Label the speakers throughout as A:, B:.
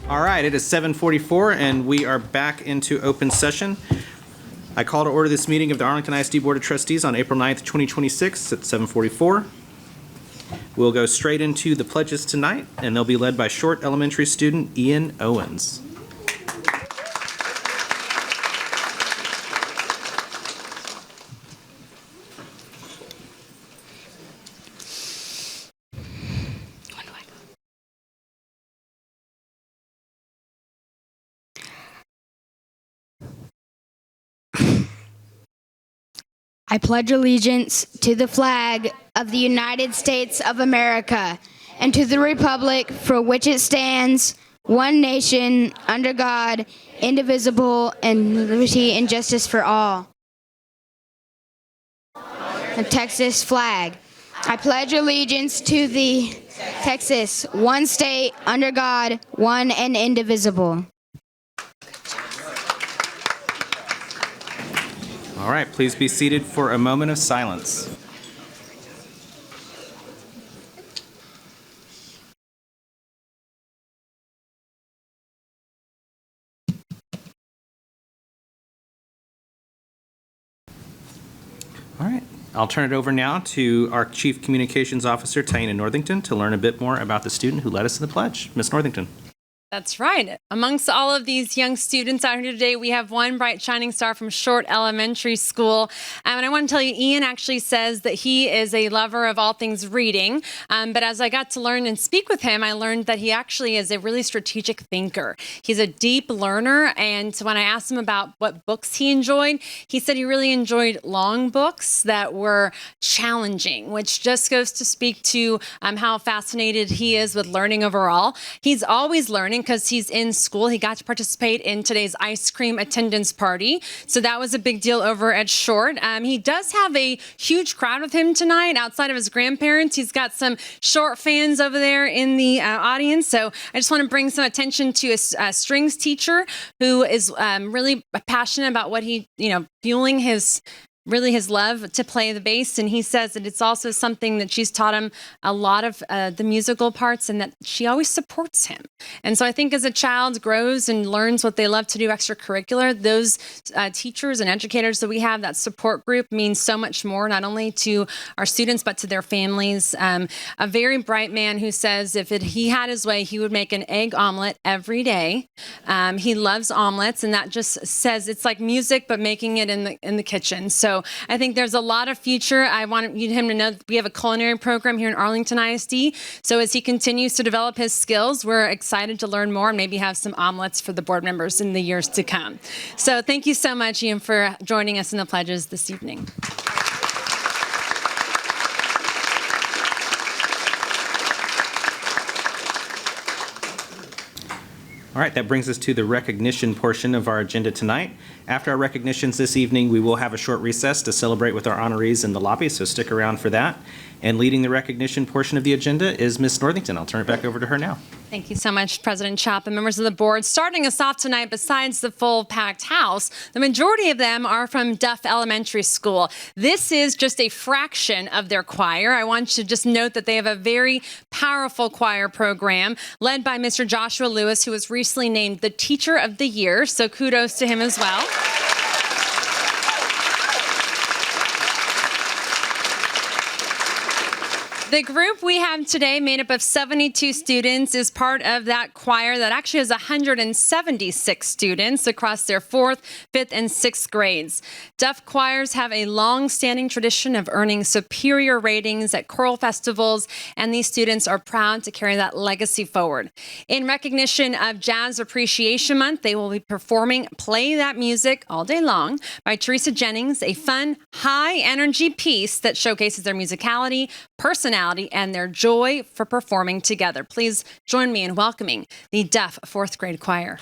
A: All right, it is 7:44 and we are back into open session. I call to order this meeting of the Arlington ISD Board of Trustees on April 9th, 2026 at 7:44. We'll go straight into the pledges tonight, and they'll be led by Short Elementary student Ian Owens.
B: I pledge allegiance to the flag of the United States of America and to the republic for which it stands, one nation, under God, indivisible, and liberty and justice for all. The Texas flag. I pledge allegiance to the Texas, one state, under God, one and indivisible.
A: All right, please be seated for a moment of silence. All right, I'll turn it over now to our Chief Communications Officer, Taina Northington, to learn a bit more about the student who led us in the pledge. Ms. Northington.
C: That's right. Amongst all of these young students out here today, we have one bright shining star from Short Elementary School. And I want to tell you, Ian actually says that he is a lover of all things reading. But as I got to learn and speak with him, I learned that he actually is a really strategic thinker. He's a deep learner. And when I asked him about what books he enjoyed, he said he really enjoyed long books that were challenging, which just goes to speak to how fascinated he is with learning overall. He's always learning, because he's in school. He got to participate in today's ice cream attendance party. So that was a big deal over at Short. He does have a huge crowd with him tonight outside of his grandparents. He's got some Short fans over there in the audience. So I just want to bring some attention to a strings teacher who is really passionate about what he, fueling his love to play the bass. And he says that it's also something that she's taught him a lot of the musical parts, and that she always supports him. And so I think as a child grows and learns what they love to do extracurricular, those teachers and educators that we have, that support group, means so much more, not only to our students, but to their families. A very bright man who says if he had his way, he would make an egg omelet every day. He loves omelets, and that just says it's like music, but making it in the kitchen. So I think there's a lot of future. I want him to know that we have a culinary program here in Arlington ISD. So as he continues to develop his skills, we're excited to learn more and maybe have some omelets for the board members in the years to come. So thank you so much, Ian, for joining us in the pledges this evening.
A: All right, that brings us to the recognition portion of our agenda tonight. After our recognitions this evening, we will have a short recess to celebrate with our honorees in the lobby, so stick around for that. And leading the recognition portion of the agenda is Ms. Northington. I'll turn it back over to her now.
C: Thank you so much, President Chopp and members of the board. Starting us off tonight, besides the full packed house, the majority of them are from Duff Elementary School. This is just a fraction of their choir. I want you to just note that they have a very powerful choir program led by Mr. Joshua Lewis, who was recently named the Teacher of the Year. So kudos to him as well. The group we have today, made up of 72 students, is part of that choir that actually has 176 students across their 4th, 5th, and 6th grades. Duff choirs have a long-standing tradition of earning superior ratings at choral festivals, and these students are proud to carry that legacy forward. In recognition of Jazz Appreciation Month, they will be performing Play That Music All Day Long by Teresa Jennings, a fun, high-energy piece that showcases their musicality, personality, and their joy for performing together. Please join me in welcoming the Duff 4th grade choir.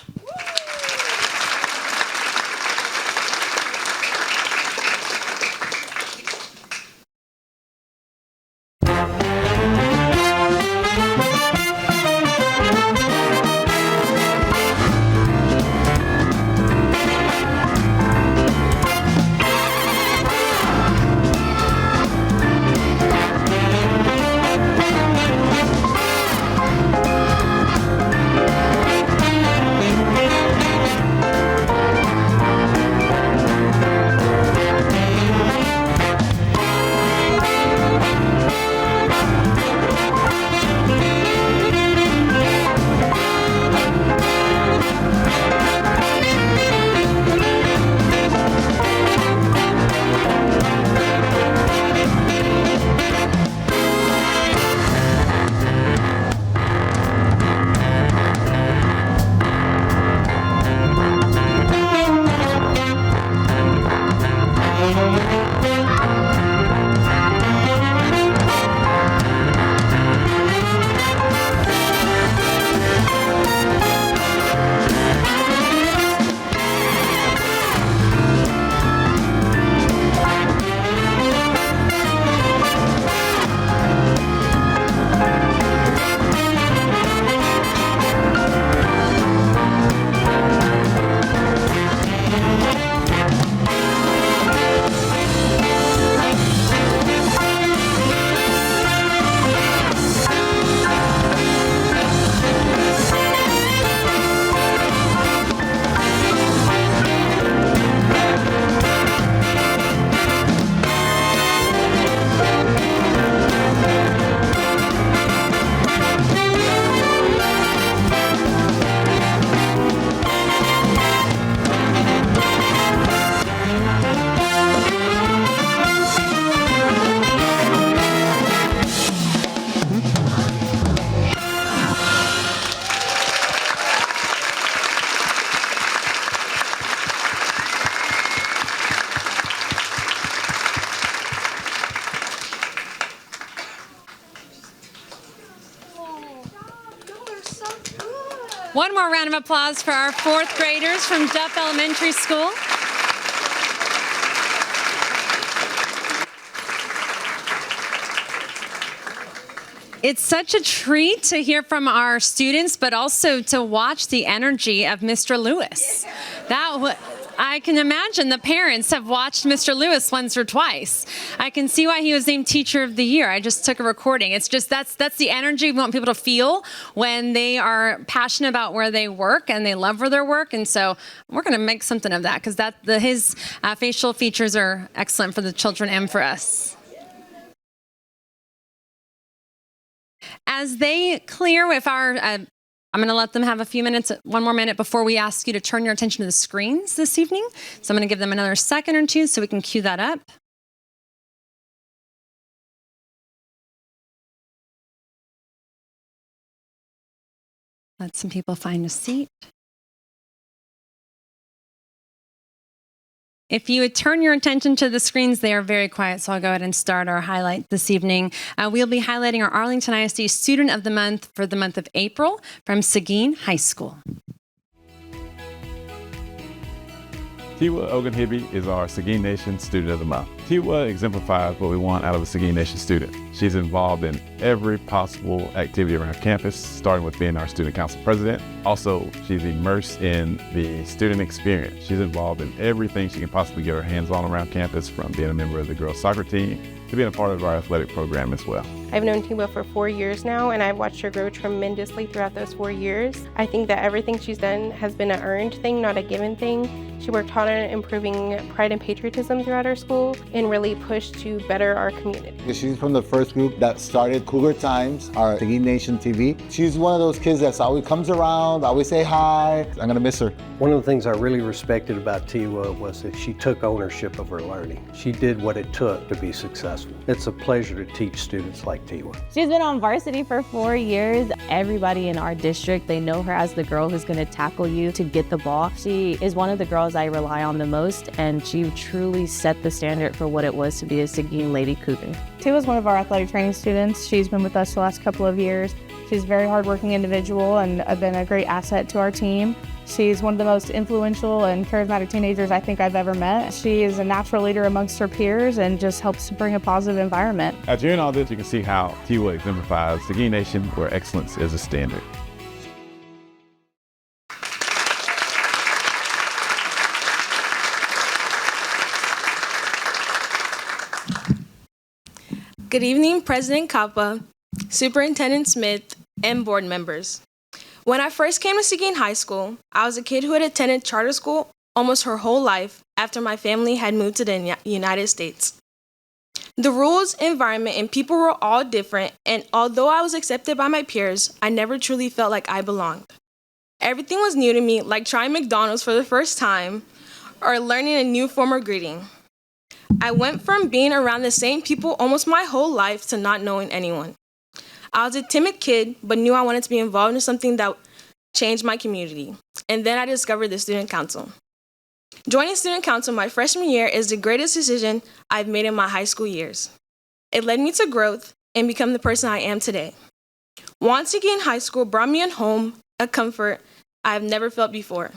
C: One more round of applause for our fourth graders from Duff Elementary School. It's such a treat to hear from our students, but also to watch the energy of Mr. Lewis. I can imagine the parents have watched Mr. Lewis once or twice. I can see why he was named Teacher of the Year. I just took a recording. It's just that's the energy we want people to feel when they are passionate about where they work and they love where they work. And so we're going to make something of that because his facial features are excellent for the children and for us. As they clear with I'm going to let them have one more minute before we ask you to turn your attention to the screens this evening. So I'm going to give them another second or two so we can cue that up. Let some people find a seat. If you would turn your attention to the screens, they are very quiet, so I'll go ahead and start our highlight this evening. We'll be highlighting our Arlington ISD Student of the Month for the month of April from Seguin High School.
D: Tiwa Ogunhibi is our Seguin Nation Student of the Month. Tiwa exemplifies what we want out of a Seguin Nation student. She's involved in every possible activity around campus, starting with being our student council president. Also, she's immersed in the student experience. She's involved in everything she can possibly get her hands on around campus, from being a member of the girls' soccer team to being a part of our athletic program as well.
E: I've known Tiwa for 4 years now, and I've watched her grow tremendously throughout those 4 years. I think that everything she's done has been an earned thing, not a given thing. She worked hard on improving pride and patriotism throughout our school and really pushed to better our community.
F: She's from the first group that started Cougar Times, our Trustees Nation TV. She's one of those kids that always comes around, always say hi. I'm gonna miss her.
G: One of the things I really respected about Tiwa was that she took ownership of her learning. She did what it took to be successful. It's a pleasure to teach students like Tiwa.
H: She's been on varsity for 4 years. Everybody in our district, they know her as the girl who's gonna tackle you to get the ball. She is one of the girls I rely on the most, and she truly set the standard for what it was to be a Seguin Lady Cougar.
I: Tiwa's one of our athletic training students. She's been with us the last couple of years. She's a very hardworking individual and been a great asset to our team. She's one of the most influential and charismatic teenagers I think I've ever met. She is a natural leader amongst her peers and just helps to bring a positive environment.
D: After hearing all this, you can see how Tiwa exemplifies Seguin Nation, where excellence is a standard.
J: Good evening, President Kappa, Superintendent Smith, and board members. When I first came to Seguin High School, I was a kid who had attended charter school almost her whole life after my family had moved to the United States. The rules, environment, and people were all different, and although I was accepted by my peers, I never truly felt like I belonged. Everything was new to me, like trying McDonald's for the first time or learning a new form of greeting. I went from being around the same people almost my whole life to not knowing anyone. I was a timid kid, but knew I wanted to be involved in something that changed my community. And then I discovered the Student Council. Joining Student Council my freshman year is the greatest decision I've made in my high school years. It led me to growth and become the person I am today. Once again, high school brought me a home, a comfort I have never felt before.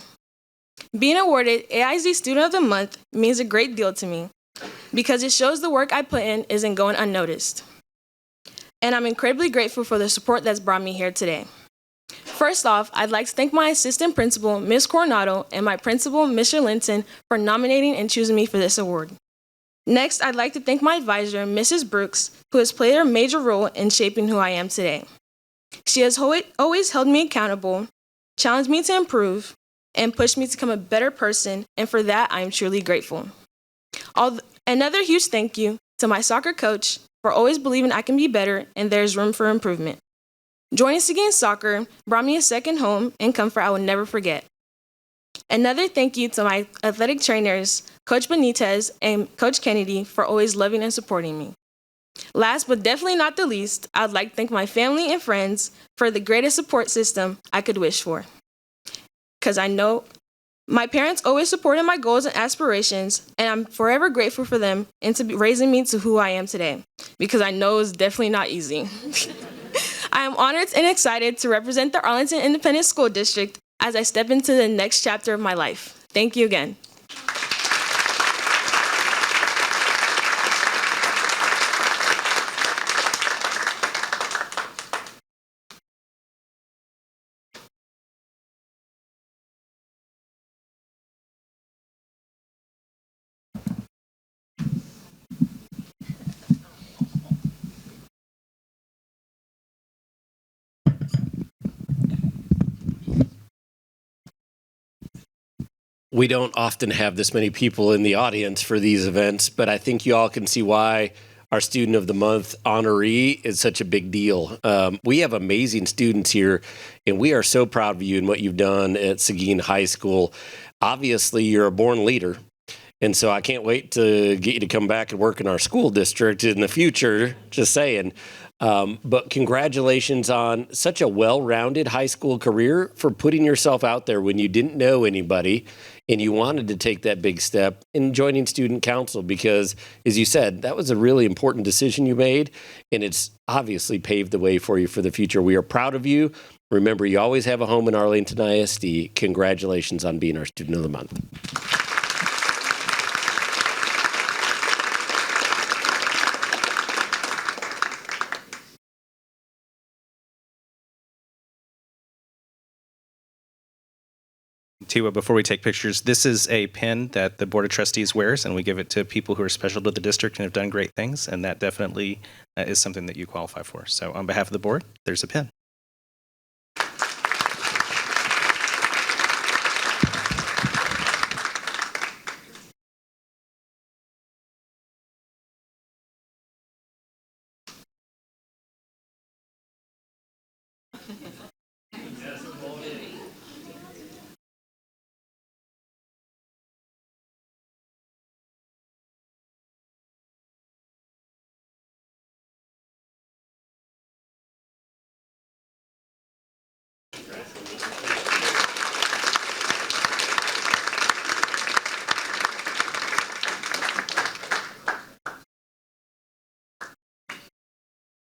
J: Being awarded AISD Student of the Month means a great deal to me because it shows the work I put in isn't going unnoticed. And I'm incredibly grateful for the support that's brought me here today. First off, I'd like to thank my assistant principal, Ms. Coronado, and my principal, Mr. Linton, for nominating and choosing me for this award. Next, I'd like to thank my advisor, Mrs. Brooks, who has played a major role in shaping who I am today. She has always held me accountable, challenged me to improve, and pushed me to become a better person, and for that, I am truly grateful. Another huge thank you to my soccer coach for always believing I can be better and there's room for improvement. Joining Seguin Soccer brought me a second home and comfort I will never forget. Another thank you to my athletic trainers, Coach Benitez and Coach Kennedy, for always loving and supporting me. Last but definitely not the least, I'd like to thank my family and friends for the greatest support system I could wish for. Because I know my parents always supported my goals and aspirations, and I'm forever grateful for them and to be raising me to who I am today, because I know it's definitely not easy. I am honored and excited to represent the Arlington Independent School District as I step into the next chapter of my life. Thank you again.
K: We don't often have this many people in the audience for these events, but I think you all can see why our Student of the Month honoree is such a big deal. We have amazing students here, and we are so proud of you and what you've done at Seguin High School. Obviously, you're a born leader, and so I can't wait to get you to come back and work in our school district in the future, just saying. But congratulations on such a well-rounded high school career, for putting yourself out there when you didn't know anybody and you wanted to take that big step in joining student council, because, as you said, that was a really important decision you made, and it's obviously paved the way for you for the future. We are proud of you. Remember, you always have a home in Arlington ISD. Congratulations on being our Student of the Month.
A: Tiwa, before we take pictures, this is a pin that the Board of Trustees wears, and we give it to people who are special to the district and have done great things, and that definitely is something that you qualify for. So on behalf of the board, there's a pin.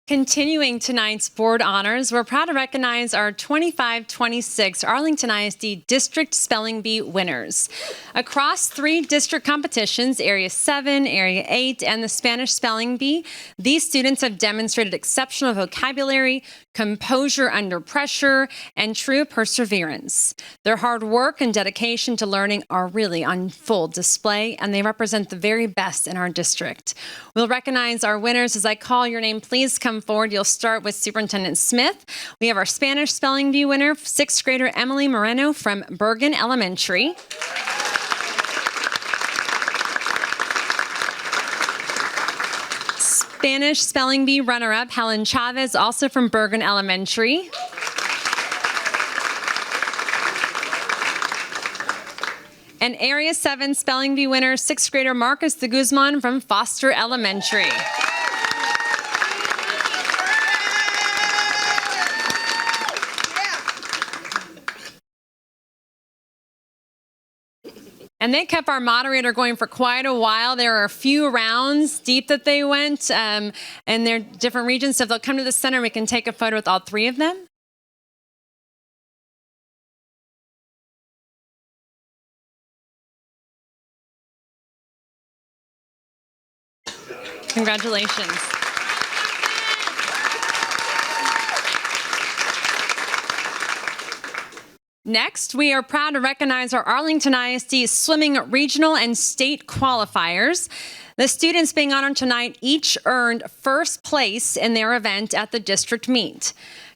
C: Continuing tonight's board honors, we're proud to recognize our 25-26 Arlington ISD District Spelling Bee winners. Across 3 district competitions, Area 7, Area 8, and the Spanish Spelling Bee, these students have demonstrated exceptional vocabulary, composure under pressure, and true perseverance. Their hard work and dedication to learning are really on full display, and they represent the very best in our district. We'll recognize our winners as I call your name. Please come forward. You'll start with Superintendent Smith. We have our Spanish Spelling Bee winner, 6th grader Emily Moreno from Bergen Elementary. Spanish Spelling Bee runner-up Helen Chavez, also from Bergen Elementary. And Area 7 Spelling Bee winner, 6th grader Marcus de Guzman from Foster Elementary. And they kept our moderator going for quite a while. There are a few rounds deep that they went, and they're different regions. So if they'll come to the center, we can take a photo with all 3 of them. Congratulations. Next, we are proud to recognize our Arlington ISD swimming regional and state qualifiers. The students being honored tonight each earned first place in their event at the district meet.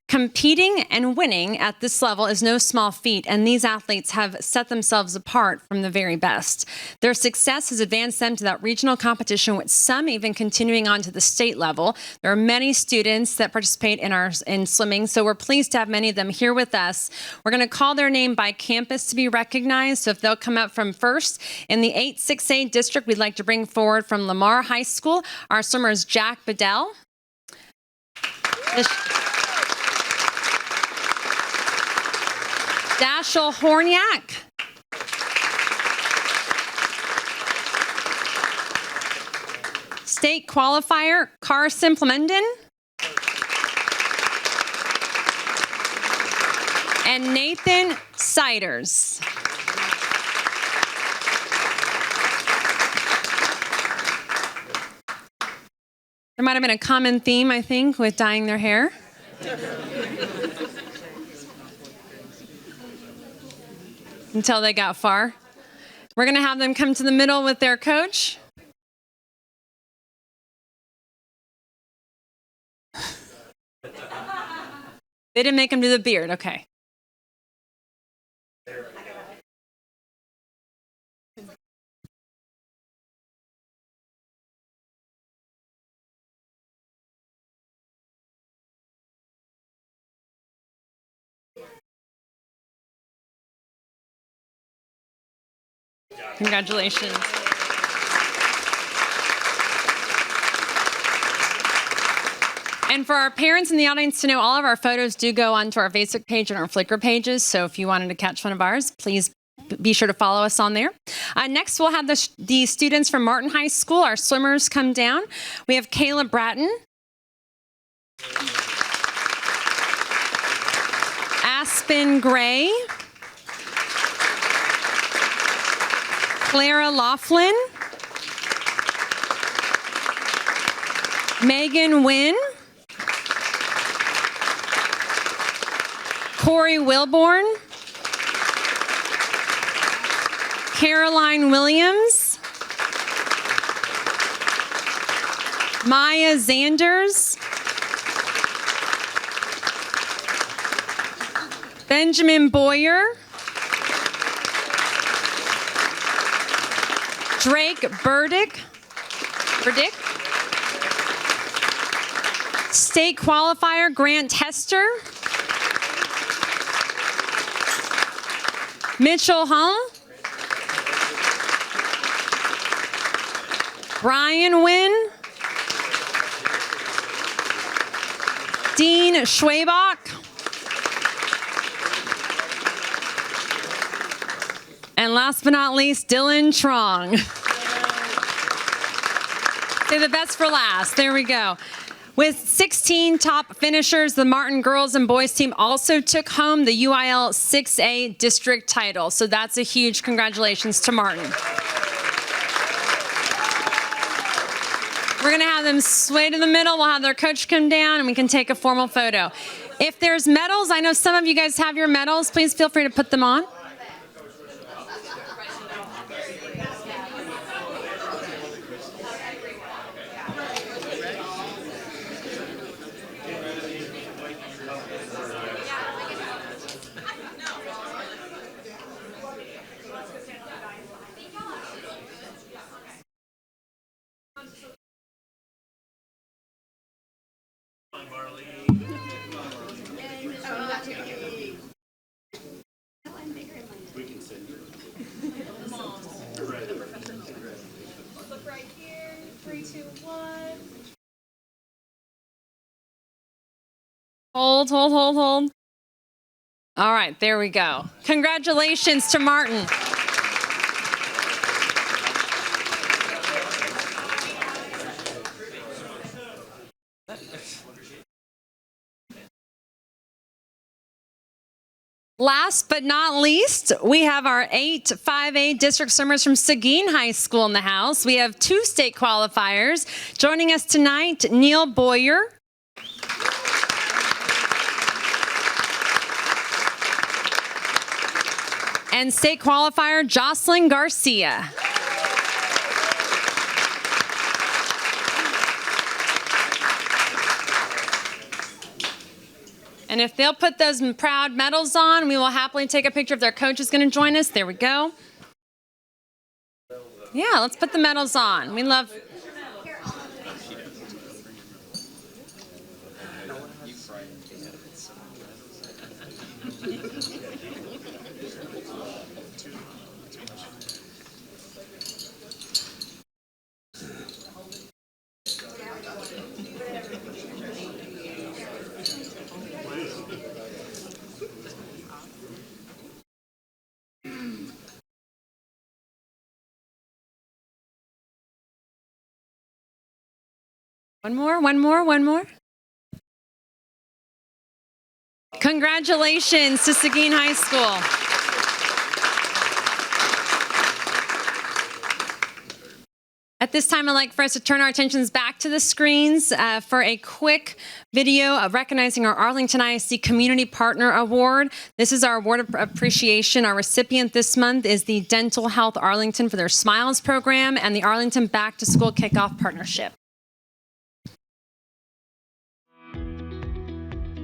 C: Competing and winning at this level is no small feat, and these athletes have set themselves apart from the very best. Their success has advanced them to that regional competition, with some even continuing on to the state level. There are many students that participate in swimming, so we're pleased to have many of them here with us. We're going to call their name by campus to be recognized, so if they'll come up from first. In the 8-6A district, we'd like to bring forward from Lamar High School, our swimmer is Jack Bedell. Dashel Horniak. State qualifier, Carson Plemenden. and Nathan Siders. There might have been a common theme, I think, with dyeing their hair. Until they got far. We're going to have them come to the middle with their coach. They didn't make him do the beard, okay. Congratulations. And for our parents in the audience to know, all of our photos do go onto our Facebook page and our Flickr pages. So if you wanted to catch one of ours, please be sure to follow us on there. Next, we'll have the students from Martin High School, our swimmers, come down. We have Kayla Bratton, Aspen Gray, Clara Laughlin, Megan Wynn, Corey Wilborn, Caroline Williams, Maya Zanders, Benjamin Boyer, Drake Burdick, State Qualifier Grant Hester, Mitchell Hung, Brian Wynn, Dean Schwabach, and last but not least, Dylan Trong. Say the best for last. There we go. With 16 top finishers, the Martin girls and boys team also took home the UIL 6A district title. So that's a huge congratulations to Martin. We're going to have them sway to the middle. We'll have their coach come down and we can take a formal photo. If there's medals, I know some of you guys have your medals. Please feel free to put them on. Hold. All right, there we go. Congratulations to Martin. Last but not least, we have our 8 5A district swimmers from Seguin High School in the house. We have 2 state qualifiers. Joining us tonight, Neil Boyer, and state qualifier Jocelyn Garcia. And if they'll put those proud medals on, we will happily take a picture if their coach is going to join us. There we go. Yeah, let's put the medals on. We love... One more. Congratulations to Seguin High School. At this time, I'd like for us to turn our attentions back to the screens for a quick video of recognizing our Arlington ISD Community Partner Award. This is our award of appreciation. Our recipient this month is the Dental Health Arlington for their Smiles program and the Arlington Back to School Kickoff Partnership.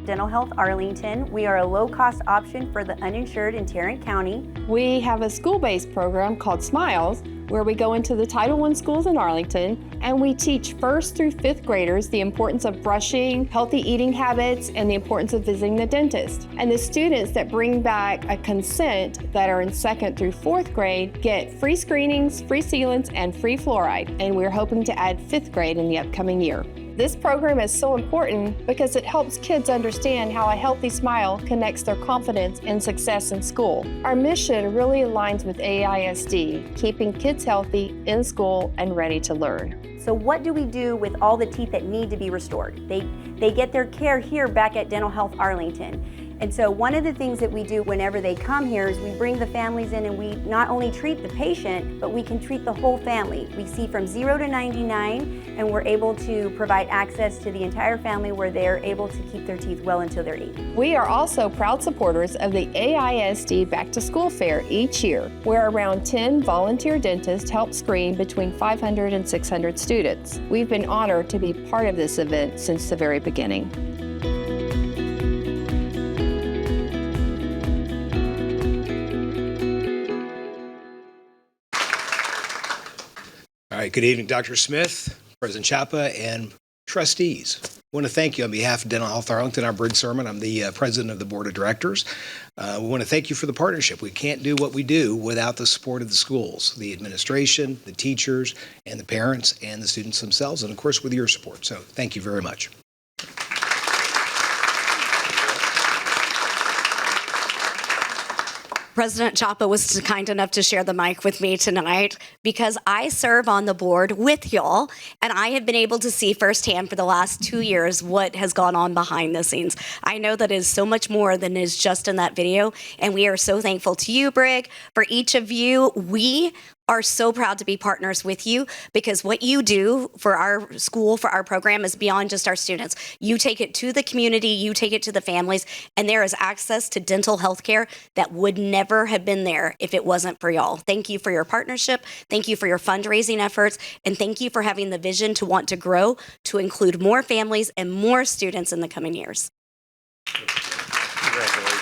L: Dental Health Arlington. We are a low-cost option for the uninsured in Tarrant County.
M: We have a school-based program called Smiles, where we go into the Title I schools in Arlington and we teach 1st through 5th graders the importance of brushing, healthy eating habits, and the importance of visiting the dentist. And the students that bring back a consent that are in 2nd through 4th grade get free screenings, free sealants, and free fluoride. And we're hoping to add 5th grade in the upcoming year. This program is so important because it helps kids understand how a healthy smile connects their confidence and success in school. Our mission really aligns with AISD, keeping kids healthy in school and ready to learn.
L: So what do we do with all the teeth that need to be restored? They get their care here back at Dental Health Arlington. And so one of the things that we do whenever they come here is we bring the families in and we not only treat the patient, but we can treat the whole family. We see from 0 to 99, and we're able to provide access to the entire family where they're able to keep their teeth well until they're 80.
M: We are also proud supporters of the AISD Back to School Fair each year, where around 10 volunteer dentists help screen between 500 and 600 students. We've been honored to be part of this event since the very beginning.
N: All right, good evening, Dr. Smith, President Chapa, and trustees. I want to thank you on behalf of Dental Health Arlington. I'm Briggs Sermon. I'm the president of the board of directors. We want to thank you for the partnership. We can't do what we do without the support of the schools, the administration, the teachers, and the parents, and the students themselves, and of course with your support. So thank you very much.
O: President Chapa was kind enough to share the mic with me tonight because I serve on the board with y'all, and I have been able to see firsthand for the last 2 years what has gone on behind the scenes. I know that is so much more than is just in that video, and we are so thankful to you, Brig. For each of you, we are so proud to be partners with you because what you do for our school, for our program, is beyond just our students. You take it to the community, you take it to the families, and there is access to dental health care that would never have been there if it wasn't for y'all. Thank you for your partnership. Thank you for your fundraising efforts. And thank you for having the vision to want to grow, to include more families and more students in the coming years.
N: Congratulations.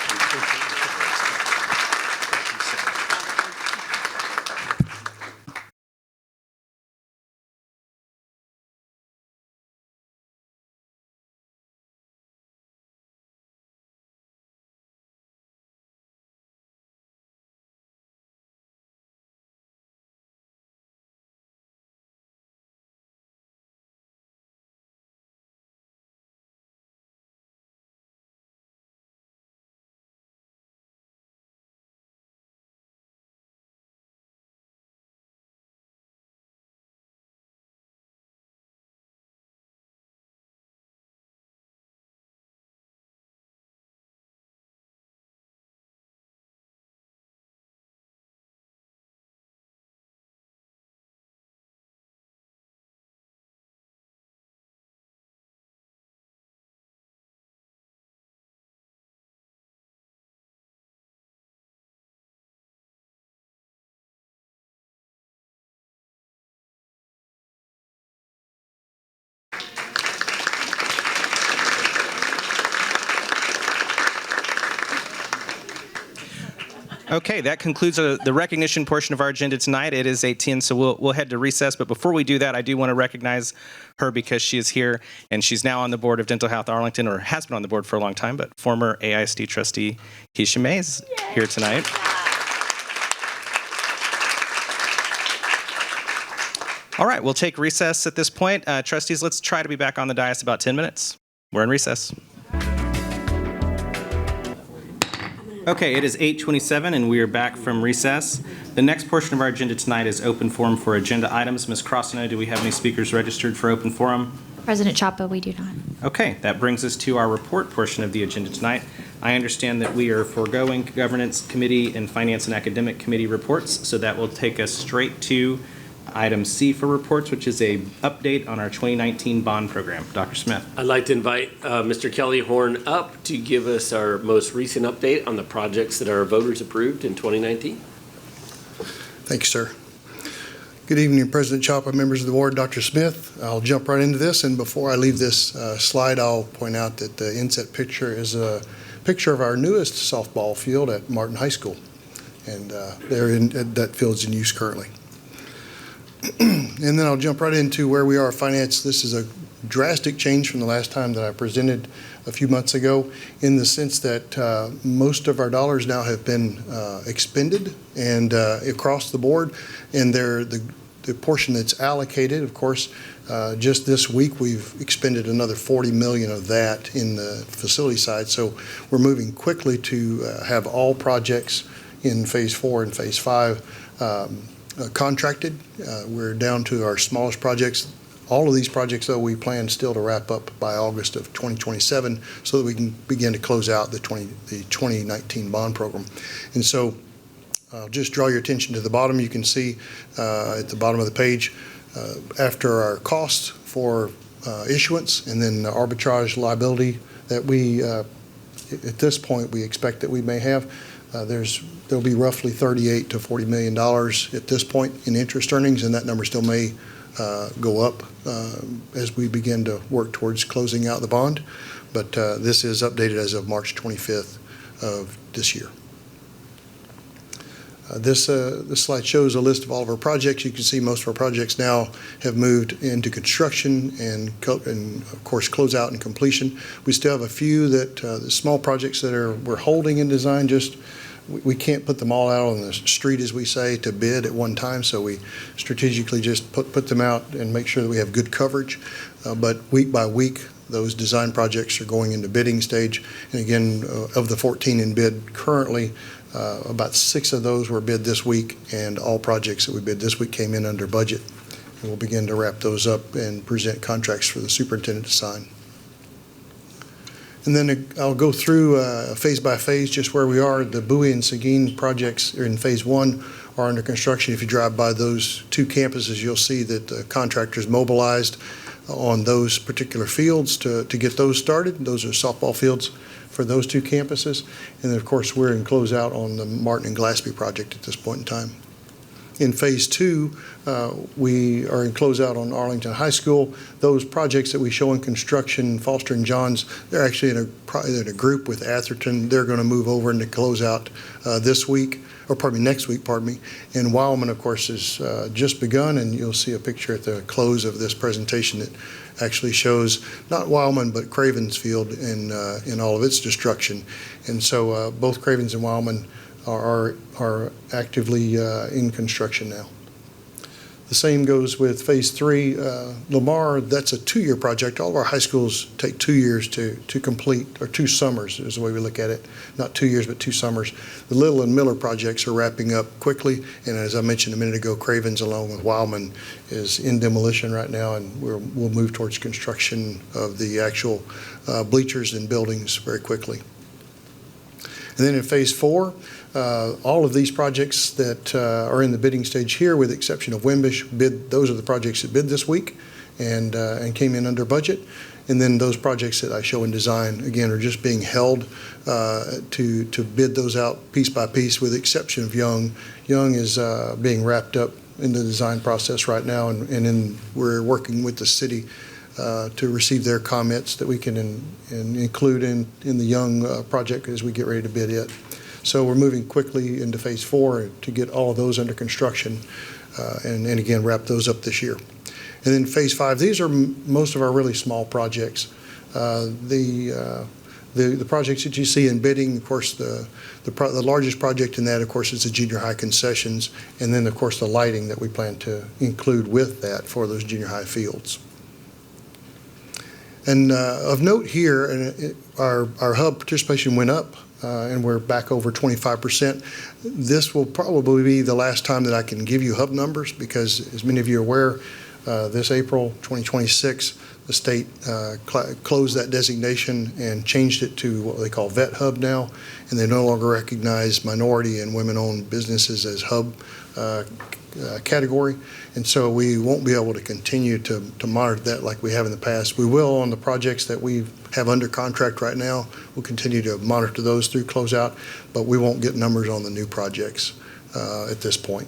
A: Okay, that concludes the recognition portion of our agenda tonight. It is 8:10, so we'll head to recess. But before we do that, I do want to recognize her because she is here, and she's now on the board of Dental Health Arlington, or has been on the board for a long time, but former AISD trustee Keisha May is here tonight. All right, we'll take recess at this point. Trustees, let's try to be back on the dais about 10 minutes. We're in recess. Okay, it is 8:27 and we are back from recess. The next portion of our agenda tonight is open forum for agenda items. Ms. Crossano, do we have any speakers registered for open forum?
P: President Chapa, we do not.
A: Okay, that brings us to our report portion of the agenda tonight. I understand that we are foregoing Governance Committee and Finance and Academic Committee reports, so that will take us straight to item C for reports, which is a update on our 2019 bond program. Dr. Smith.
K: I'd like to invite Mr. Kelly Horn up to give us our most recent update on the projects that our voters approved in 2019.
Q: Thank you, sir. Good evening, President Chapa, members of the board, Dr. Smith. I'll jump right into this, and before I leave this slide, I'll point out that the inset picture is a picture of our newest softball field at Martin High School, and that field's in use currently. And then I'll jump right into where we are finance. This is a drastic change from the last time that I presented a few months ago, in the sense that most of our dollars now have been expended and across the board, and the portion that's allocated, of course, just this week we've expended another $40 million of that in the facility side. So we're moving quickly to have all projects in phase 4 and phase 5 contracted. We're down to our smallest projects. All of these projects, though, we plan still to wrap up by August of 2027 so that we can begin to close out the 2019 bond program. And so I'll just draw your attention to the bottom. You can see at the bottom of the page, after our costs for issuance and then the arbitrage liability that we, at this point, we expect that we may have, there'll be roughly $38 to $40 million at this point in interest earnings, and that number still may go up as we begin to work towards closing out the bond. But this is updated as of March 25th of this year. This slide shows a list of all of our projects. You can see most of our projects now have moved into construction and of course closeout and completion. We still have a few that the small projects that we're holding in design. We can't put them all out on the street, as we say, to bid at one time, so we strategically just put them out and make sure that we have good coverage. But week by week, those design projects are going into bidding stage. And again, of the 14 in bid currently, about 6 of those were bid this week, and all projects that we bid this week came in under budget. And we'll begin to wrap those up and present contracts for the superintendent to sign. And then I'll go through phase by phase just where we are. The Bowie and Seguin projects are in phase 1 are under construction. If you drive by those 2 campuses, you'll see that the contractors mobilized on those particular fields to get those started. Those are softball fields for those 2 campuses. And then, of course, we're in closeout on the Martin and Glaspie project at this point in time. In phase 2, we are in closeout on Arlington High School. Those projects that we show in construction, Foster and Johns, they're actually in a group with Atherton. They're going to move over into closeout this week, or next week, And Wildman, of course, has just begun, and you'll see a picture at the close of this presentation that actually shows not Wildman, but Cravens Field in all of its destruction. And so both Cravens and Wildman are actively in construction now. The same goes with phase 3. Lamar, that's a 2-year project. All of our high schools take 2 years to complete, or 2 summers is the way we look at it. Not 2 years, but 2 summers. The Little and Miller projects are wrapping up quickly, and as I mentioned a minute ago, Cravens along with Wildman is in demolition right now, and we'll move towards construction of the actual bleachers and buildings very quickly. And then in phase 4, all of these projects that are in the bidding stage here, with the exception of Wimbish, those are the projects that bid this week and came in under budget. And then those projects that I show in design, again, are just being held to bid those out piece by piece, with the exception of Young. Young is being wrapped up in the design process right now, and we're working with the city to receive their comments that we can include in the Young project as we get ready to bid it. So we're moving quickly into phase 4 to get all of those under construction and again, wrap those up this year. And then phase 5, these are most of our really small projects. The projects that you see in bidding, of course, the largest project in that, of course, is the junior high concessions, and then, of course, the lighting that we plan to include with that for those junior high fields. And of note here, our hub participation went up, and we're back over 25%. This will probably be the last time that I can give you hub numbers, because as many of you are aware, This April 2026, the state closed that designation and changed it to what they call Vet Hub now, and they no longer recognize minority and women-owned businesses as hub category, and so we won't be able to continue to monitor that like we have in the past. We will on the projects that we have under contract right now. We'll continue to monitor those through closeout, but we won't get numbers on the new projects at this point.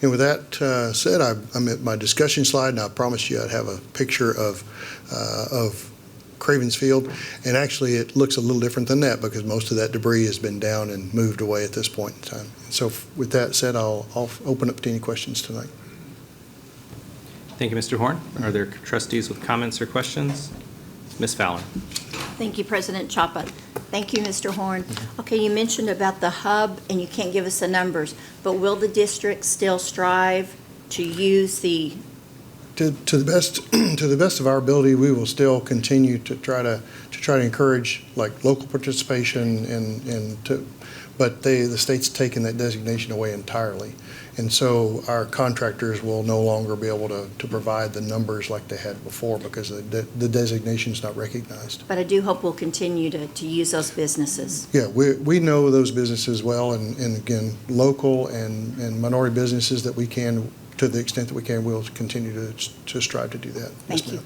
Q: And with that said, I'm at my discussion slide, and I promised you I'd have a picture of Cravens Field, and actually it looks a little different than that because most of that debris has been down and moved away at this point in time. And so with that said, I'll open up to any questions tonight.
A: Thank you, Mr. Horn. Are there trustees with comments or questions? Ms. Fowler.
P: Thank you, President Chapa. Thank you, Mr. Horn. Okay, you mentioned about the hub, and you can't give us the numbers, but will the district still strive to use the
Q: To the best of our ability, we will still continue to try to encourage like local participation but the state's taken that designation away entirely, and so our contractors will no longer be able to provide the numbers like they had before because the designation is not recognized.
P: But I do hope we'll continue to use those businesses.
Q: Yeah, we know those businesses well, and again, local and minority businesses that we can. To the extent that we can, we'll continue to strive to do that.
P: Thank you.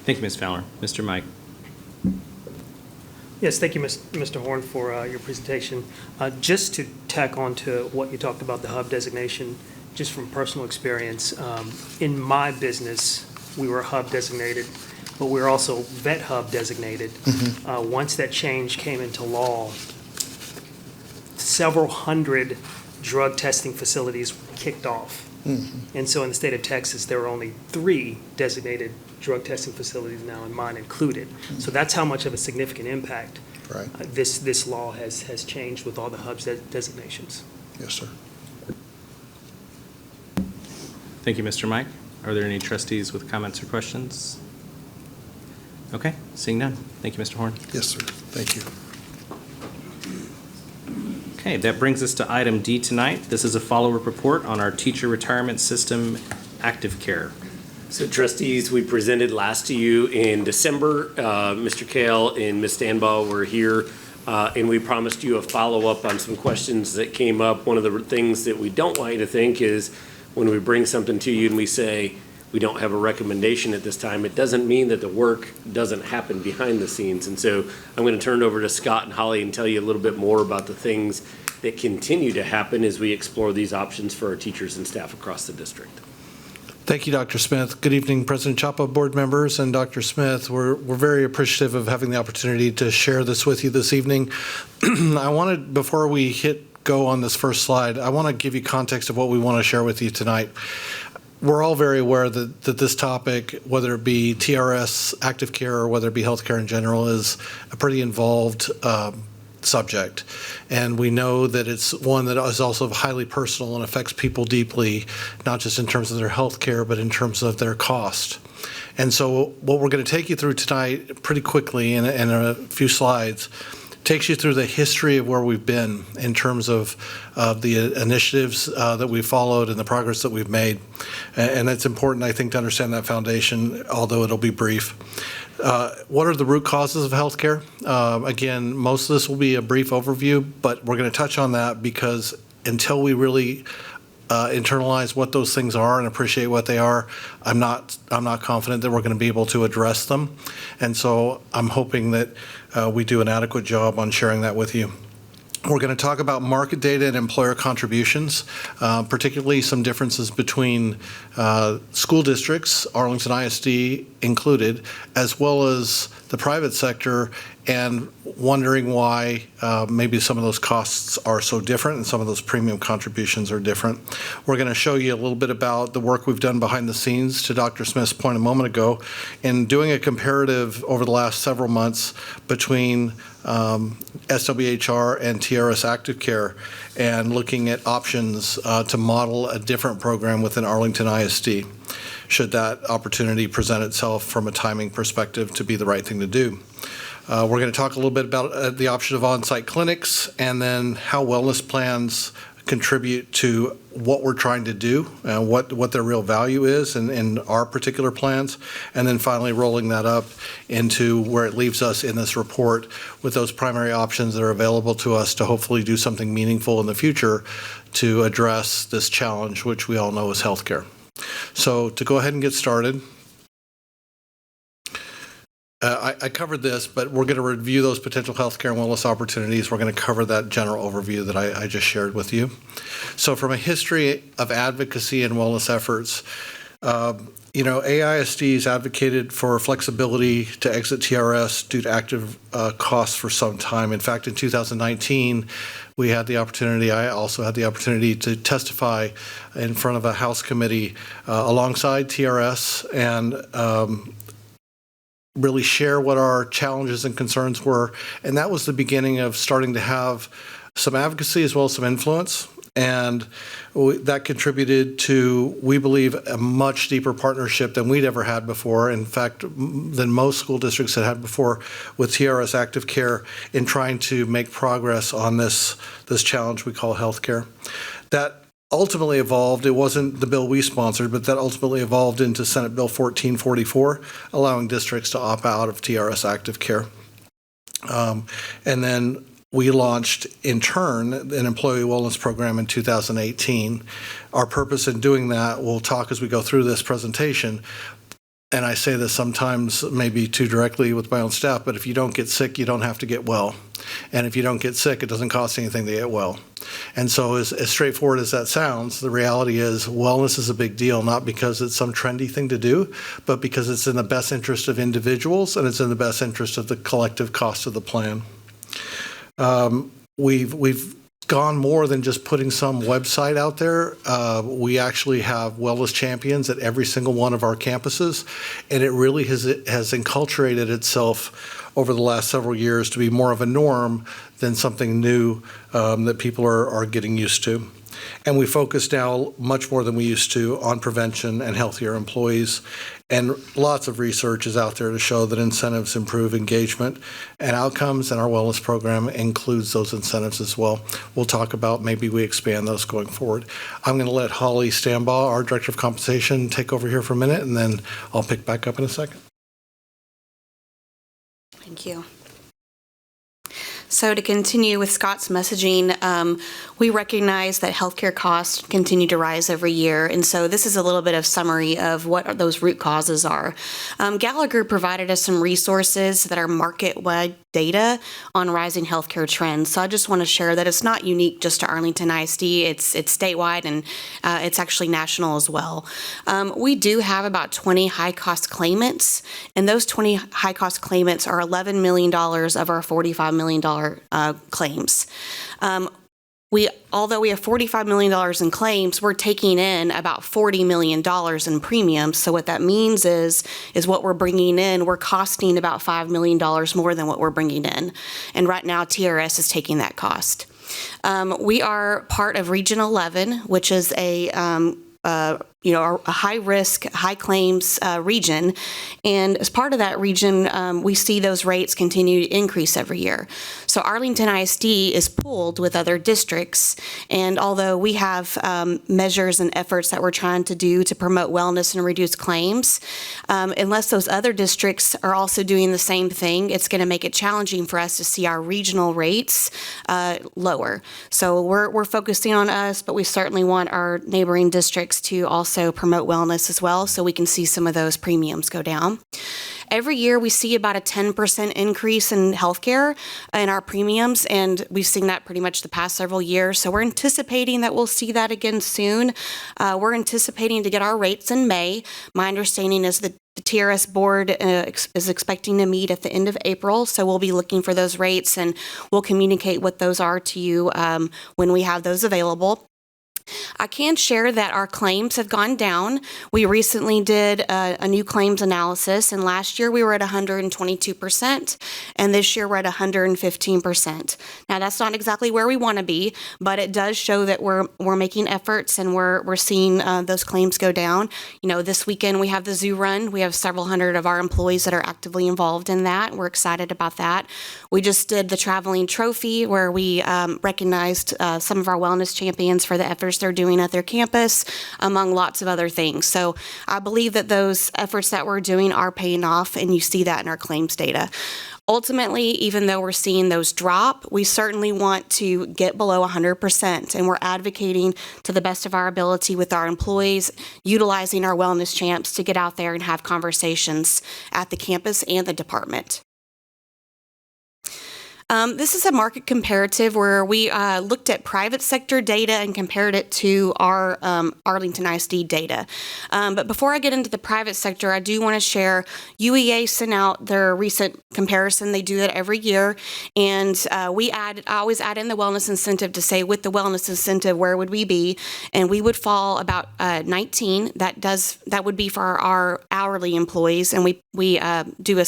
A: Thank you, Ms. Fowler. Mr. Mike.
R: Yes, thank you, Mr. Horn, for your presentation. Just to tack on to what you talked about, the hub designation, just from personal experience, in my business, we were hub designated, but we were also vet hub designated.
Q: Mm-hmm.
R: Once that change came into law, several hundred drug testing facilities kicked off.
Q: Mm-hmm.
R: And so in the state of Texas, there are only 3 designated drug testing facilities now, and mine included.
Q: Mm-hmm.
R: So that's how much of a significant impact
Q: right.
R: This law has changed with all the hubs designations.
Q: Yes, sir.
A: Thank you, Mr. Mike. Are there any trustees with comments or questions? Okay, seeing none. Thank you, Mr. Horn.
Q: Yes, sir. Thank you.
A: Okay, that brings us to item D tonight. This is a follow-up report on our teacher retirement system active care.
K: So trustees, we presented last to you in December. Mr. Kale and Ms. Stanbaugh were here, and we promised you a follow-up on some questions that came up. One of the things that we don't want you to think is when we bring something to you and we say we don't have a recommendation at this time, it doesn't mean that the work doesn't happen behind the scenes. And so I'm going to turn it over to Scott and Holly and tell you a little bit more about the things that continue to happen as we explore these options for our teachers and staff across the district.
S: Thank you, Dr. Smith. Good evening, President Chapa, board members, and Dr. Smith. We're very appreciative of having the opportunity to share this with you this evening. I wanted, before we hit go on this first slide, I want to give you context of what we want to share with you tonight. We're all very aware that this topic, whether it be TRS, active care, or whether it be healthcare in general, is a pretty involved subject. And we know that it's one that is also highly personal and affects people deeply, not just in terms of their health care, but in terms of their cost. And so what we're going to take you through tonight pretty quickly in a few slides takes you through the history of where we've been in terms of the initiatives that we've followed and the progress that we've made. And it's important, I think, to understand that foundation, although it'll be brief. What are the root causes of healthcare? Again, most of this will be a brief overview, but we're going to touch on that because until we really internalize what those things are and appreciate what they are, I'm not confident that we're going to be able to address them. And so I'm hoping that we do an adequate job on sharing that with you. We're going to talk about market data and employer contributions, particularly some differences between school districts, Arlington ISD included, as well as the private sector, and wondering why maybe some of those costs are so different and some of those premium contributions are different. We're going to show you a little bit about the work we've done behind the scenes, to Dr. Smith's point a moment ago, in doing a comparative over the last several months between SWHR and TRS Active Care, and looking at options to model a different program within Arlington ISD, should that opportunity present itself from a timing perspective to be the right thing to do. We're going to talk a little bit about the option of on-site clinics, and then how wellness plans contribute to what we're trying to do and what their real value is in our particular plans, and then finally rolling that up into where it leaves us in this report with those primary options that are available to us to hopefully do something meaningful in the future to address this challenge, which we all know is healthcare. So to go ahead and get started, I covered this, but we're going to review those potential healthcare and wellness opportunities. We're going to cover that general overview that I just shared with you. So from a history of advocacy and wellness efforts, AISD has advocated for flexibility to exit TRS due to active costs for some time. In fact, in 2019, I also had the opportunity to testify in front of a House committee alongside TRS and really share what our challenges and concerns were. And that was the beginning of starting to have some advocacy as well as some influence. And that contributed to, we believe, a much deeper partnership than we'd ever had before. In fact, than most school districts had before with TRS Active Care in trying to make progress on this challenge we call healthcare. That ultimately evolved, it wasn't the bill we sponsored, but that ultimately evolved into Senate Bill 1444, allowing districts to opt out of TRS Active Care. And then we launched, in turn, an employee wellness program in 2018. Our purpose in doing that, we'll talk as we go through this presentation, and I say this sometimes maybe too directly with my own staff, but if you don't get sick, you don't have to get well. And if you don't get sick, it doesn't cost anything to get well. And so as straightforward as that sounds, the reality is wellness is a big deal, not because it's some trendy thing to do, but because it's in the best interest of individuals and it's in the best interest of the collective cost of the plan. We've gone more than just putting some website out there. We actually have wellness champions at every single one of our campuses, and it really has enculturated itself over the last several years to be more of a norm than something new that people are getting used to. And we focus now much more than we used to on prevention and healthier employees. And lots of research is out there to show that incentives improve engagement and outcomes, and our wellness program includes those incentives as well. We'll talk about maybe we expand those going forward. I'm going to let Holly Stambaugh, our Director of Compensation, take over here for a minute, and then I'll pick back up in a second.
T: Thank you. So to continue with Scott's messaging, we recognize that healthcare costs continue to rise every year. And so this is a little bit of summary of what those root causes are. Gallagher provided us some resources that are market-wide data on rising healthcare trends. So I just want to share that it's not unique just to Arlington ISD. It's statewide, and it's actually national as well. We do have about 20 high-cost claimants, and those 20 high-cost claimants are $11 million of our $45 million claims. Although we have $45 million in claims, we're taking in about $40 million in premiums. So what that means is what we're bringing in, we're costing about $5 million more than what we're bringing in. And right now, TRS is taking that cost. We are part of Region 11, which is a high-risk, high-claims region. And as part of that region, we see those rates continue to increase every year. So Arlington ISD is pooled with other districts. And although we have measures and efforts that we're trying to do to promote wellness and reduce claims, unless those other districts are also doing the same thing, it's going to make it challenging for us to see our regional rates lower. So we're focusing on us, but we certainly want our neighboring districts to also promote wellness as well, so we can see some of those premiums go down. Every year we see about a 10% increase in healthcare in our premiums, and we've seen that pretty much the past several years. So we're anticipating that we'll see that again soon. We're anticipating to get our rates in May. My understanding is that the TRS board is expecting to meet at the end of April, so we'll be looking for those rates, and we'll communicate what those are to you when we have those available. I can share that our claims have gone down. We recently did a new claims analysis, and last year we were at 122%, and this year we're at 115%. Now, that's not exactly where we want to be, but it does show that we're making efforts and we're seeing those claims go down. You know, this weekend we have the zoo run. We have several hundred of our employees that are actively involved in that. We're excited about that. We just did the traveling trophy where we recognized some of our wellness champions for the efforts they're doing at their campus, among lots of other things. So I believe that those efforts that we're doing are paying off, and you see that in our claims data. Ultimately, even though we're seeing those drop, we certainly want to get below 100%, and we're advocating to the best of our ability with our employees, utilizing our wellness champs to get out there and have conversations at the campus and the department. This is a market comparative where we looked at private sector data and compared it to our Arlington ISD data. But before I get into the private sector, I do want to share UEA sent out their recent comparison. They do that every year. And I always add in the wellness incentive to say, with the wellness incentive, where would we be? And we would fall about 19. That would be for our hourly employees. And we do a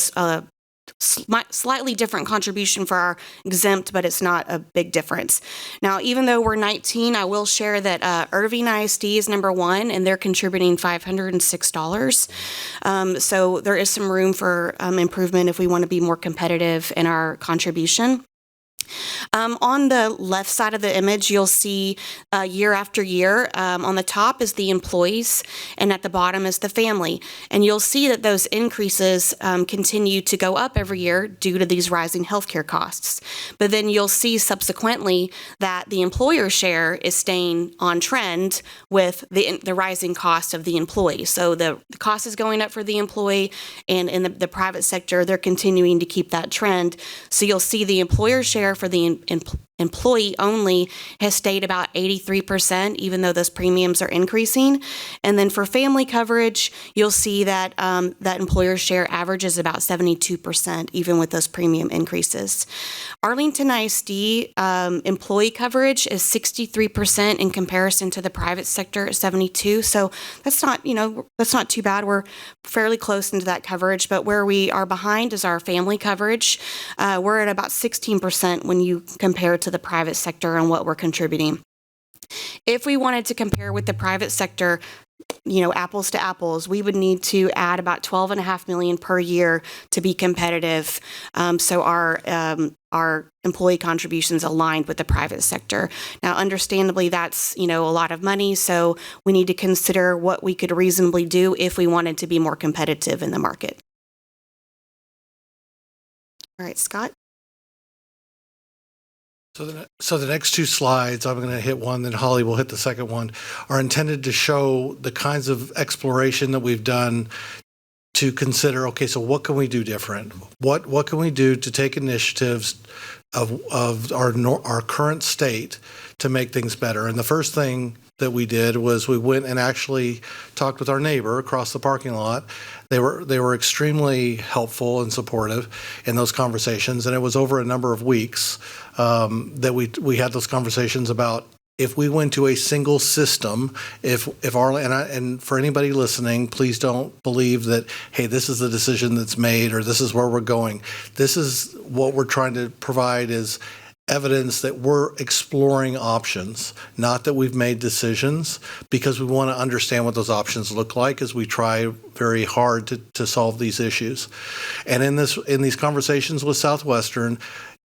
T: slightly different contribution for our exempt, but it's not a big difference. Now, even though we're 19, I will share that Irving ISD is number 1, and they're contributing $506. So there is some room for improvement if we want to be more competitive in our contribution. On the left side of the image, you'll see year after year. On the top is the employees, and at the bottom is the family. And you'll see that those increases continue to go up every year due to these rising healthcare costs. But then you'll see subsequently that the employer share is staying on trend with the rising cost of the employee. So the cost is going up for the employee, and in the private sector, they're continuing to keep that trend. So you'll see the employer share for the employee only has stayed about 83%, even though those premiums are increasing. And then for family coverage, you'll see that that employer share averages about 72%, even with those premium increases. Arlington ISD employee coverage is 63% in comparison to the private sector at 72%. So that's not too bad. We're fairly close into that coverage, but where we are behind is our family coverage. We're at about 16% when you compare to the private sector and what we're contributing. If we wanted to compare with the private sector, apples to apples, we would need to add about $12.5 million per year to be competitive. So our employee contributions aligned with the private sector. Now, understandably, that's a lot of money. So we need to consider what we could reasonably do if we wanted to be more competitive in the market. All right, Scott.
S: So the next 2 slides, I'm going to hit one, then Holly will hit the second one, are intended to show the kinds of exploration that we've done to consider, okay, so what can we do different? What can we do to take initiatives of our current state to make things better? And the first thing that we did was we went and actually talked with our neighbor across the parking lot. They were extremely helpful and supportive in those conversations, and it was over a number of weeks that we had those conversations about if we went to a single system, and for anybody listening, please don't believe that, hey, this is the decision that's made or this is where we're going. This is what we're trying to provide is evidence that we're exploring options, not that we've made decisions, because we want to understand what those options look like as we try very hard to solve these issues. And in these conversations with Southwestern,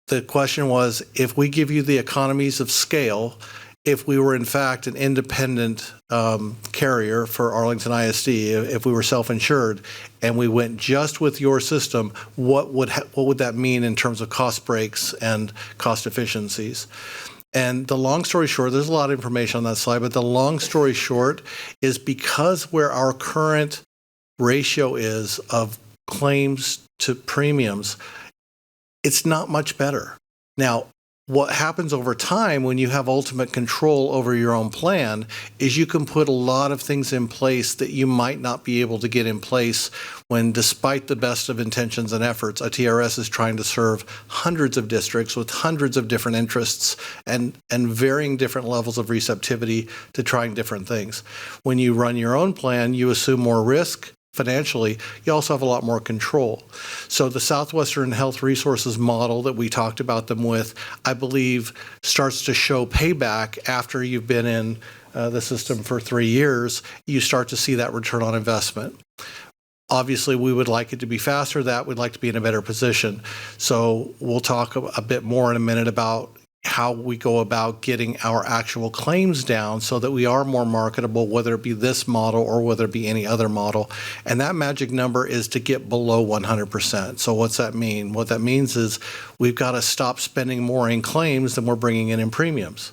S: the question was, if we give you the economies of scale, if we were in fact an independent carrier for Arlington ISD, if we were self-insured, and we went just with your system, what would that mean in terms of cost breaks and cost efficiencies? And the long story short, there's a lot of information on that slide, but the long story short is because where our current ratio is of claims to premiums, it's not much better. Now, What happens over time when you have ultimate control over your own plan is you can put a lot of things in place that you might not be able to get in place when, despite the best of intentions and efforts, a TRS is trying to serve hundreds of districts with hundreds of different interests and varying different levels of receptivity to trying different things. When you run your own plan, you assume more risk financially. You also have a lot more control. So the Southwestern Health Resources model that we talked about them with, I believe, starts to show payback after you've been in the system for 3 years. You start to see that return on investment. Obviously, we would like it to be faster. That we'd like to be in a better position. So we'll talk a bit more in a minute about how we go about getting our actual claims down so that we are more marketable, whether it be this model or whether it be any other model. And that magic number is to get below 100%. So what's that mean? What that means is we've got to stop spending more in claims than we're bringing in premiums.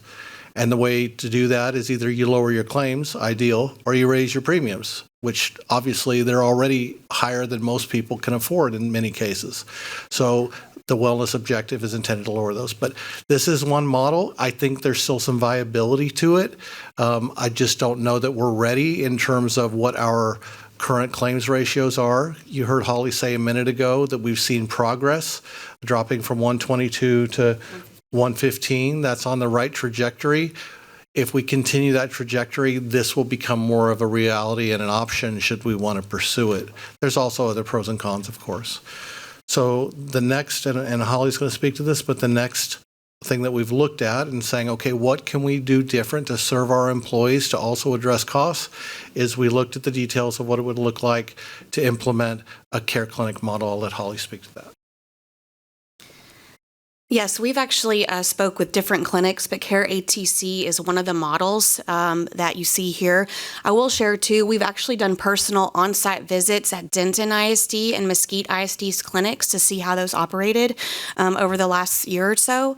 S: And the way to do that is either you lower your claims, ideal, or you raise your premiums, which obviously they're already higher than most people can afford in many cases. So the wellness objective is intended to lower those. But this is one model. I think there's still some viability to it. I just don't know that we're ready in terms of what our current claims ratios are. You heard Holly say a minute ago that we've seen progress dropping from 122 to 115. That's on the right trajectory. If we continue that trajectory, this will become more of a reality and an option should we want to pursue it. There's also other pros and cons, of course. So the next, and Holly's going to speak to this, but the next thing that we've looked at and saying, okay, what can we do different to serve our employees to also address costs, is we looked at the details of what it would look like to implement a care clinic model. I'll let Holly speak to that.
T: Yes, we've actually spoke with different clinics, but Care ATC is one of the models that you see here. I will share too, we've actually done personal on-site visits at Denton ISD and Mesquite ISD's clinics to see how those operated over the last year or so.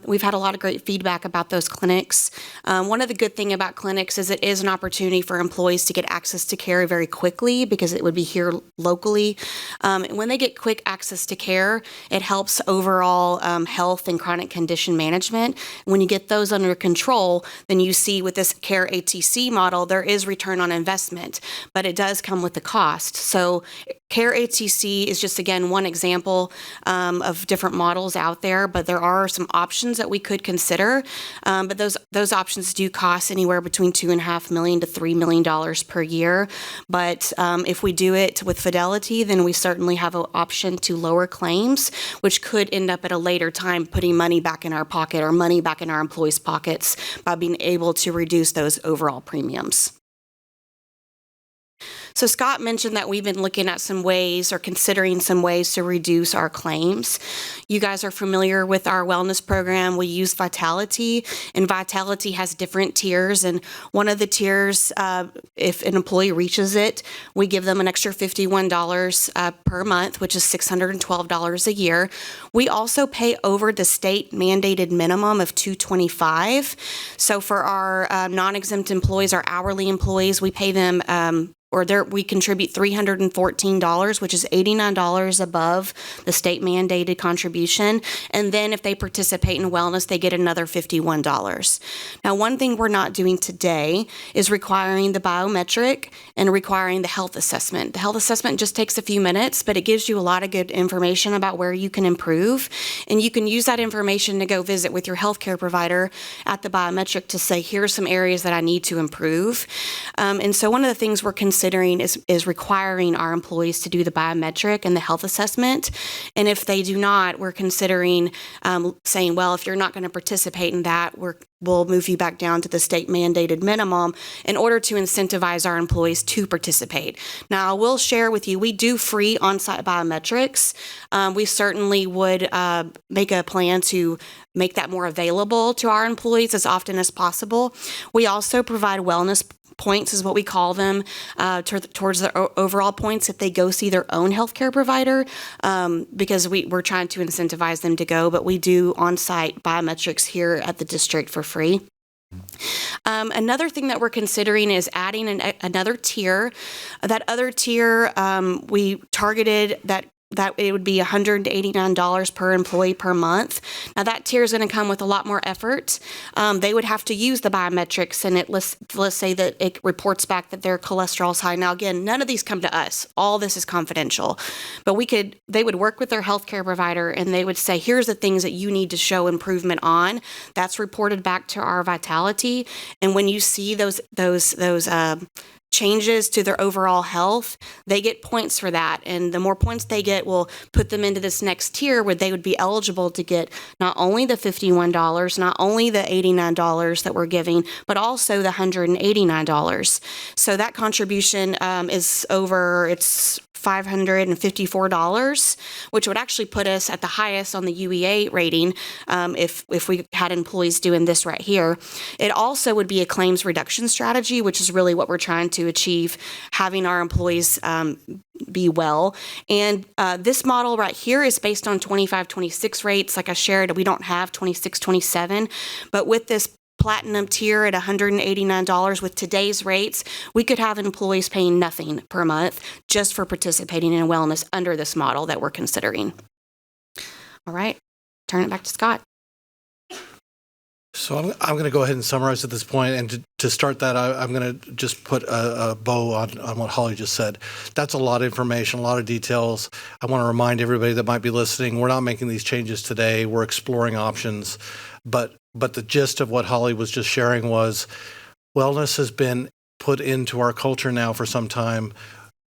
T: We've had a lot of great feedback about those clinics. One of the good things about clinics is it is an opportunity for employees to get access to care very quickly because it would be here locally. When they get quick access to care, it helps overall health and chronic condition management. When you get those under control, then you see with this Care ATC model, there is return on investment, but it does come with the cost. So Care ATC is just, again, one example of different models out there, but there are some options that we could consider. But those options do cost anywhere between $2.5 million to $3 million per year. But if we do it with Fidelity, then we certainly have an option to lower claims, which could end up at a later time putting money back in our pocket or money back in our employees' pockets by being able to reduce those overall premiums. So Scott mentioned that we've been looking at some ways or considering some ways to reduce our claims. You guys are familiar with our wellness program. We use Vitality, and Vitality has different tiers. And one of the tiers, if an employee reaches it, we give them an extra $51 per month, which is $612 a year. We also pay over the state mandated minimum of $225. So for our non-exempt employees, our hourly employees, we pay them we contribute $314, which is $89 above the state mandated contribution. And then if they participate in wellness, they get another $51. Now, one thing we're not doing today is requiring the biometric and requiring the health assessment. The health assessment just takes a few minutes, but it gives you a lot of good information about where you can improve. And you can use that information to go visit with your healthcare provider at the biometric to say, here are some areas that I need to improve. And so one of the things we're considering is requiring our employees to do the biometric and the health assessment. And if they do not, we're considering saying, well, if you're not going to participate in that, we'll move you back down to the state mandated minimum in order to incentivize our employees to participate. Now, I will share with you, we do free on-site biometrics. We certainly would make a plan to make that more available to our employees as often as possible. We also provide wellness points, is what we call them, towards their overall points if they go see their own healthcare provider, because we're trying to incentivize them to go, but we do on-site biometrics here at the district for free. Another thing that we're considering is adding another tier. That other tier, we targeted that that it would be $189 per employee per month. Now that tier is going to come with a lot more effort. They would have to use the biometrics, and let's say that it reports back that their cholesterol is high. Now again, none of these come to us. All this is confidential. But they would work with their healthcare provider, and they would say, here's the things that you need to show improvement on. That's reported back to our Vitality. And when you see those changes to their overall health, they get points for that. And the more points they get will put them into this next tier where they would be eligible to get not only the $51, not only the $89 that we're giving, but also the $189. So that contribution is it's $554, which would actually put us at the highest on the UEA rating if we had employees doing this right here. It also would be a claims reduction strategy, which is really what we're trying to achieve, having our employees be well. And this model right here is based on 25-26 rates. Like I shared, we don't have 26-27, but with this platinum tier at $189 with today's rates, we could have employees paying nothing per month just for participating in wellness under this model that we're considering. All right, turn it back to Scott.
S: So I'm going to go ahead and summarize at this point, and to start that, I'm going to just put a bow on what Holly just said. That's a lot of information, a lot of details. I want to remind everybody that might be listening, we're not making these changes today. We're exploring options, but the gist of what Holly was just sharing was wellness has been put into our culture now for some time.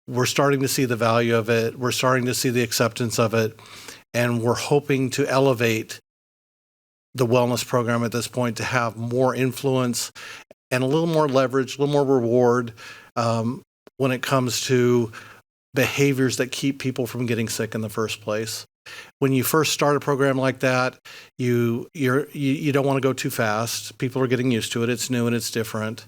S: We're starting to see the value of it. We're starting to see the acceptance of it, and we're hoping to elevate the wellness program at this point to have more influence and a little more leverage, a little more reward when it comes to behaviors that keep people from getting sick in the first place. When you first start a program like that, you don't want to go too fast. People are getting used to it. It's new and it's different.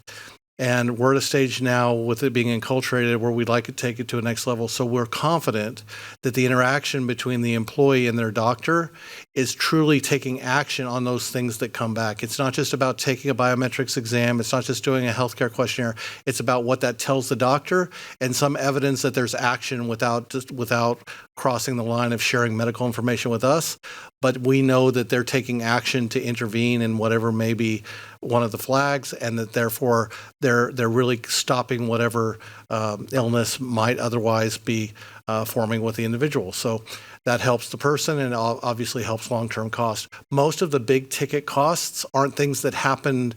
S: And we're at a stage now with it being enculturated where we'd like to take it to a next level. So we're confident that the interaction between the employee and their doctor is truly taking action on those things that come back. It's not just about taking a biometrics exam. It's not just doing a healthcare questionnaire. It's about what that tells the doctor and some evidence that there's action without crossing the line of sharing medical information with us. But we know that they're taking action to intervene in whatever may be one of the flags, and that therefore they're really stopping whatever illness might otherwise be forming with the individual. So that helps the person and obviously helps long-term cost. Most of the big ticket costs aren't things that happened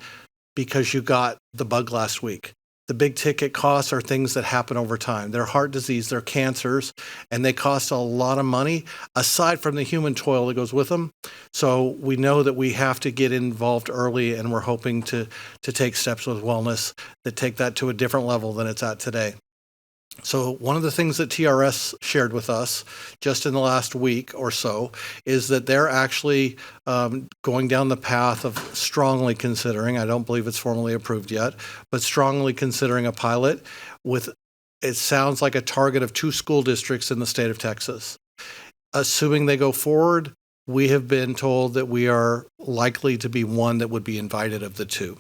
S: because you got the bug last week. The big ticket costs are things that happen over time. They're heart disease, they're cancers, and they cost a lot of money aside from the human toil that goes with them. So we know that we have to get involved early, and we're hoping to take steps with wellness that take that to a different level than it's at today. So one of the things that TRS shared with us just in the last week or so is that they're actually going down the path of strongly considering, I don't believe it's formally approved yet, but strongly considering a pilot with, it sounds like a target of 2 school districts in the state of Texas. Assuming they go forward, we have been told that we are likely to be one that would be invited of the 2.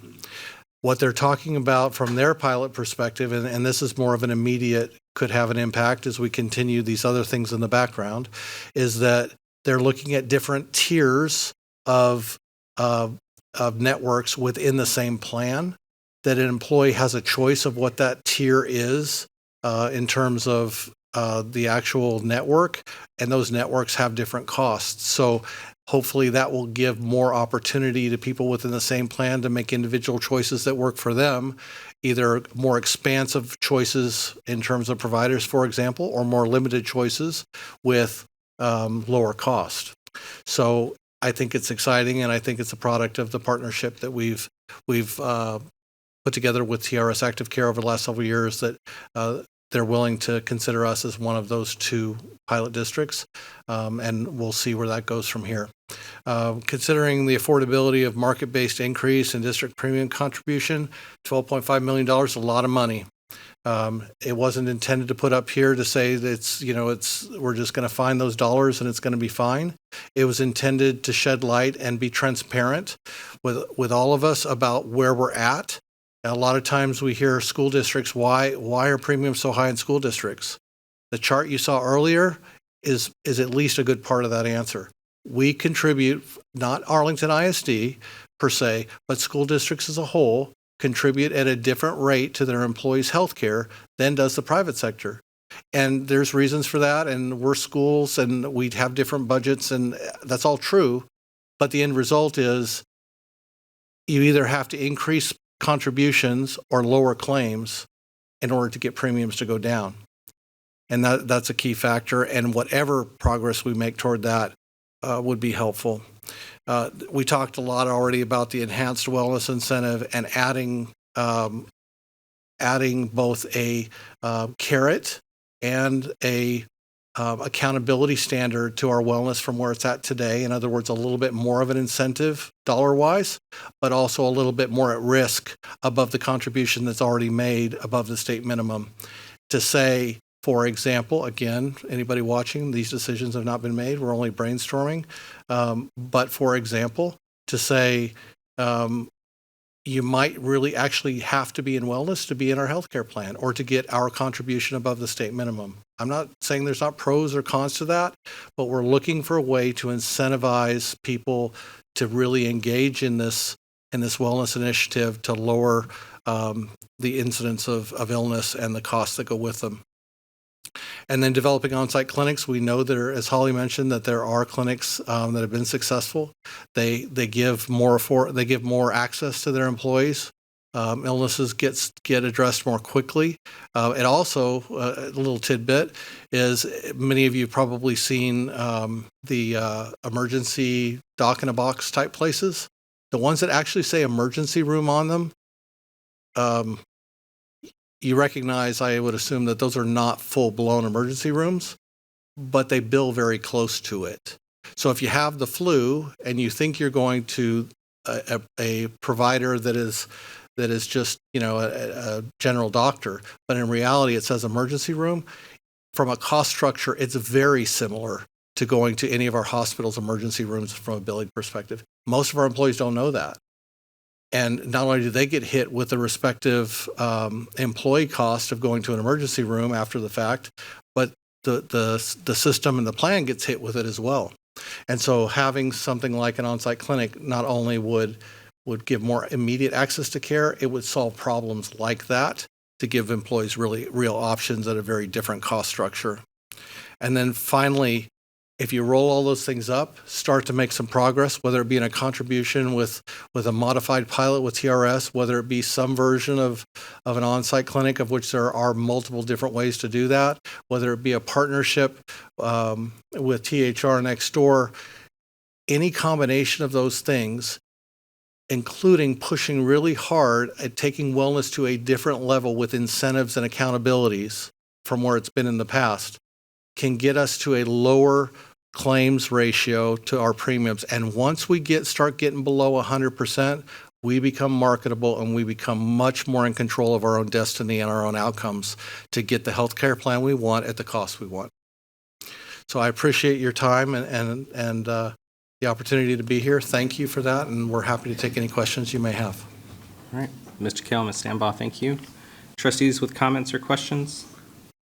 S: What they're talking about from their pilot perspective, and this is more of an immediate, could have an impact as we continue these other things in the background, is that they're looking at different tiers of networks within the same plan, that an employee has a choice of what that tier is in terms of the actual network, and those networks have different costs. So hopefully that will give more opportunity to people within the same plan to make individual choices that work for them, either more expansive choices in terms of providers, for example, or more limited choices with lower cost. So I think it's exciting, and I think it's a product of the partnership that we've put together with TRS Active Care over the last several years, that they're willing to consider us as one of those 2 pilot districts, and we'll see where that goes from here. Considering the affordability of market-based increase in district premium contribution, $12.5 million is a lot of money. It wasn't intended to put up here to say that we're just going to find those dollars and it's going to be fine. It was intended to shed light and be transparent with all of us about where we're at. And a lot of times we hear school districts, why are premiums so high in school districts? The chart you saw earlier is at least a good part of that answer. We contribute, not Arlington ISD per se, but school districts as a whole contribute at a different rate to their employees' health care than does the private sector. And there's reasons for that, and we're schools and we have different budgets, and that's all true. But the end result is you either have to increase contributions or lower claims in order to get premiums to go down. And that's a key factor, and whatever progress we make toward that would be helpful. We talked a lot already about the enhanced wellness incentive and adding both a carrot and a accountability standard to our wellness from where it's at today. In other words, a little bit more of an incentive dollar-wise, but also a little bit more at risk above the contribution that's already made above the state minimum. To say, for example, again, anybody watching, these decisions have not been made. We're only brainstorming. But for example, to say you might really actually have to be in wellness to be in our healthcare plan or to get our contribution above the state minimum. I'm not saying there's not pros or cons to that, but we're looking for a way to incentivize people to really engage in this wellness initiative to lower the incidence of illness and the costs that go with them. And then developing on-site clinics. We know there, as Holly mentioned, that there are clinics that have been successful. They give more access to their employees. Illnesses get addressed more quickly. It also, a little tidbit, is many of you have probably seen the emergency dock-in-a-box type places. The ones that actually say emergency room on them, you recognize, I would assume, that those are not full-blown emergency rooms, but they bill very close to it. So if you have the flu and you think you're going to a provider that is just, a general doctor, but in reality it says emergency room, from a cost structure, it's very similar to going to any of our hospitals' emergency rooms from a billing perspective. Most of our employees don't know that. And not only do they get hit with the respective employee cost of going to an emergency room after the fact, but the system and the plan gets hit with it as well. And so having something like an on-site clinic not only would give more immediate access to care, it would solve problems like that to give employees really real options at a very different cost structure. And then finally, if you roll all those things up, start to make some progress, whether it be in a contribution with a modified pilot with TRS, whether it be some version of an on-site clinic, of which there are multiple different ways to do that, whether it be a partnership with THR next door, any combination of those things, including pushing really hard at taking wellness to a different level with incentives and accountabilities from where it's been in the past, can get us to a lower claims ratio to our premiums. And once we start getting below 100%, we become marketable and we become much more in control of our own destiny and our own outcomes to get the healthcare plan we want at the cost we want. So I appreciate your time and the opportunity to be here. Thank you for that, and we're happy to take any questions you may have.
A: All right, Mr. Kell, Ms. Stambaugh, thank you. Trustees with comments or questions?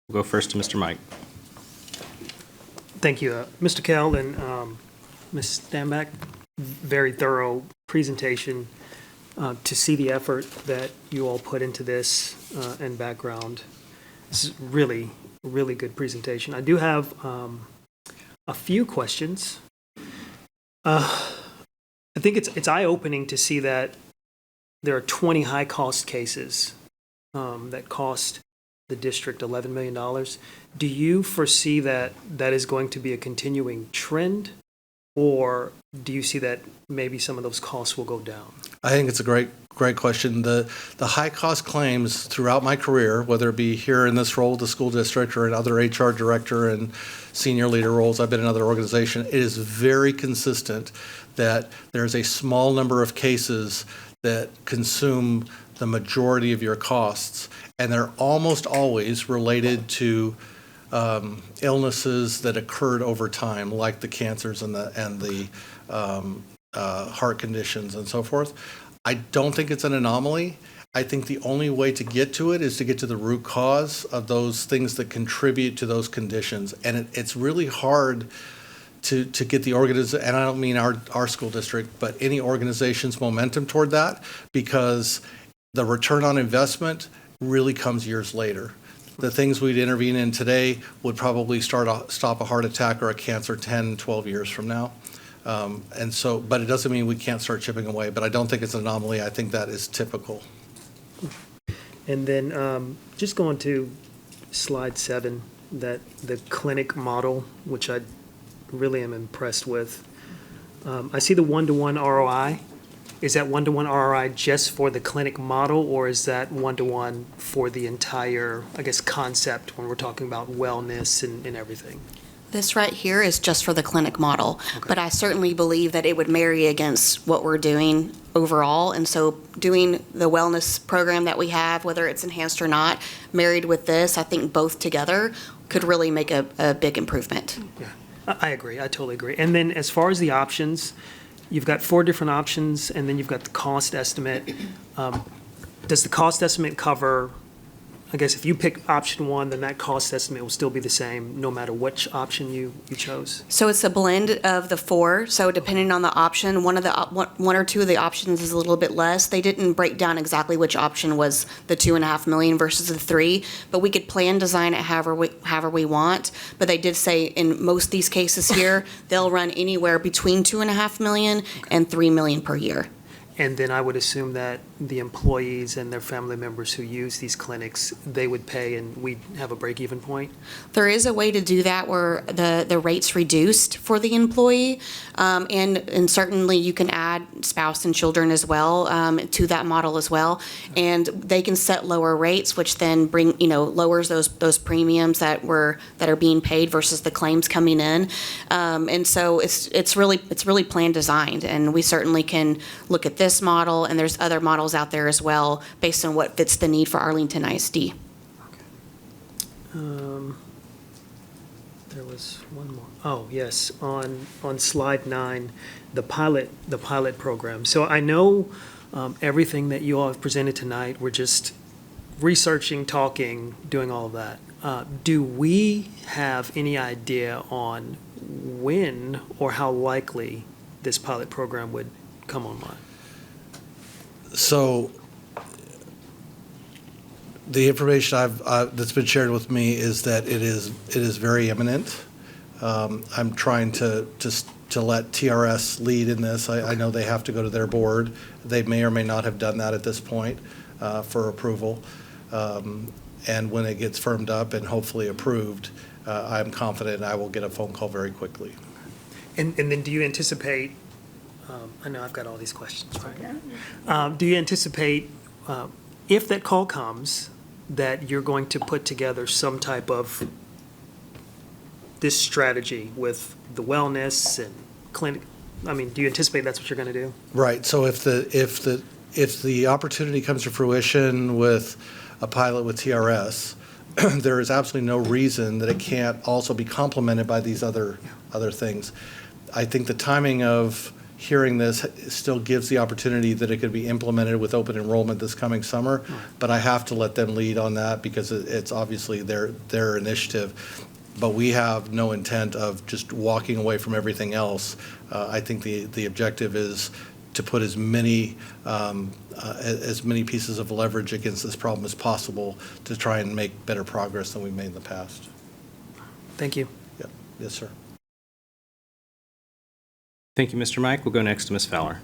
A: We'll go first to Mr. Mike.
R: Thank you, Mr. Kell and Ms. Stambaugh. Very thorough presentation. To see the effort that you all put into this and background, this is really, really good presentation. I do have a few questions. I think it's eye-opening to see that there are 20 high-cost cases that cost the district $11 million. Do you foresee that is going to be a continuing trend, or do you see that maybe some of those costs will go down?
S: I think it's a great question. The high-cost claims throughout my career, whether it be here in this role with the school district or in other HR director and senior leader roles, I've been in other organizations, it is very consistent that there's a small number of cases that consume the majority of your costs, and they're almost always related to illnesses that occurred over time, like the cancers and the heart conditions and so forth. I don't think it's an anomaly. I think the only way to get to it is to get to the root cause of those things that contribute to those conditions. And it's really hard to get the organization, and I don't mean our school district, but any organization's momentum toward that, because the return on investment really comes years later. The things we'd intervene in today would probably stop a heart attack or a cancer 10, 12 years from now. But it doesn't mean we can't start chipping away, but I don't think it's an anomaly. I think that is typical.
R: And then just going to slide 7, that the clinic model, which I really am impressed with. I see the one-to-one ROI. Is that one-to-one ROI just for the clinic model, or is that one-to-one for the entire, I guess, concept when we're talking about wellness and everything?
T: This right here is just for the clinic model, but I certainly believe that it would marry against what we're doing overall. And so doing the wellness program that we have, whether it's enhanced or not, married with this, I think both together could really make a big improvement.
R: Yeah, I agree. I totally agree. And then as far as the options, you've got 4 different options, and then you've got the cost estimate. Does the cost estimate cover, I guess if you pick option 1, then that cost estimate will still be the same no matter which option you chose?
T: So it's a blend of the 4. So depending on the option, one or two of the options is a little bit less. They didn't break down exactly which option was the $2.5 million versus the 3, but we could plan design it however we want. But they did say in most of these cases here, they'll run anywhere between $2.5 million and $3 million per year.
R: And then I would assume that the employees and their family members who use these clinics, they would pay and we'd have a break-even point?
T: There is a way to do that where the rate's reduced for the employee, and certainly you can add spouse and children as well to that model as well. And they can set lower rates, which then lowers those premiums that are being paid versus the claims coming in. And so it's really plan designed, and we certainly can look at this model, and there's other models out there as well based on what fits the need for Arlington ISD.
R: There was one more. Oh, yes, on slide 9, the pilot program. So I know everything that you all have presented tonight, we're just researching, talking, doing all of that. Do we have any idea on when or how likely this pilot program would come online?
S: So the information that's been shared with me is that it is very imminent. I'm trying to let TRS lead in this. I know they have to go to their board. They may or may not have done that at this point for approval. And when it gets firmed up and hopefully approved, I'm confident I will get a phone call very quickly.
R: And then do you anticipate, I know I've got all these questions, right? Do you anticipate, if that call comes, that you're going to put together some type of this strategy with the wellness and clinic? I mean, do you anticipate that's what you're going to do?
S: Right. So if the opportunity comes to fruition with a pilot with TRS, there is absolutely no reason that it can't also be complemented by these other things. I think the timing of hearing this still gives the opportunity that it could be implemented with open enrollment this coming summer, but I have to let them lead on that because it's obviously their initiative. But we have no intent of just walking away from everything else. I think the objective is to put as many pieces of leverage against this problem as possible to try and make better progress than we've made in the past.
R: Thank you.
S: Yep. Yes, sir.
A: Thank you, Mr. Mike. We'll go next to Ms. Fowler.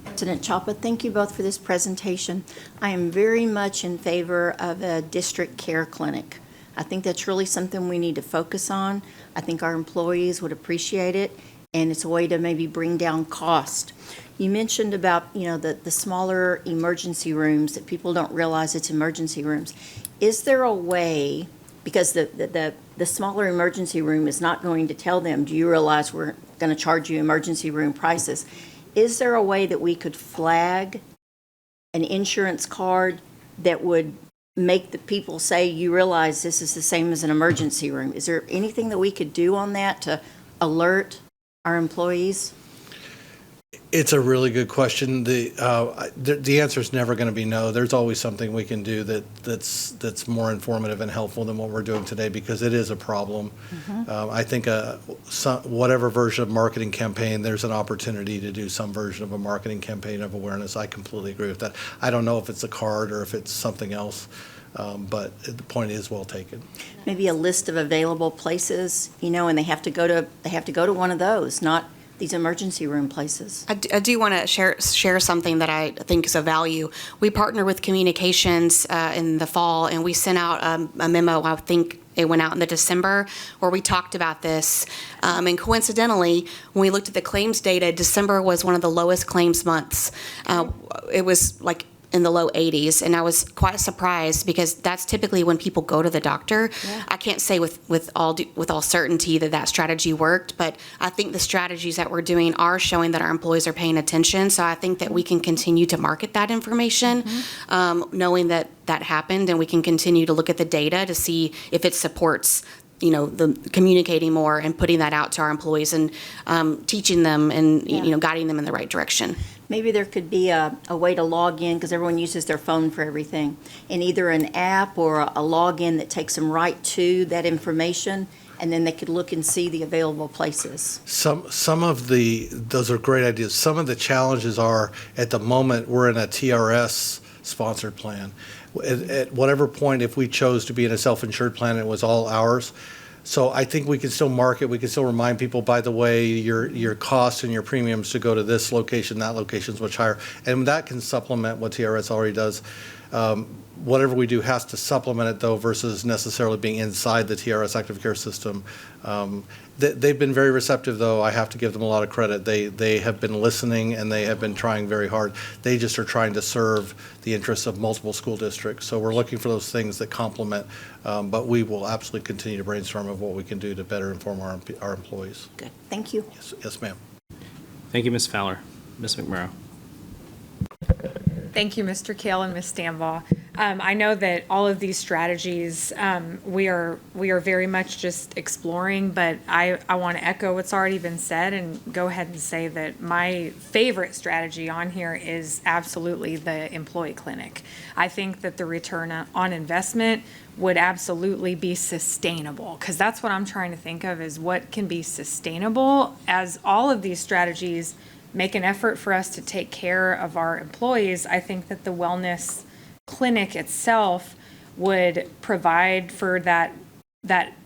P: President Chapa, thank you both for this presentation. I am very much in favor of a district care clinic. I think that's really something we need to focus on. I think our employees would appreciate it, and it's a way to maybe bring down cost. You mentioned about, the smaller emergency rooms that people don't realize it's emergency rooms. Is there a way, because the smaller emergency room is not going to tell them, do you realize we're going to charge you emergency room prices? Is there a way that we could flag an insurance card that would make the people say, you realize this is the same as an emergency room? Is there anything that we could do on that to alert our employees?
S: It's a really good question. The answer is never going to be no. There's always something we can do that's more informative and helpful than what we're doing today, because it is a problem. I think whatever version of marketing campaign, there's an opportunity to do some version of a marketing campaign of awareness. I completely agree with that. I don't know if it's a card or if it's something else, but the point is well taken.
P: Maybe a list of available places, and they have to go to one of those, not these emergency room places.
T: I do want to share something that I think is of value. We partner with Communications in the fall, and we sent out a memo, I think it went out in the December, where we talked about this. And coincidentally, when we looked at the claims data, December was one of the lowest claims months. It was like in the low 80s, and I was quite surprised because that's typically when people go to the doctor. Yeah. I can't say with all certainty that strategy worked, but I think the strategies that we're doing are showing that our employees are paying attention. So I think that we can continue to market that information, knowing that happened, and we can continue to look at the data to see if it supports the communicating more and putting that out to our employees and teaching them and guiding them in the right direction.
P: Maybe there could be a way to log in, because everyone uses their phone for everything, and either an app or a login that takes them right to that information, and then they could look and see the available places.
S: Some of those are great ideas. Some of the challenges are, at the moment, we're in a TRS sponsored plan. At whatever point, if we chose to be in a self-insured plan, it was all ours. So I think we can still market, we can still remind people, by the way, your costs and your premiums to go to this location, that location is much higher. And that can supplement what TRS already does. Whatever we do has to supplement it, though, versus necessarily being inside the TRS active care system. They've been very receptive, though. I have to give them a lot of credit. They have been listening, and they have been trying very hard. They just are trying to serve the interests of multiple school districts. So we're looking for those things that complement, but we will absolutely continue to brainstorm of what we can do to better inform our employees.
P: Good. Thank you.
S: Yes, ma'am.
A: Thank you, Ms. Fowler. Ms. McMurrow.
U: Thank you, Mr. Kale and Ms. Stambaugh. I know that all of these strategies we are very much just exploring, but I want to echo what's already been said and go ahead and say that my favorite strategy on here is absolutely the employee clinic. I think that the return on investment would absolutely be sustainable, because that's what I'm trying to think of, is what can be sustainable as all of these strategies make an effort for us to take care of our employees. I think that the wellness clinic itself would provide for that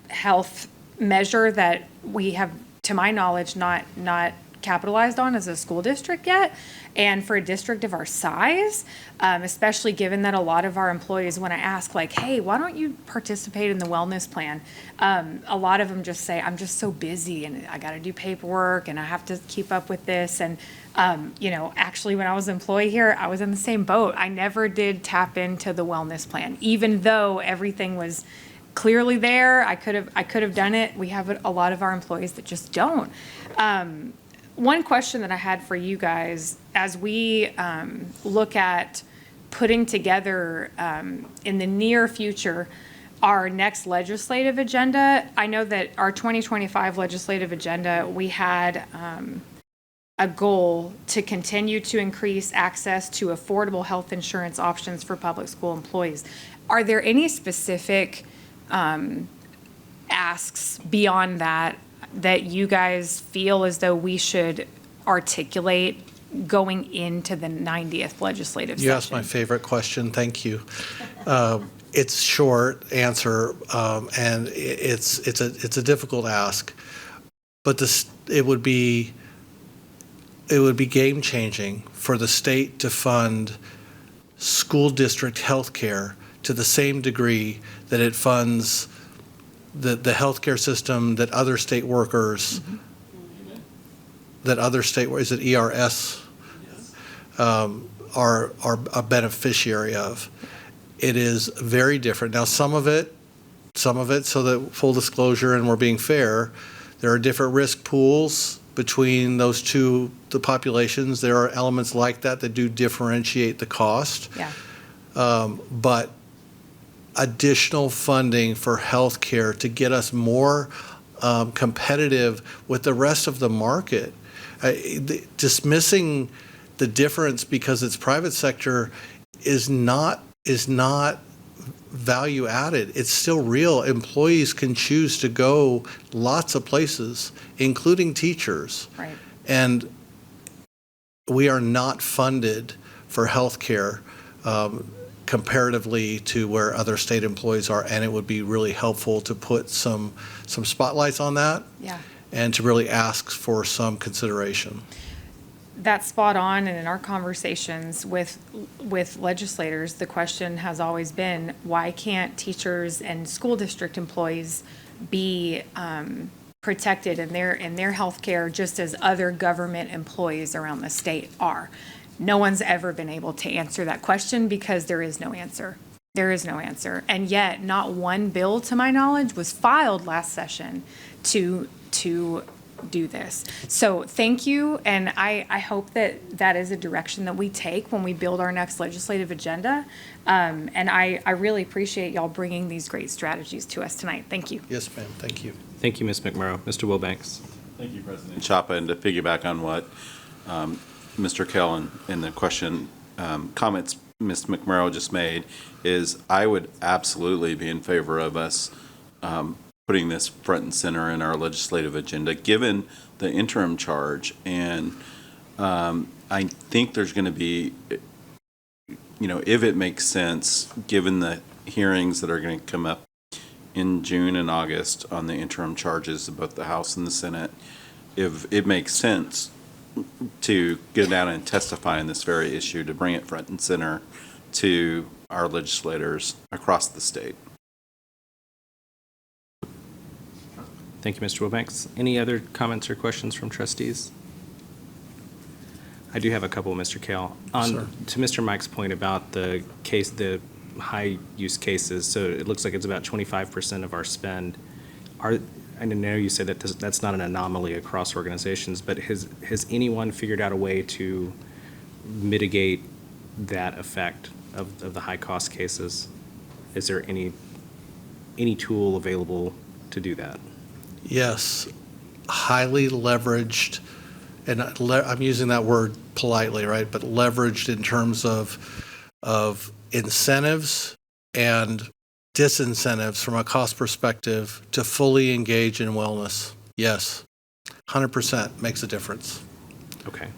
U: health measure that we have, to my knowledge, not capitalized on as a school district yet. And for a district of our size, especially given that a lot of our employees, when I ask, like, hey, why don't you participate in the wellness plan? A lot of them just say, I'm just so busy and I got to do paperwork and I have to keep up with this. And, actually, when I was an employee here, I was in the same boat. I never did tap into the wellness plan, even though everything was clearly there. I could have done it. We have a lot of our employees that just don't. One question that I had for you guys, as we look at putting together in the near future our next legislative agenda, I know that our 2025 legislative agenda, we had a goal to continue to increase access to affordable health insurance options for public school employees. Are there any specific asks beyond that you guys feel as though we should articulate going into the 90th legislative session?
S: You asked my favorite question. Thank you. It's short answer, and it's a difficult ask, but it would be game changing for the state to fund school district health care to the same degree that it funds the healthcare system that other state workers, is it ERS, are a beneficiary of. It is very different. Now, some of it, so that full disclosure and we're being fair, there are different risk pools between the populations. There are elements like that do differentiate the cost.
U: Yeah.
S: But additional funding for health care to get us more competitive with the rest of the market. Dismissing the difference because it's private sector is not value added. It's still real. Employees can choose to go lots of places, including teachers.
U: Right.
S: And we are not funded for health care comparatively to where other state employees are, and it would be really helpful to put some spotlights on that.
U: Yeah.
S: And to really ask for some consideration.
U: That's spot on, and in our conversations with legislators, the question has always been, why can't teachers and school district employees be protected in their health care just as other government employees around the state are? No one's ever been able to answer that question because there is no answer. There is no answer. And yet, not one bill, to my knowledge, was filed last session to do this. So thank you, and I hope that is a direction that we take when we build our next legislative agenda. And I really appreciate y'all bringing these great strategies to us tonight. Thank you.
S: Yes, ma'am. Thank you.
A: Thank you, Ms. McMurrow. Mr. Wilbanks.
B: Thank you, President Chapa. And to piggyback on what Mr. Kellen in the question comments Ms. McMurrow just made, is I would absolutely be in favor of us putting this front and center in our legislative agenda, given the interim charge. And I think there's going to be, if it makes sense, given the hearings that are going to come up in June and August on the interim charges of both the House and the Senate, if it makes sense to get down and testify on this very issue, to bring it front and center to our legislators across the state.
A: Thank you, Mr. Wilbanks. Any other comments or questions from trustees? I do have a couple, Mr. Kale. To Mr. Mike's point about the high use cases, so it looks like it's about 25% of our spend. I know you said that that's not an anomaly across organizations, but has anyone figured out a way to mitigate that effect of the high cost cases? Is there any tool available to do that? Yes, highly leveraged, and I'm using that word politely, right? But leveraged in terms of incentives and disincentives from a cost perspective to fully engage in wellness. Yes, 100% makes a difference. Okay.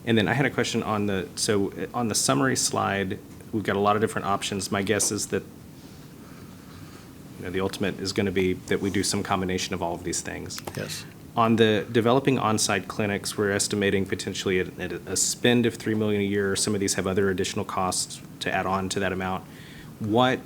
A: And then I had a question on the summary slide, we've got a lot of different options. My guess is that the ultimate is going to be that we do some combination of all of these things. Yes. On the developing on-site clinics, we're estimating potentially a spend of $3 million a year. Some of these have other additional costs to add on to that amount. What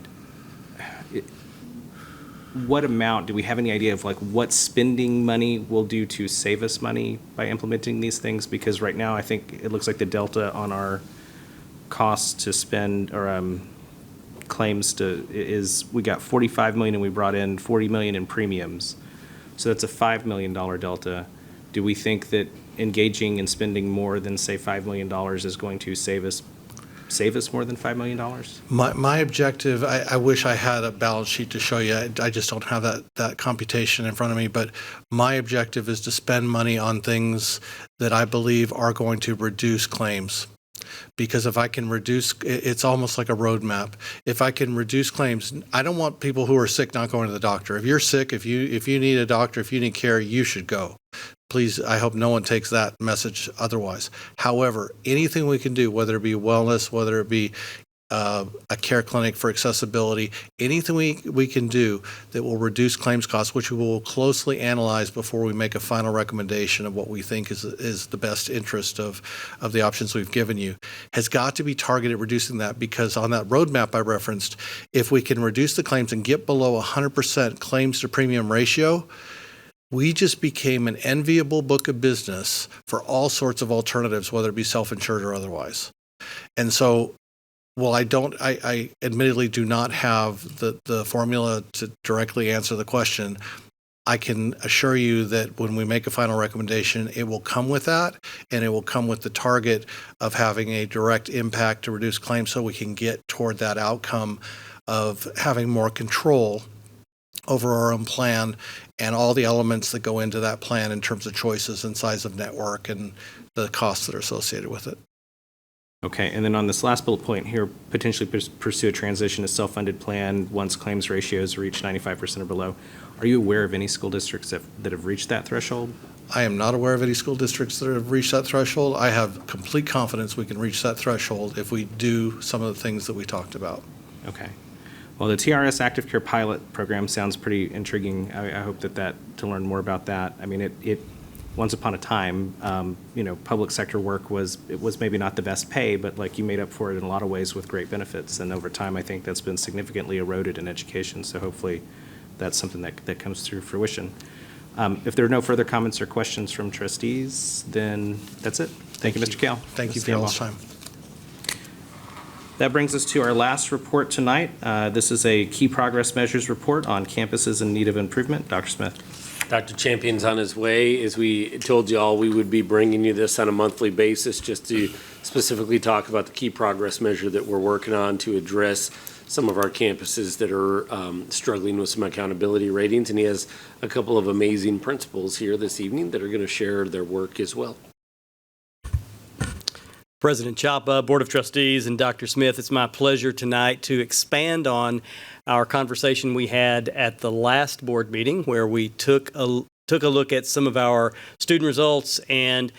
A: amount, do we have any idea of what spending money will do to save us money by implementing these things? Because right now I think it looks like the delta on our costs to spend or claims is we got $45 million and we brought in $40 million in premiums. So that's a $5 million delta. Do we think that engaging and spending more than, say, $5 million is going to save us more than $5 million? My objective, I wish I had a balance sheet to show you. I just don't have that computation in front of me. But my objective is to spend money on things that I believe are going to reduce claims. Because if I can reduce, it's almost like a roadmap. If I can reduce claims, I don't want people who are sick not going to the doctor. If you're sick, if you need a doctor, if you need care, you should go. Please, I hope no one takes that message otherwise. However, anything we can do, whether it be wellness, whether it be a care clinic for accessibility, anything we can do that will reduce claims costs, which we will closely analyze before we make a final recommendation of what we think is the best interest of the options we've given you, has got to be targeted at reducing that, because on that roadmap I referenced, if we can reduce the claims and get below 100% claims to premium ratio, we just became an enviable book of business for all sorts of alternatives, whether it be self-insured or otherwise. And so, well, I admittedly do not have the formula to directly answer the question. I can assure you that when we make a final recommendation, it will come with that, and it will come with the target of having a direct impact to reduce claims so we can get toward that outcome of having more control
S: over our own plan and all the elements that go into that plan in terms of choices and size of network and the costs that are associated with it.
A: Okay, and then on this last bullet point here, potentially pursue a transition to self-funded plan once claims ratios reach 95% or below. Are you aware of any school districts that have reached that threshold?
S: I am not aware of any school districts that have reached that threshold. I have complete confidence we can reach that threshold if we do some of the things that we talked about.
A: Okay. Well, the TRS Active Care Pilot Program sounds pretty intriguing. I hope to learn more about that. I mean, it once upon a time, public sector work was maybe not the best pay, but like you made up for it in a lot of ways with great benefits. And over time, I think that's been significantly eroded in education. So hopefully that's something that comes to fruition. If there are no further comments or questions from trustees, then that's it. Thank you, Mr. Kale.
S: Thank you for your time.
A: That brings us to our last report tonight. This is a key progress measures report on campuses in need of improvement. Dr. Smith.
K: Dr. Champion's on his way. As we told you all, we would be bringing you this on a monthly basis just to specifically talk about the key progress measure that we're working on to address some of our campuses that are struggling with some accountability ratings. And he has a couple of amazing principals here this evening that are going to share their work as well.
E: President Chapa, Board of Trustees, and Dr. Smith, it's my pleasure tonight to expand on our conversation we had at the last board meeting where we took a look at some of our student results and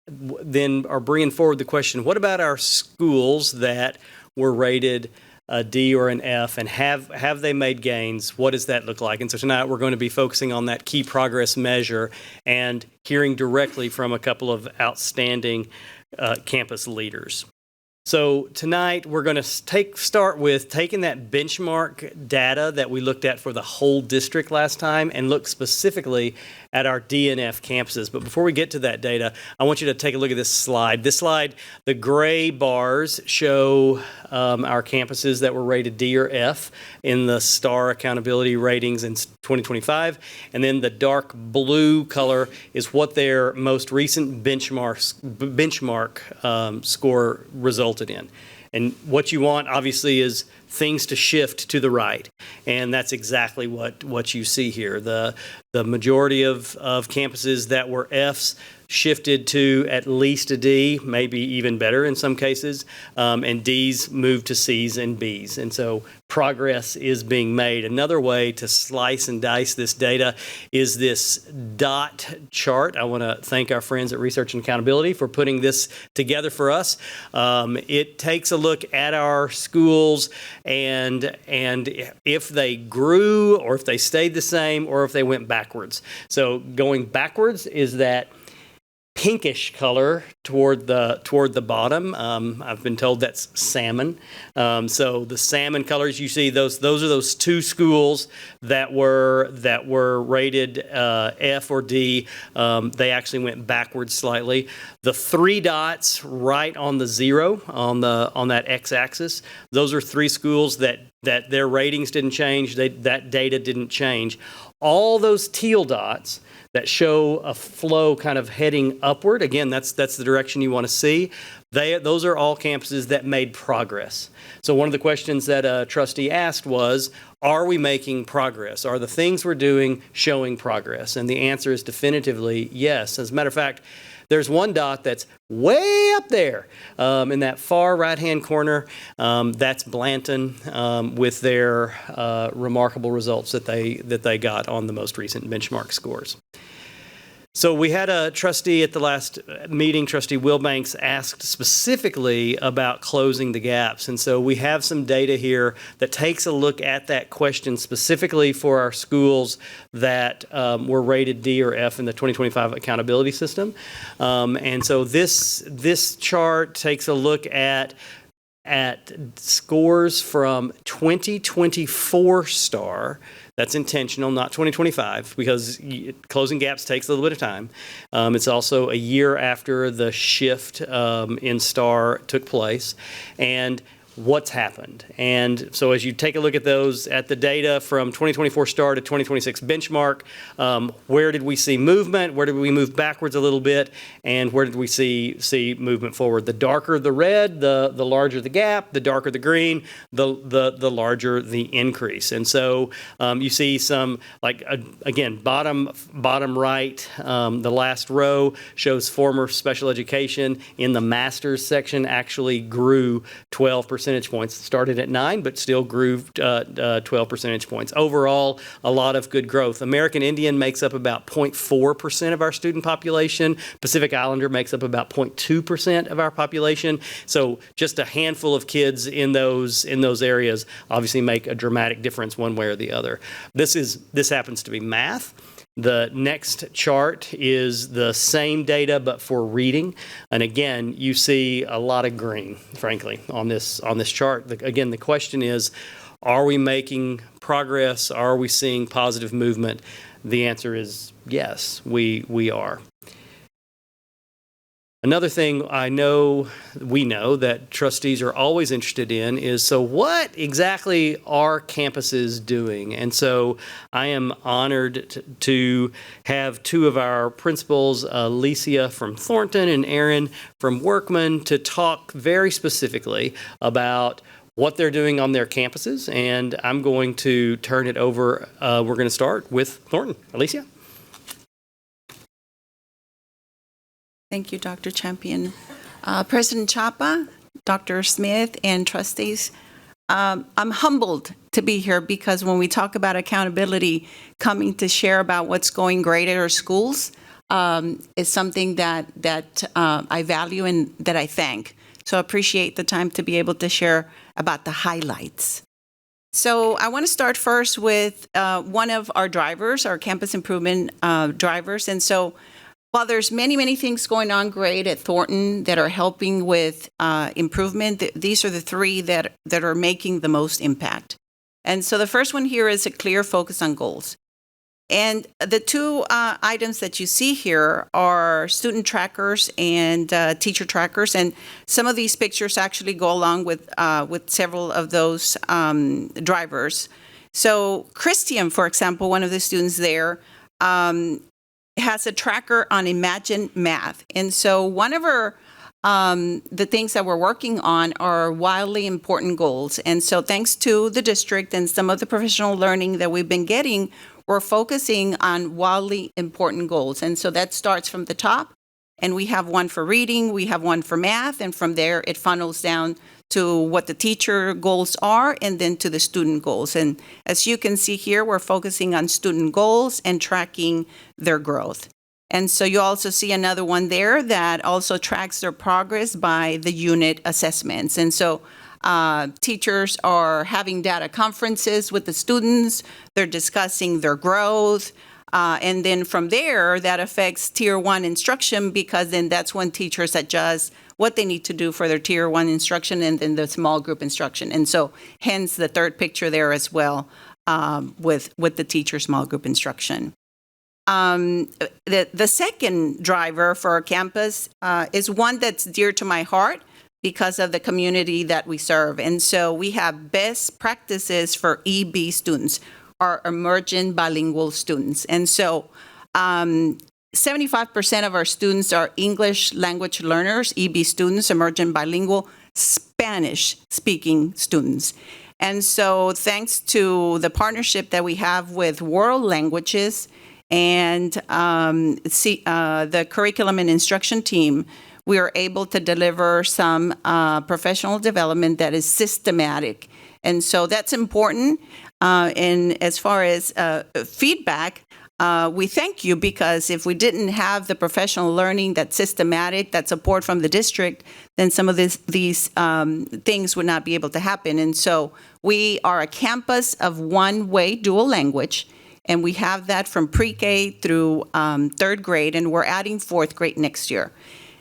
E: then are bringing forward the question, what about our schools that were rated a D or an F, and have they made gains? What does that look like? And so tonight we're going to be focusing on that key progress measure and hearing directly from a couple of outstanding campus leaders. So tonight we're going to start with taking that benchmark data that we looked at for the whole district last time and look specifically at our D and F campuses. But before we get to that data, I want you to take a look at this slide. This slide, the gray bars show our campuses that were rated D or F in the STAR accountability ratings in 2025. And then the dark blue color is what their most recent benchmark score resulted in. And what you want, obviously, is things to shift to the right. And that's exactly what you see here. The majority of campuses that were Fs shifted to at least a D, maybe even better in some cases, and Ds moved to Cs and Bs. And so progress is being made. Another way to slice and dice this data is this dot chart. I want to thank our friends at Research and Accountability for putting this together for us. It takes a look at our schools and if they grew or if they stayed the same or if they went backwards. So going backwards is that pinkish color toward the bottom. I've been told that's salmon. So the salmon colors you see, those are those two schools that were rated F or D. They actually went backwards slightly. The three dots right on the zero on that x-axis, those are three schools that their ratings didn't change. That data didn't change. All those teal dots that show a flow kind of heading upward. Again, that's the direction you want to see. Those are all campuses that made progress. So one of the questions that a trustee asked was, are we making progress? Are the things we're doing showing progress? And the answer is definitively yes. As a matter of fact, there's one dot that's way up there in that far right-hand corner. That's Blanton with their remarkable results that they got on the most recent benchmark scores. So we had a trustee at the last meeting, Trustee Wilbanks, asked specifically about closing the gaps. And so we have some data here that takes a look at that question specifically for our schools that were rated D or F in the 2025 accountability system. And so this chart takes a look at scores from 2024 STAR. That's intentional, not 2025, because closing gaps takes a little bit of time. It's also a year after the shift in STAR took place. And what's happened. And so as you take a look at those, at the data from 2024 start to 2026 benchmark, where did we see movement? Where did we move backwards a little bit? And where did we see movement forward? The darker the red, the larger the gap. The darker the green, the larger the increase. And so you see some, like, again, bottom right, the last row shows former special education in the master's section actually grew 12 percentage points. Started at 9, but still grew 12 percentage points. Overall, a lot of good growth. American Indian makes up about 0.4% of our student population. Pacific Islander makes up about 0.2% of our population. So just a handful of kids in those areas obviously make a dramatic difference one way or the other. This happens to be math. The next chart is the same data, but for reading. And again, you see a lot of green, frankly, on this chart. Again, the question is, are we making progress? Are we seeing positive movement? The answer is yes, we are. Another thing we know that trustees are always interested in is, so what exactly are campuses doing? And so I am honored to have two of our principals, Alicia from Thornton and Aaron from Workman, to talk very specifically about what they're doing on their campuses. And I'm going to turn it over. We're going to start with Thornton. Alicia?
F: Thank you, Dr. Champion. President Chapa, Dr. Smith, and trustees, I'm humbled to be here because when we talk about accountability, coming to share about what's going great at our schools is something that I value and that I thank. So I appreciate the time to be able to share about the highlights. So I want to start first with one of our drivers, our campus improvement drivers. And so while there's many things going on great at Thornton that are helping with improvement, these are the three that are making the most impact. And so the first one here is a clear focus on goals. And the two items that you see here are student trackers and teacher trackers. And some of these pictures actually go along with several of those drivers. So Christian, for example, one of the students there, has a tracker on Imagine Math. And so one of our the things that we're working on are wildly important goals. And so thanks to the district and some of the professional learning that we've been getting, we're focusing on wildly important goals. And so that starts from the top. And we have one for reading, we have one for math, and from there it funnels down to what the teacher goals are and then to the student goals. And as you can see here, we're focusing on student goals and tracking their growth. And so you also see another one there that also tracks their progress by the unit assessments. And so teachers are having data conferences with the students, they're discussing their growth, and then from there, that affects Tier 1 instruction because then that's when teachers adjust what they need to do for their Tier 1 instruction and then the small group instruction. And so hence the third picture there as well with the teacher small group instruction. The second driver for our campus is one that's dear to my heart because of the community that we serve. And so we have best practices for EB students, our emerging bilingual students. And so 75% of our students are English language learners, EB students, emerging bilingual, Spanish-speaking students. And so thanks to the partnership that we have with World Languages and the curriculum and instruction team, we are able to deliver some professional development that is systematic. And so that's important. And as far as feedback, we thank you because if we didn't have the professional learning that's systematic, that support from the district, then some of these things would not be able to happen. And so we are a campus of one-way dual language, and we have that from pre-K through third grade, and we're adding fourth grade next year.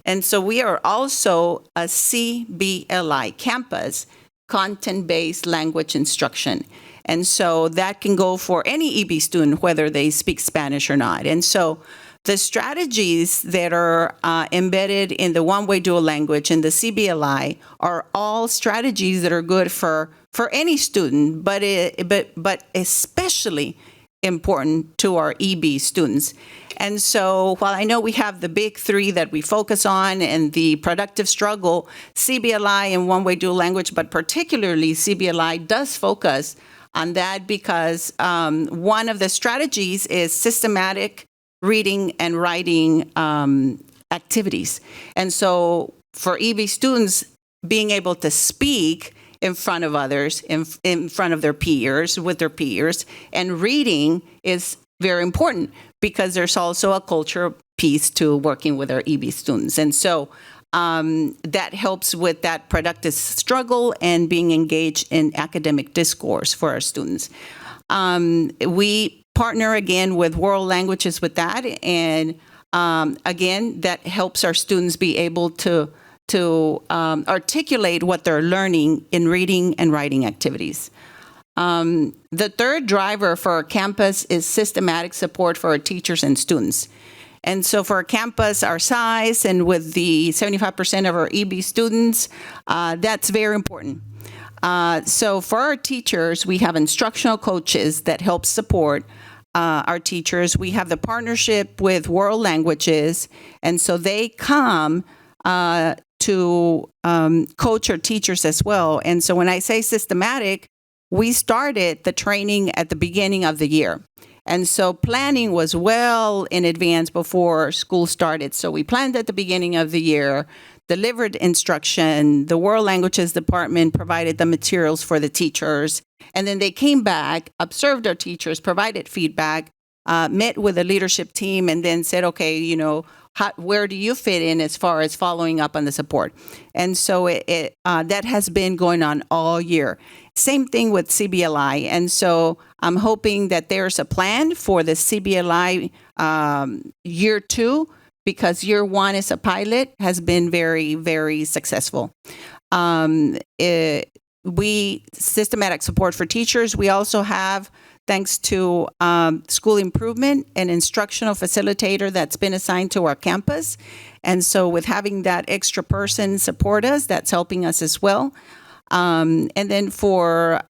F: And so we are also a CBLI campus, content-based language instruction. And so that can go for any EB student, whether they speak Spanish or not. And so the strategies that are embedded in the one-way dual language and the CBLI are all strategies that are good for any student, but especially important to our EB students. And so while I know we have the big three that we focus on and the productive struggle, CBLI and one-way dual language, but particularly CBLI does focus on that because one of the strategies is systematic reading and writing activities. And so for EB students, being able to speak in front of others, in front of their peers, with their peers, and reading is very important because there's also a culture piece to working with our EB students. And so that helps with that productive struggle and being engaged in academic discourse for our students. We partner again with world languages with that, and again, that helps our students be able to articulate what they're learning in reading and writing activities. The third driver for our campus is systematic support for our teachers and students. And so for a campus our size and with the 75% of our EB students, that's very important. So for our teachers, we have instructional coaches that help support our teachers. We have the partnership with world languages, and so they come to coach our teachers as well. And so when I say systematic, we started the training at the beginning of the year. And so planning was well in advance before school started. So we planned at the beginning of the year, delivered instruction, the world languages department provided the materials for the teachers, and then they came back, observed our teachers, provided feedback, met with the leadership team, and then said, okay, you know, where do you fit in as far as following up on the support? And so that has been going on all year. Same thing with CBLI. And so I'm hoping that there's a plan for the CBLI year 2, because year 1 is a pilot, has been very, very successful. We systematic support for teachers. We also have, thanks to school improvement, an instructional facilitator that's been assigned to our campus. And so with having that extra person support us, that's helping us as well. And then for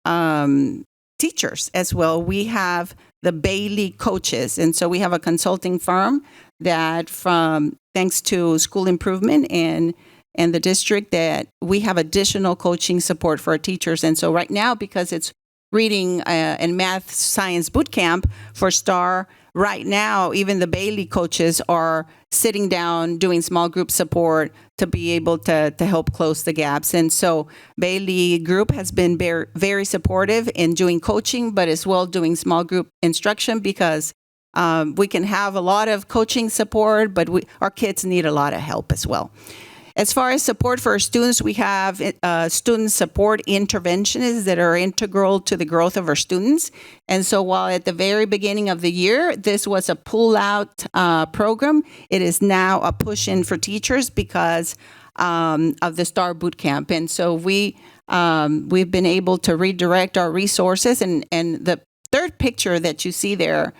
F: teachers as well, we have the Bailey coaches. And so we have a consulting firm that thanks to school improvement and the district, that we have additional coaching support for our teachers. And so right now, because it's reading and math science boot camp for STAR, right now, even the Bailey coaches are sitting down doing small group support to be able to help close the gaps. And so Bailey group has been very supportive in doing coaching, but as well doing small group instruction, because we can have a lot of coaching support, but our kids need a lot of help as well. As far as support for our students, we have student support interventionists that are integral to the growth of our students. And so while at the very beginning of the year, this was a pull-out program, it is now a push-in for teachers because of the STAR Bootcamp. And so we've been able to redirect our resources. And the third picture that you see there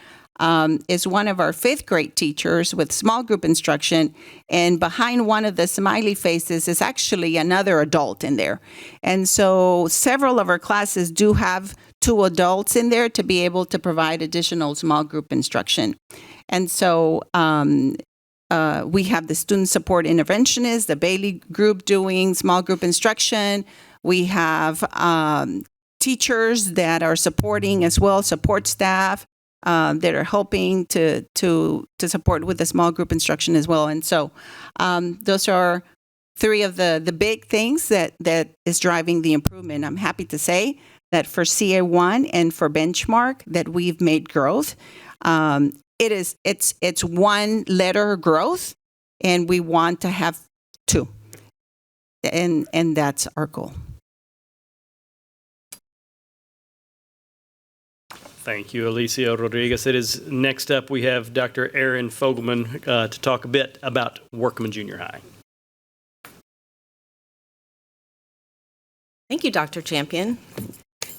F: is one of our 5th grade teachers with small group instruction, and behind one of the smiley faces is actually another adult in there. And so several of our classes do have 2 adults in there to be able to provide additional small group instruction. And so we have the student support interventionist, the Bailey group doing small group instruction. We have teachers that are supporting as well, support staff, that are helping to support with the small group instruction as well. And so those are 3 of the big things that is driving the improvement. I'm happy to say that for CA1 and for benchmark that we've made growth. It's 1 letter growth, and we want to have 2. And that's our goal.
E: Thank you, Alicia Rodriguez. It is next up, we have Dr. Aaron Fogelman to talk a bit about Workman Junior High.
G: Thank you, Dr. Champion.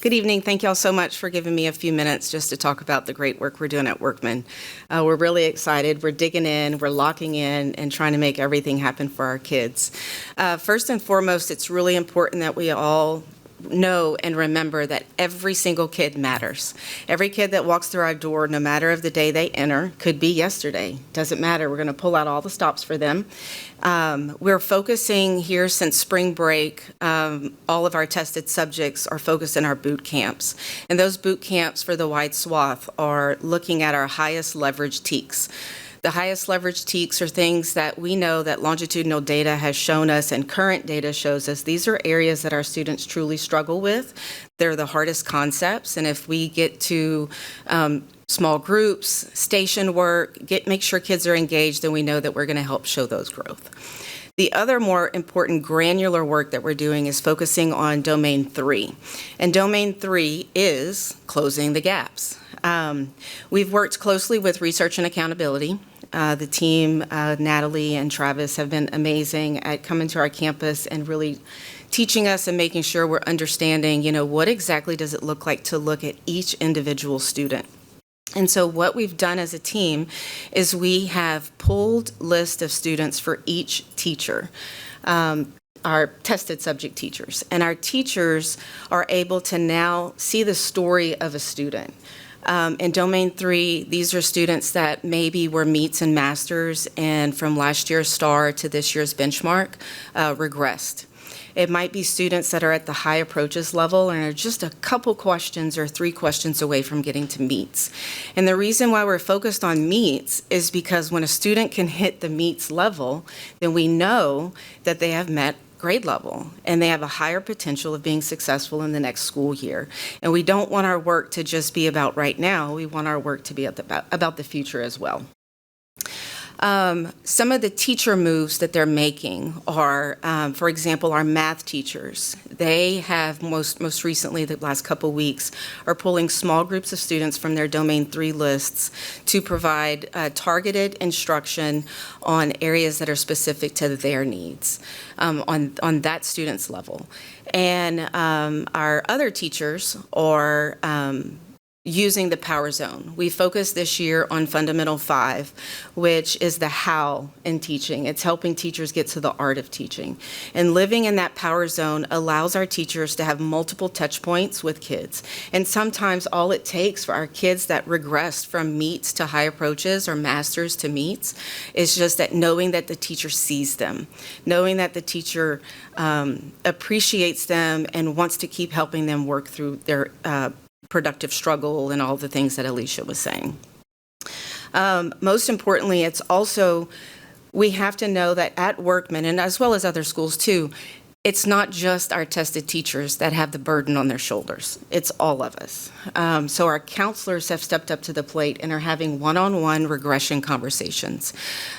G: Good evening. Thank you all so much for giving me a few minutes just to talk about the great work we're doing at Workman. We're really excited. We're digging in, we're locking in, and trying to make everything happen for our kids. First and foremost, it's really important that we all know and remember that every single kid matters. Every kid that walks through our door, no matter of the day they enter, could be yesterday. Doesn't matter. We're going to pull out all the stops for them. We're focusing here since spring break. All of our tested subjects are focused in our boot camps. And those boot camps for the wide swath are looking at our highest leverage TEKs. The highest leverage TEKs are things that we know that longitudinal data has shown us and current data shows us these are areas that our students truly struggle with. They're the hardest concepts, and if we get to small groups, station work, make sure kids are engaged, then we know that we're going to help show those growth. The other more important granular work that we're doing is focusing on Domain 3. And Domain 3 is closing the gaps. We've worked closely with research and accountability. The team, Natalie and Travis, have been amazing at coming to our campus and really teaching us and making sure we're understanding, what exactly does it look like to look at each individual student. And so what we've done as a team is we have pulled lists of students for each teacher. Our tested subject teachers. And our teachers are able to now see the story of a student. In Domain 3, these are students that maybe were meets and masters and from last year's STAR to this year's benchmark regressed. It might be students that are at the high approaches level and are just a couple questions or 3 questions away from getting to meets. And the reason why we're focused on meets is because when a student can hit the meets level, then we know that they have met grade level and they have a higher potential of being successful in the next school year. And we don't want our work to just be about right now. We want our work to be about the future as well. Some of the teacher moves that they're making are, for example, our math teachers. They have most recently, the last couple weeks, are pulling small groups of students from their Domain 3 lists to provide targeted instruction on areas that are specific to their needs on that student's level. And our other teachers are using the power zone. We focused this year on Fundamental 5, which is the how in teaching. It's helping teachers get to the art of teaching. And living in that power zone allows our teachers to have multiple touch points with kids. And sometimes all it takes for our kids that regressed from meets to high approaches or masters to meets is just that knowing that the teacher sees them, knowing that the teacher appreciates them and wants to keep helping them work through their productive struggle and all the things that Alicia was saying. Most importantly, it's also, we have to know that at Workman, and as well as other schools too, it's not just our tested teachers that have the burden on their shoulders. It's all of us. So our counselors have stepped up to the plate and are having one-on-one regression conversations.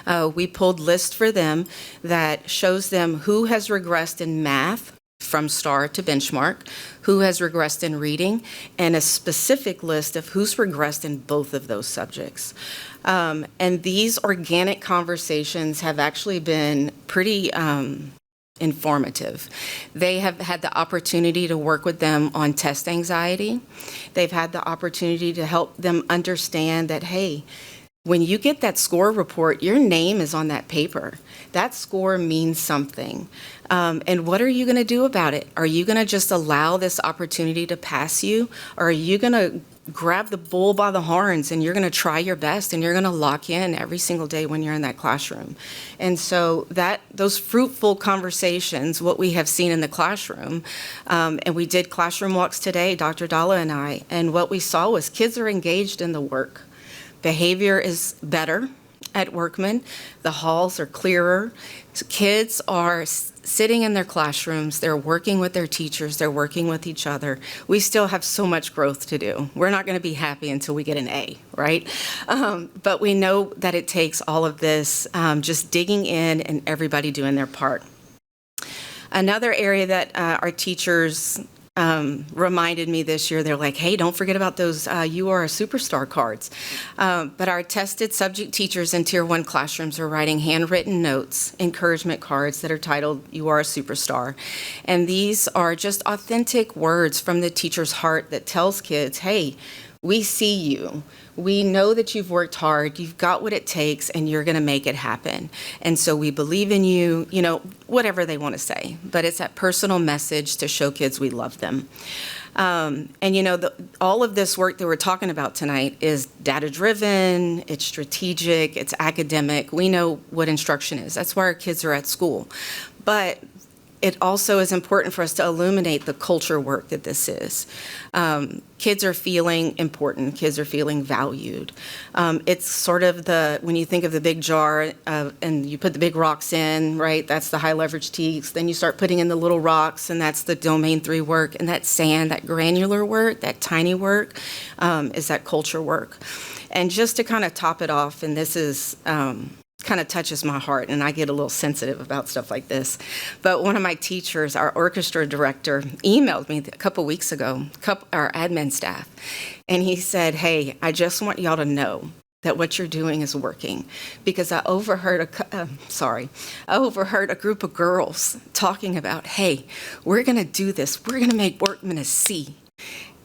G: We pulled lists for them that shows them who has regressed in math from STAR to benchmark, who has regressed in reading, and a specific list of who's regressed in both of those subjects. And these organic conversations have actually been pretty informative. They have had the opportunity to work with them on test anxiety. They've had the opportunity to help them understand that, hey, when you get that score report, your name is on that paper. That score means something. And what are you going to do about it? Are you going to just allow this opportunity to pass you? Or are you going to grab the bull by the horns and you're going to try your best and you're going to lock in every single day when you're in that classroom? And so those fruitful conversations, what we have seen in the classroom, and we did classroom walks today, Dr. Dalla and I, and what we saw was kids are engaged in the work. Behavior is better at Workman. The halls are clearer. So kids are sitting in their classrooms. They're working with their teachers. They're working with each other. We still have so much growth to do. We're not going to be happy until we get an A, right? But we know that it takes all of this just digging in and everybody doing their part. Another area that our teachers reminded me this year, they're like, hey, don't forget about those You Are a Superstar cards. But our tested subject teachers in Tier 1 classrooms are writing handwritten notes, encouragement cards that are titled You Are a Superstar. And these are just authentic words from the teacher's heart that tells kids, hey, we see you. We know that you've worked hard, you've got what it takes, and you're going to make it happen. And so we believe in you, whatever they want to say. But it's that personal message to show kids we love them. All of this work that we're talking about tonight is data-driven, it's strategic, it's academic. We know what instruction is. That's why our kids are at school. But it also is important for us to illuminate the culture work that this is. Kids are feeling important. Kids are feeling valued. It's sort of when you think of the big jar and you put the big rocks in, right? That's the high leverage teaks. Then you start putting in the little rocks, and that's the domain 3 work. And that sand, that granular work, that tiny work, is that culture work. And just to kind of top it off, and this is kind of touches my heart, and I get a little sensitive about stuff like this. But one of my teachers, our orchestra director, emailed me a couple weeks ago, our admin staff, and he said, hey, I just want y'all to know that what you're doing is working, because I overheard a group of girls talking about, hey, we're going to do this. We're going to make Workman a C.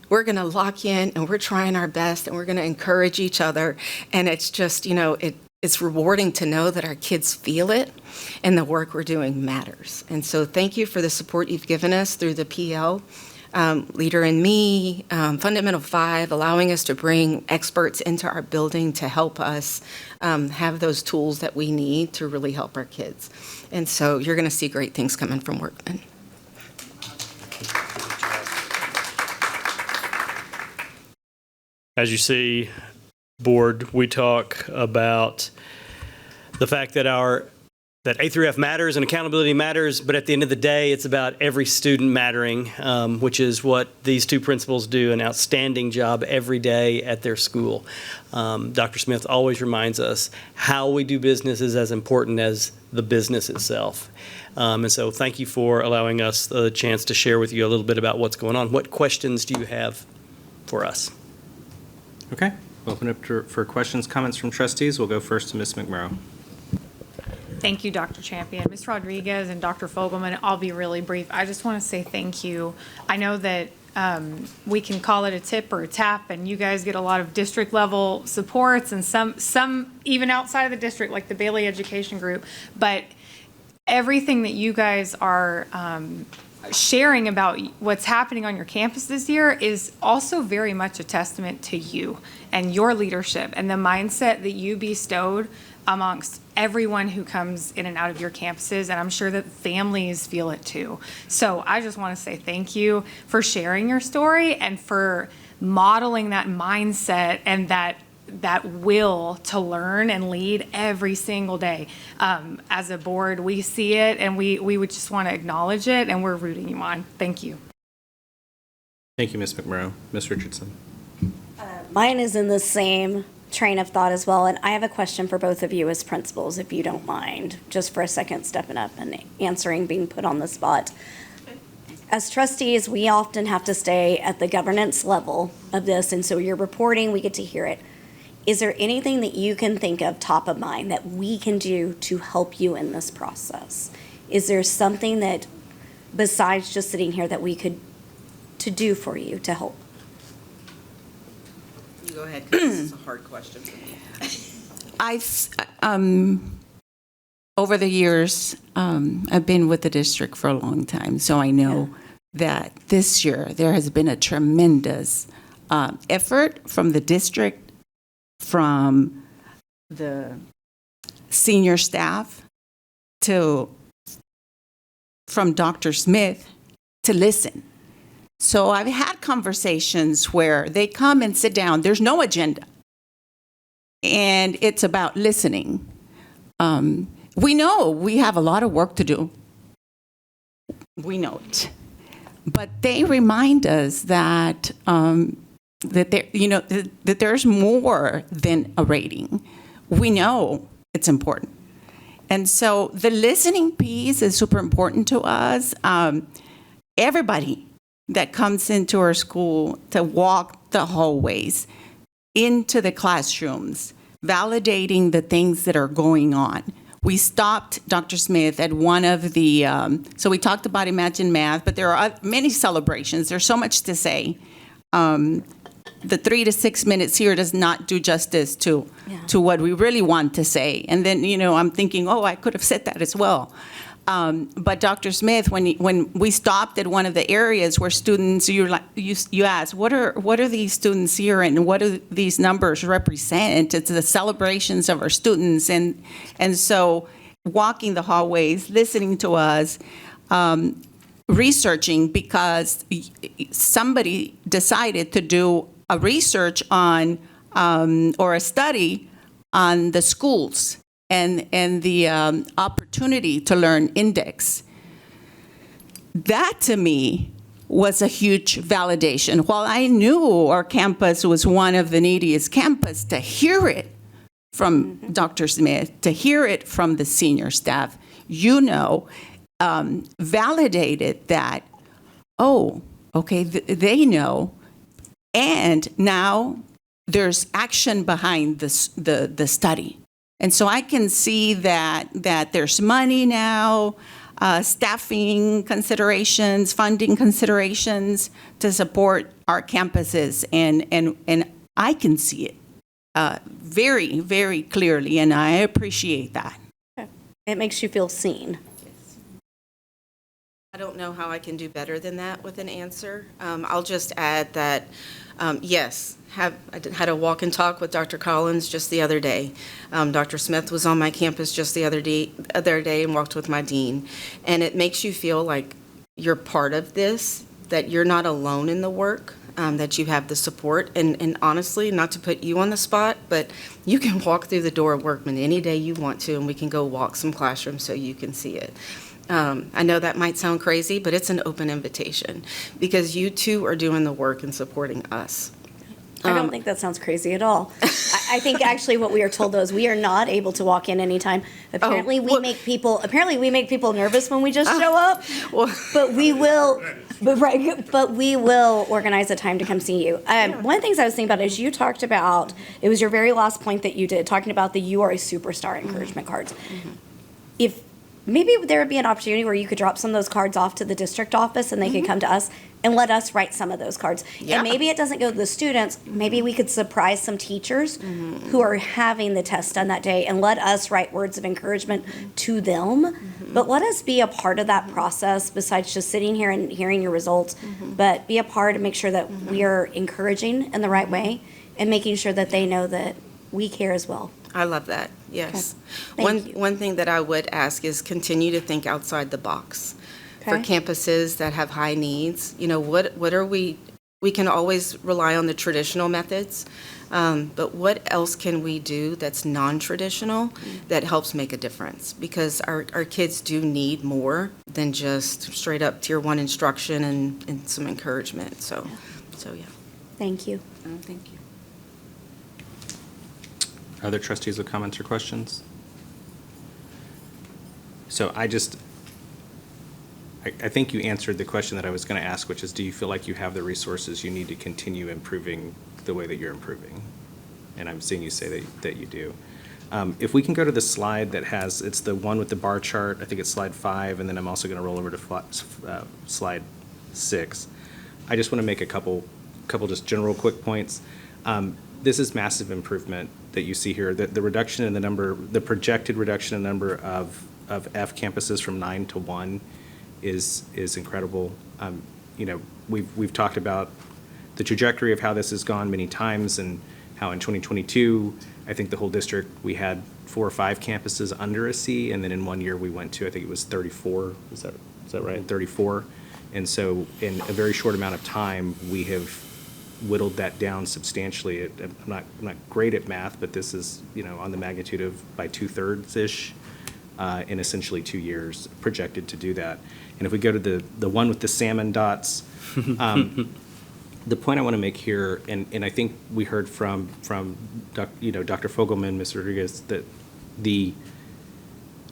G: We're going to lock in, and we're trying our best, and we're going to encourage each other. And it's just, it's rewarding to know that our kids feel it and the work we're doing matters. And so thank you for the support you've given us through the PL, Leader in Me, Fundamental 5, allowing us to bring experts into our building to help us have those tools that we need to really help our kids. And so you're going to see great things coming from Workman.
E: As you see, board, we talk about the fact that that A through F matters and accountability matters, but at the end of the day, it's about every student mattering, which is what these two principals do an outstanding job every day at their school. Dr. Smith always reminds us how we do business is as important as the business itself. And so thank you for allowing us the chance to share with you a little bit about what's going on. What questions do you have for us?
A: Okay. Open up for questions, comments from trustees. We'll go first to Ms. McMurrow.
U: Thank you, Dr. Champion. Ms. Rodriguez and Dr. Fogelman, I'll be really brief. I just want to say thank you. I know that we can call it a tip or a tap, and you guys get a lot of district level supports and some even outside of the district, like the Bailey Education Group. But everything that you guys are sharing about what's happening on your campus this year is also very much a testament to you and your leadership and the mindset that you bestowed amongst everyone who comes in and out of your campuses, and I'm sure that families feel it too. So I just want to say thank you for sharing your story and for modeling that mindset and that will to learn and lead every single day. As a board, we see it, and we would just want to acknowledge it, and we're rooting you on. Thank you.
A: Thank you, Ms. McMurrow. Ms. Richardson.
O: Mine is in the same train of thought as well, and I have a question for both of you as principals, if you don't mind, just for a second stepping up and answering, being put on the spot. As trustees, we often have to stay at the governance level of this, and so you're reporting, we get to hear it. Is there anything that you can think of top of mind that we can do to help you in this process? Is there something that, besides just sitting here, that we could to do for you to help?
G: You go ahead, because this is a hard question for me.
F: Over the years, I've been with the district for a long time, so I know that this year there has been a tremendous effort from the district, from the senior staff, from Dr. Smith to listen. So I've had conversations where they come and sit down. There's no agenda. And it's about listening. We know we have a lot of work to do. We know it. But they remind us that that there's more than a rating. We know it's important. And so the listening piece is super important to us. Everybody that comes into our school to walk the hallways, into the classrooms, validating the things that are going on. We stopped, Dr. Smith, at one of the, so we talked about Imagine Math, but there are many celebrations. There's so much to say. The 3 to 6 minutes here does not do justice to what we really want to say. And then, I'm thinking, oh, I could have said that as well. But Dr. Smith, when we stopped at one of the areas where students, you asked, what are these students here and what do these numbers represent? It's the celebrations of our students, and so walking the hallways, listening to us, researching, because somebody decided to do a research on or a study on the schools and the opportunity to learn index. That, to me, was a huge validation. While I knew our campus was one of the neediest campus, to hear it from Dr. Smith, to hear it from the senior staff, validated that, oh, okay, they know, and now there's action behind the study. And so I can see that there's money now, staffing considerations, funding considerations to support our campuses, and I can see it very, very clearly, and I appreciate that.
O: It makes you feel seen.
G: I don't know how I can do better than that with an answer. I'll just add that, yes, I had a walk and talk with Dr. Collins just the other day. Dr. Smith was on my campus just the other day and walked with my dean. And it makes you feel like you're part of this, that you're not alone in the work, that you have the support. And honestly, not to put you on the spot, but you can walk through the door of Workman any day you want to, and we can go walk some classrooms so you can see it. I know that might sound crazy, but it's an open invitation because you too are doing the work and supporting us.
O: I don't think that sounds crazy at all. I think actually what we are told though is we are not able to walk in anytime. Apparently we make people nervous when we just show up. But we will organize a time to come see you. One of the things I was thinking about is you talked about, it was your very last point that you did, talking about the You Are a Superstar encouragement cards. If maybe there would be an opportunity where you could drop some of those cards off to the district office and they could come to us and let us write some of those cards.
G: Yeah.
O: And maybe it doesn't go to the students. Maybe we could surprise some teachers who are having the test done that day and let us write words of encouragement to them. But let us be a part of that process besides just sitting here and hearing your results, but be a part and make sure that we are encouraging in the right way and making sure that they know that we care as well.
G: I love that, yes.
O: Okay.
G: One thing that I would ask is continue to think outside the box. For campuses that have high needs, what are we can always rely on the traditional methods, but what else can we do that's non-traditional that helps make a difference? Because our kids do need more than just straight up tier 1 instruction and some encouragement, so yeah.
O: Thank you.
G: Thank you.
A: Other trustees with comments or questions? So I think you answered the question that I was going to ask, which is, do you feel like you have the resources you need to continue improving the way that you're improving? And I'm seeing you say that you do. If we can go to the slide that has, it's the one with the bar chart, I think it's slide 5, and then I'm also going to roll over to slide 6. I just want to make a couple just general quick points. This is massive improvement that you see here. The reduction in the number, the projected reduction in the number of F campuses from 9 to 1 is incredible. We've talked about the trajectory of how this has gone many times, and how in 2022, I think the whole district, we had 4 or 5 campuses under a C, and then in 1 year we went to, I think it was 34. Is that right? 34. And so in a very short amount of time, we have whittled that down substantially. I'm not great at math, but this is on the magnitude of by 2/3-ish in essentially 2 years projected to do that. And if we go to the one with the salmon dots, the point I want to make here, and I think we heard from Dr. Fogelman, Ms. Rodriguez, that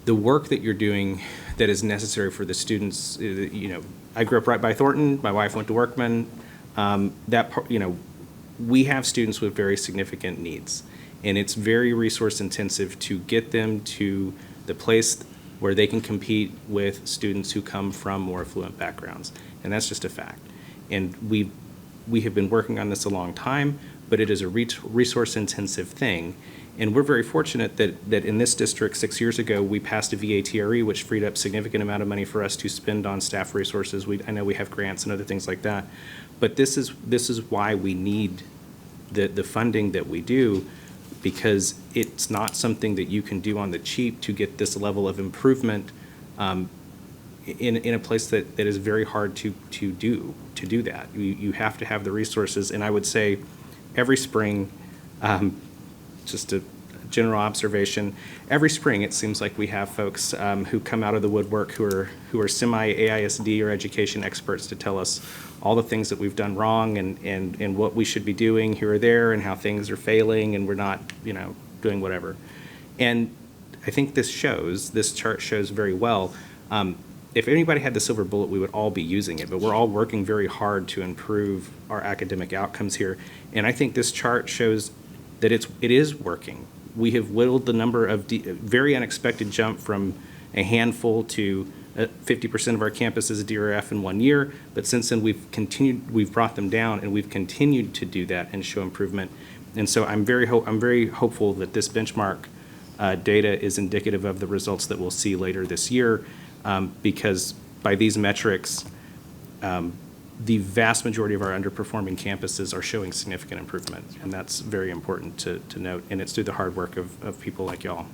A: the work that you're doing that is necessary for the students. I grew up right by Thornton. My wife went to Workman. We have students with very significant needs, and it's very resource intensive to get them to the place where they can compete with students who come from more affluent backgrounds, and that's just a fact. And we have been working on this a long time, but it is a resource intensive thing. And we're very fortunate that in this district 6 years ago, we passed a VATRE, which freed up significant amount of money for us to spend on staff resources. I know we have grants and other things like that, but this is why we need the funding that we do, because it's not something that you can do on the cheap to get this level of improvement in a place that is very hard to do that. You have to have the resources, and I would say every spring, just a general observation, every spring it seems like we have folks who come out of the woodwork who are semi-AISD or education experts to tell us all the things that we've done wrong and what we should be doing here or there and how things are failing and we're not, doing whatever. And I think this chart shows very well. If anybody had the silver bullet, we would all be using it, but we're all working very hard to improve our academic outcomes here. And I think this chart shows that it is working. We have whittled the number of very unexpected jump from a handful to 50% of our campuses DRF in 1 year, but since then we've brought them down, and we've continued to do that and show improvement. And so I'm very hopeful that this benchmark data is indicative of the results that we'll see later this year, because by these metrics, the vast majority of our underperforming campuses are showing significant improvement, and that's very important to note, and it's through the hard work of people like y'all.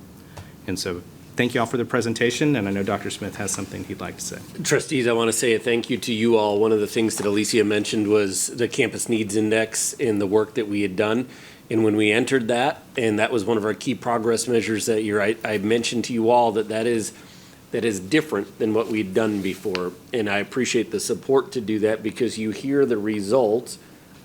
A: And so thank you all for the presentation, and I know Dr. Smith has something he'd like to say.
K: Trustees, I want to say a thank you to you all. One of the things that Alicia mentioned was the Campus Needs Index and the work that we had done. And when we entered that, and that was one of our key progress measures that year, I mentioned to you all that is different than what we'd done before. And I appreciate the support to do that, because you hear the results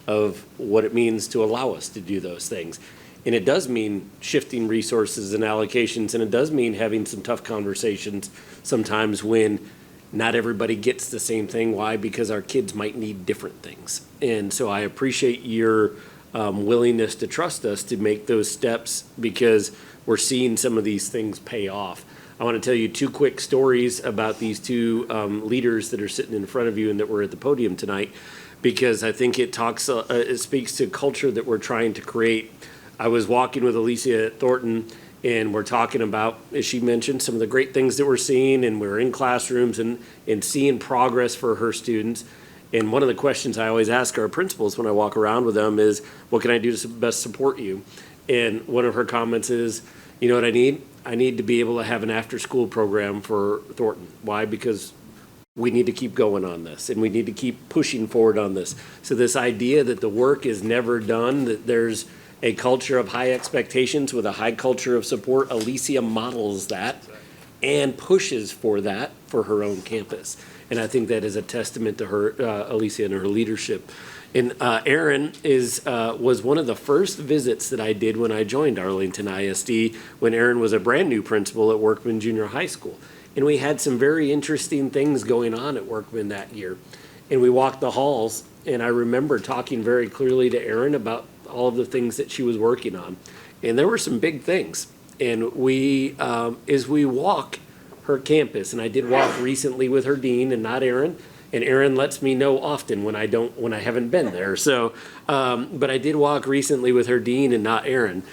K: of what it means to allow us to do those things. And it does mean shifting resources and allocations, and it does mean having some tough conversations sometimes when not everybody gets the same thing. Why? Because our kids might need different things. And so I appreciate your willingness to trust us to make those steps, because we're seeing some of these things pay off. I want to tell you two quick stories about these two leaders that are sitting in front of you and that were at the podium tonight, because I think it speaks to culture that we're trying to create. I was walking with Alicia at Thornton, and we're talking about, as she mentioned, some of the great things that we're seeing, and we're in classrooms and seeing progress for her students. And one of the questions I always ask our principals when I walk around with them is, what can I do to best support you? And one of her comments is, you know what I need? I need to be able to have an after-school program for Thornton. Why? Because we need to keep going on this, and we need to keep pushing forward on this. So this idea that the work is never done, that there's a culture of high expectations with a high culture of support, Alicia models that and pushes for that for her own campus. And I think that is a testament to her, Alicia, and her leadership. And Aaron was one of the first visits that I did when I joined Arlington ISD, when Aaron was a brand new principal at Workman Junior High School. And we had some very interesting things going on at Workman that year. And we walked the halls, and I remember talking very clearly to Aaron about all of the things that she was working on. And there were some big things. And we, as we walk her campus, and I did walk recently with her dean and not Aaron, and Aaron lets me know often when I haven't been there. So, but I did walk recently with her dean and not Aaron.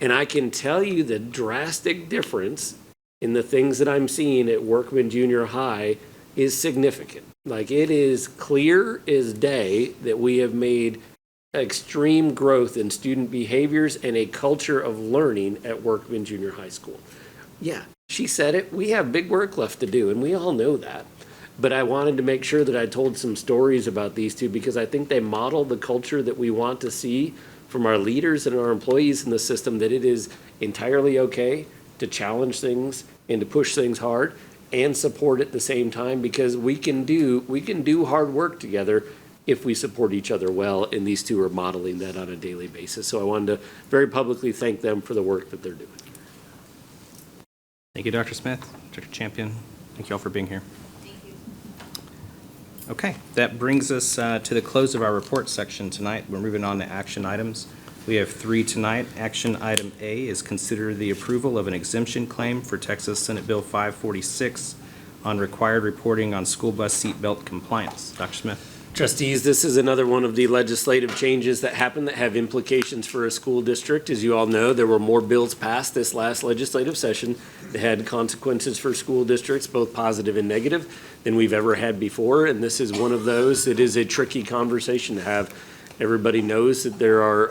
K: And I can tell you the drastic difference in the things that I'm seeing at Workman Junior High is significant. Like, it is clear as day that we have made extreme growth in student behaviors and a culture of learning at Workman Junior High School. Yeah, she said it. We have big work left to do, and we all know that. But I wanted to make sure that I told some stories about these two, because I think they model the culture that we want to see from our leaders and our employees in the system, that it is entirely okay to challenge things and to push things hard and support at the same time, because we can do hard work together if we support each other well, and these two are modeling that on a daily basis. So I wanted to very publicly thank them for the work that they're doing.
A: Thank you, Dr. Smith, Dr. Champion. Thank you all for being here. Thank you. Okay, that brings us to the close of our report section tonight. We're moving on to action items. We have 3 tonight. Action item A is consider the approval of an exemption claim for Texas Senate Bill 546 on required reporting on school bus seatbelt compliance. Dr. Smith.
K: Trustees, this is another one of the legislative changes that happen that have implications for a school district. As you all know, there were more bills passed this last legislative session that had consequences for school districts, both positive and negative, than we've ever had before. And this is one of those. It is a tricky conversation to have. Everybody knows that there are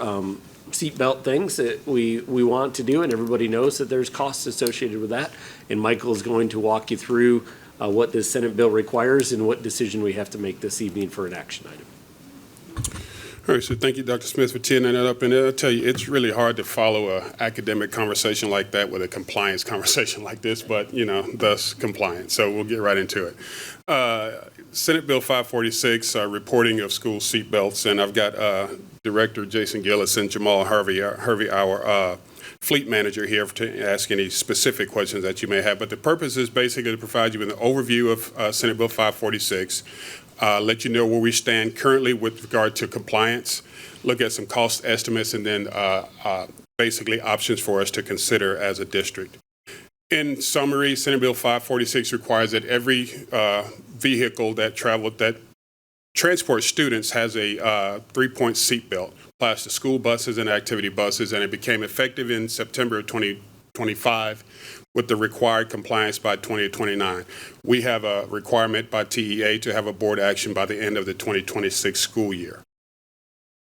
K: seatbelt things that we want to do, and everybody knows that there's costs associated with that. And Michael is going to walk you through what this Senate bill requires and what decision we have to make this evening for an action item.
H: All right, so thank you, Dr. Smith, for teeing that up. And I'll tell you, it's really hard to follow an academic conversation like that with a compliance conversation like this, but, you know, thus compliance. So we'll get right into it. Senate Bill 546, reporting of school seatbelts, and I've got Director Jason Gillis and Jamal Harvey, our fleet manager here to ask any specific questions that you may have. But the purpose is basically to provide you with an overview of Senate Bill 546, let you know where we stand currently with regard to compliance, look at some cost estimates, and then basically options for us to consider as a district. In summary, Senate Bill 546 requires that every vehicle that transports students has a 3-point seatbelt, applies to school buses and activity buses, and it became effective in September of 2025 with the required compliance by 2029. We have a requirement by TEA to have a board action by the end of the 2026 school year.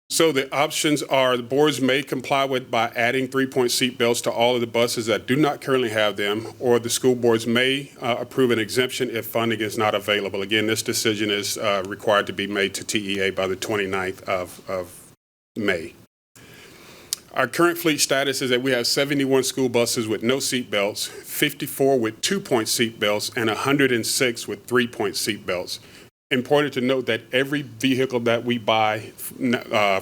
H: So the options are the boards may comply with by adding 3-point seat belts to all of the buses that do not currently have them, or the school boards may approve an exemption if funding is not available. Again, this decision is required to be made to TEA by the 29th of May. Our current fleet status is that we have 71 school buses with no seat belts, 54 with 2-point seat belts, and 106 with 3-point seat belts. Important to note that every vehicle that we buy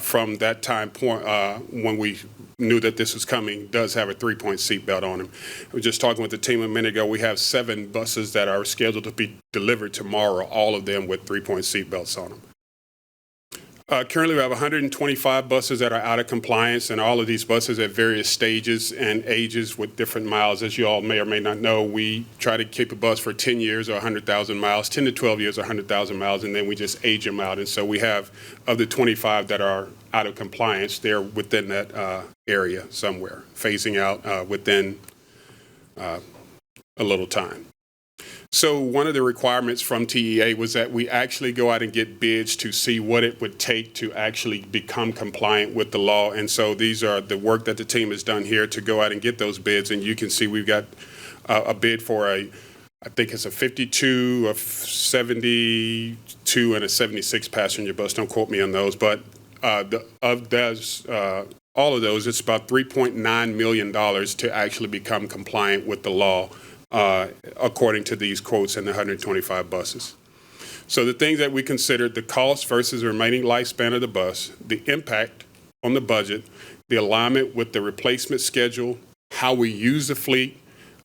H: from that time point when we knew that this was coming does have a 3-point seat belt on them. I was just talking with the team a minute ago. We have 7 buses that are scheduled to be delivered tomorrow, all of them with 3-point seat belts on them. Currently, we have 125 buses that are out of compliance, and all of these buses at various stages and ages with different miles. As you all may or may not know, we try to keep a bus for 10 years or 100,000 miles, 10 to 12 years or 100,000 miles, and then we just age them out. And so we have, of the 25 that are out of compliance, they're within that area somewhere, phasing out within a little time. So one of the requirements from TEA was that we actually go out and get bids to see what it would take to actually become compliant with the law. And so these are the work that the team has done here to go out and get those bids. And you can see we've got a bid for I think it's a 52, a 72, and a 76 passenger bus. Don't quote me on those. But all of those, it's about $3.9 million to actually become compliant with the law. According to these quotes and the 125 buses. So the things that we considered: the cost versus the remaining lifespan of the bus, the impact on the budget, the alignment with the replacement schedule, how we use the fleet.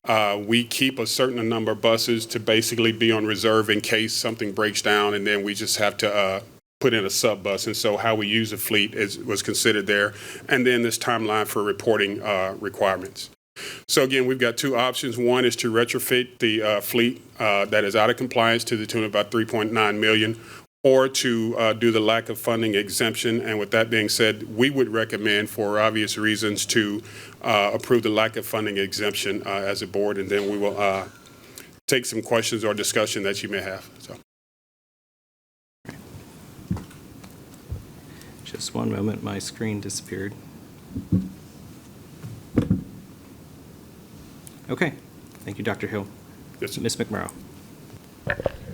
H: We keep a certain number of buses to basically be on reserve in case something breaks down, and then we just have to put in a sub bus. And so how we use the fleet was considered there. And then this timeline for reporting requirements. So again, we've got 2 options. One is to retrofit the fleet that is out of compliance to the tune of about $3.9 million, or to do the lack of funding exemption. And with that being said, we would recommend, for obvious reasons, to approve the lack of funding exemption as a board, and then we will take some questions or discussion that you may have. So.
A: Just one moment, my screen disappeared. Okay, thank you, Dr. Hill.
H: Yes,
A: Ms. McMurrow.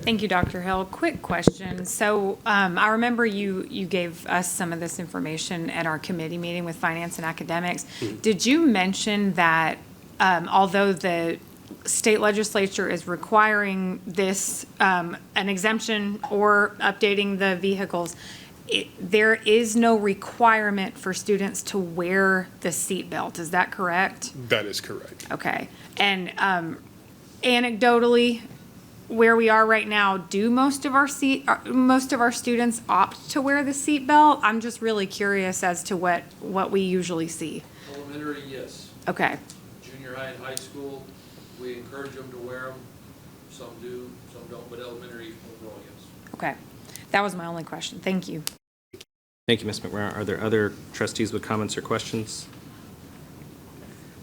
U: Thank you, Dr. Hill. Quick question. So I remember you gave us some of this information at our committee meeting with finance and academics. Did you mention that although the state legislature is requiring this, an exemption or updating the vehicles, there is no requirement for students to wear the seatbelt. Is that correct?
H: That is correct.
U: Okay. And anecdotally, where we are right now, do most of our students opt to wear the seatbelt? I'm just really curious as to what we usually see.
I: Elementary, yes.
U: Okay.
I: Junior high and high school, we encourage them to wear them. Some do, some don't, but elementary, overall, yes.
U: Okay. That was my only question. Thank you.
A: Thank you, Ms. McMurrow. Are there other trustees with comments or questions?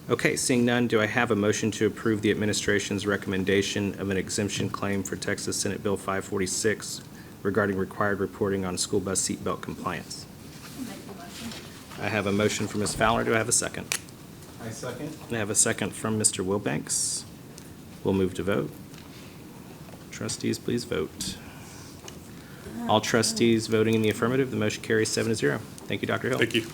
A: Okay, seeing none, do I have a motion to approve the administration's recommendation of an exemption claim for Texas Senate Bill 546 regarding required reporting on school bus seatbelt compliance? I have a motion from Ms. Fowler. Do I have a second?
V: I second.
A: I have a second from Mr. Wilbanks. We'll move to vote. Trustees, please vote. All trustees voting in the affirmative, the motion carries 7-0. Thank you, Dr. Hill.
H: Thank you.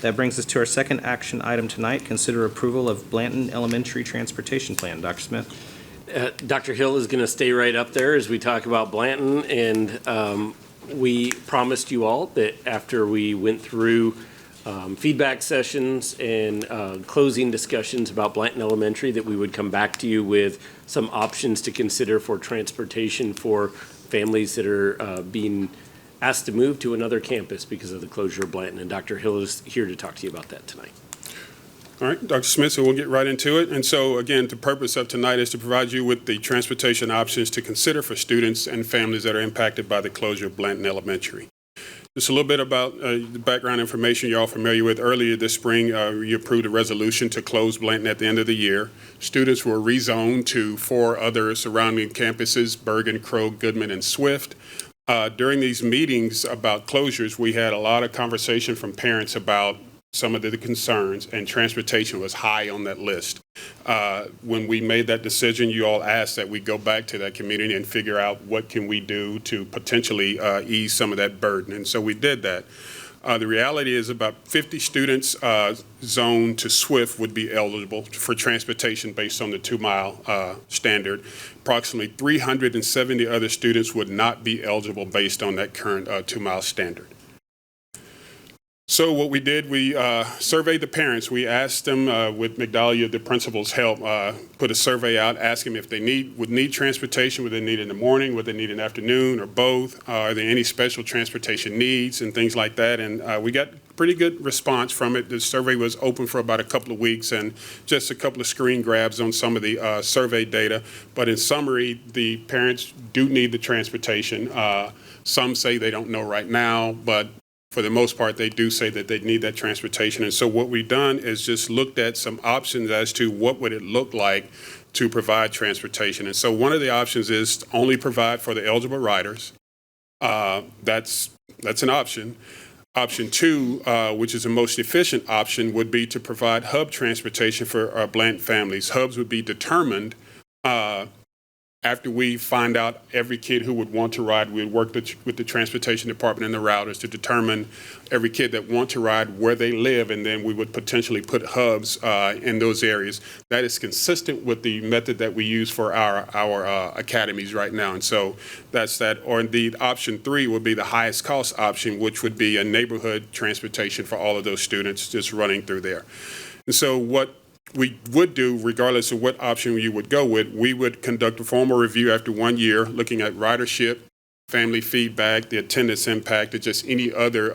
A: That brings us to our second action item tonight. Consider approval of Blanton Elementary Transportation Plan. Dr. Smith.
K: Dr. Hill is going to stay right up there as we talk about Blanton, and we promised you all that after we went through feedback sessions and closing discussions about Blanton Elementary that we would come back to you with some options to consider for transportation for families that are being asked to move to another campus because of the closure of Blanton. And Dr. Hill is here to talk to you about that tonight.
H: All right, Dr. Smith, so we'll get right into it. And so, again, the purpose of tonight is to provide you with the transportation options to consider for students and families that are impacted by the closure of Blanton Elementary. Just a little bit about the background information you're all familiar with. Earlier this spring, you approved a resolution to close Blanton at the end of the year. Students were rezoned to 4 other surrounding campuses, Bergen, Crow, Goodman, and Swift. During these meetings about closures, we had a lot of conversation from parents about some of the concerns, and transportation was high on that list. When we made that decision, you all asked that we go back to that community and figure out what can we do to potentially ease some of that burden, and so we did that. The reality is about 50 students zoned to Swift would be eligible for transportation based on the 2-mile standard. Approximately 370 other students would not be eligible based on that current 2-mile standard. So what we did, we surveyed the parents. We asked them, with Migdalia, the principal's help, put a survey out, ask them if they would need transportation, would they need it in the morning, would they need it in the afternoon, or both? Are there any special transportation needs and things like that? And we got pretty good response from it. The survey was open for about a couple of weeks, and just a couple of screen grabs on some of the survey data. But in summary, the parents do need the transportation. Some say they don't know right now, but for the most part, they do say that they need that transportation. And so what we've done is just looked at some options as to what would it look like to provide transportation. And so one of the options is to only provide for the eligible riders. That's an option. Option 2, which is the most efficient option, would be to provide hub transportation for our Blanton families. Hubs would be determined after we find out every kid who would want to ride. We would work with the transportation department and the routers to determine every kid that want to ride where they live, and then we would potentially put hubs in those areas. That is consistent with the method that we use for our academies right now. And so that's that. Or indeed, option 3 would be the highest cost option, which would be a neighborhood transportation for all of those students just running through there. And so what we would do, regardless of what option you would go with, we would conduct a formal review after 1 year, looking at ridership, family feedback, the attendance impact, or just any other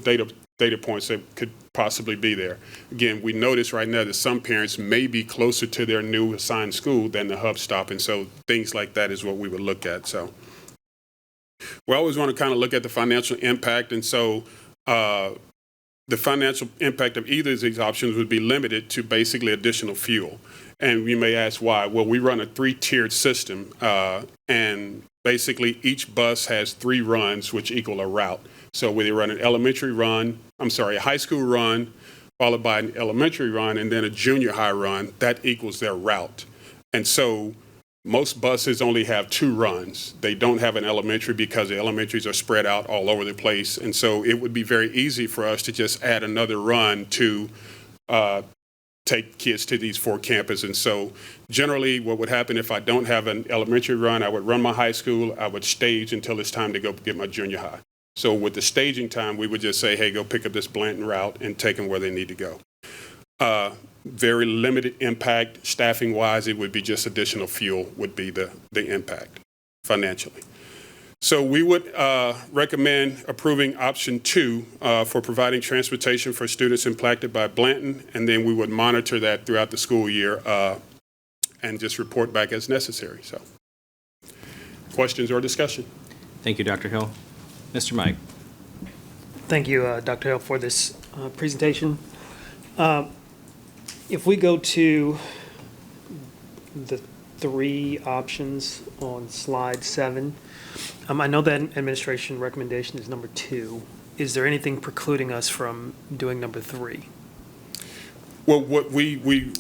H: data points that could possibly be there. Again, we notice right now that some parents may be closer to their new assigned school than the hub stop, and so things like that is what we would look at. So we always want to kind of look at the financial impact, and so the financial impact of either of these options would be limited to basically additional fuel. And you may ask why. Well, we run a 3-tiered system, and basically each bus has 3 runs, which equal a route. So we run a high school run, followed by an elementary run, and then a junior high run. That equals their route. And so most buses only have 2 runs. They don't have an elementary because the elementaries are spread out all over the place. And so it would be very easy for us to just add another run to take kids to these 4 campuses. And so generally what would happen if I don't have an elementary run, I would run my high school, I would stage until it's time to go get my junior high. So with the staging time, we would just say, hey, go pick up this Blanton route and take them where they need to go. Very limited impact staffing-wise. It would be just additional fuel would be the impact financially. So we would recommend approving option 2 for providing transportation for students impacted by Blanton, and then we would monitor that throughout the school year and just report back as necessary. So, questions or discussion?
A: Thank you, Dr. Hill. Mr. Mike.
R: Thank you, Dr. Hill, for this presentation. If we go to the 3 options on slide 7, I know that administration recommendation is number 2. Is there anything precluding us from doing number 3?
H: Well, what we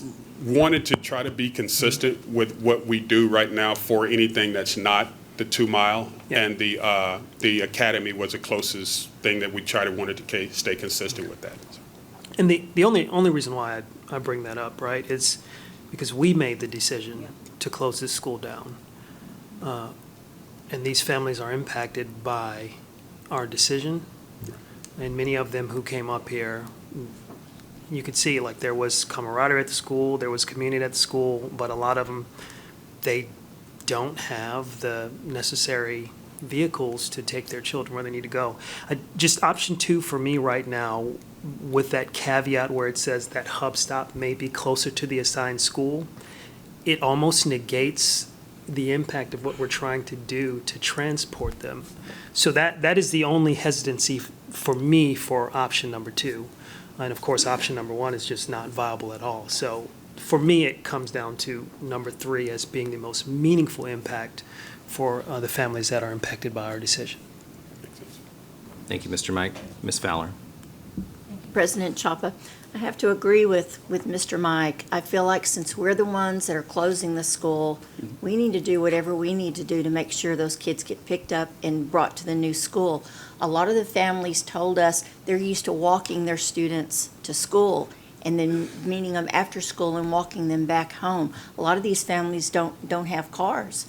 H: wanted to try to be consistent with what we do right now for anything that's not the 2 mile, and the academy was the closest thing that we wanted to stay consistent with that.
R: And the only reason why I bring that up, right, is because we made the decision to close this school down. And these families are impacted by our decision. And many of them who came up here, you could see like there was camaraderie at the school, there was community at the school, but a lot of them, they don't have the necessary vehicles to take their children where they need to go. Just option 2 for me right now, with that caveat where it says that hub stop may be closer to the assigned school, it almost negates the impact of what we're trying to do to transport them. So that is the only hesitancy for me for option number 2. And of course, option number 1 is just not viable at all. So for me, it comes down to number 3 as being the most meaningful impact for the families that are impacted by our decision.
A: Thank you, Mr. Mike. Ms. Fowler.
P: President Chapa, I have to agree with Mr. Mike. I feel like since we're the ones that are closing the school, we need to do whatever we need to do to make sure those kids get picked up and brought to the new school. A lot of the families told us they're used to walking their students to school and then meeting them after school and walking them back home. A lot of these families don't have cars.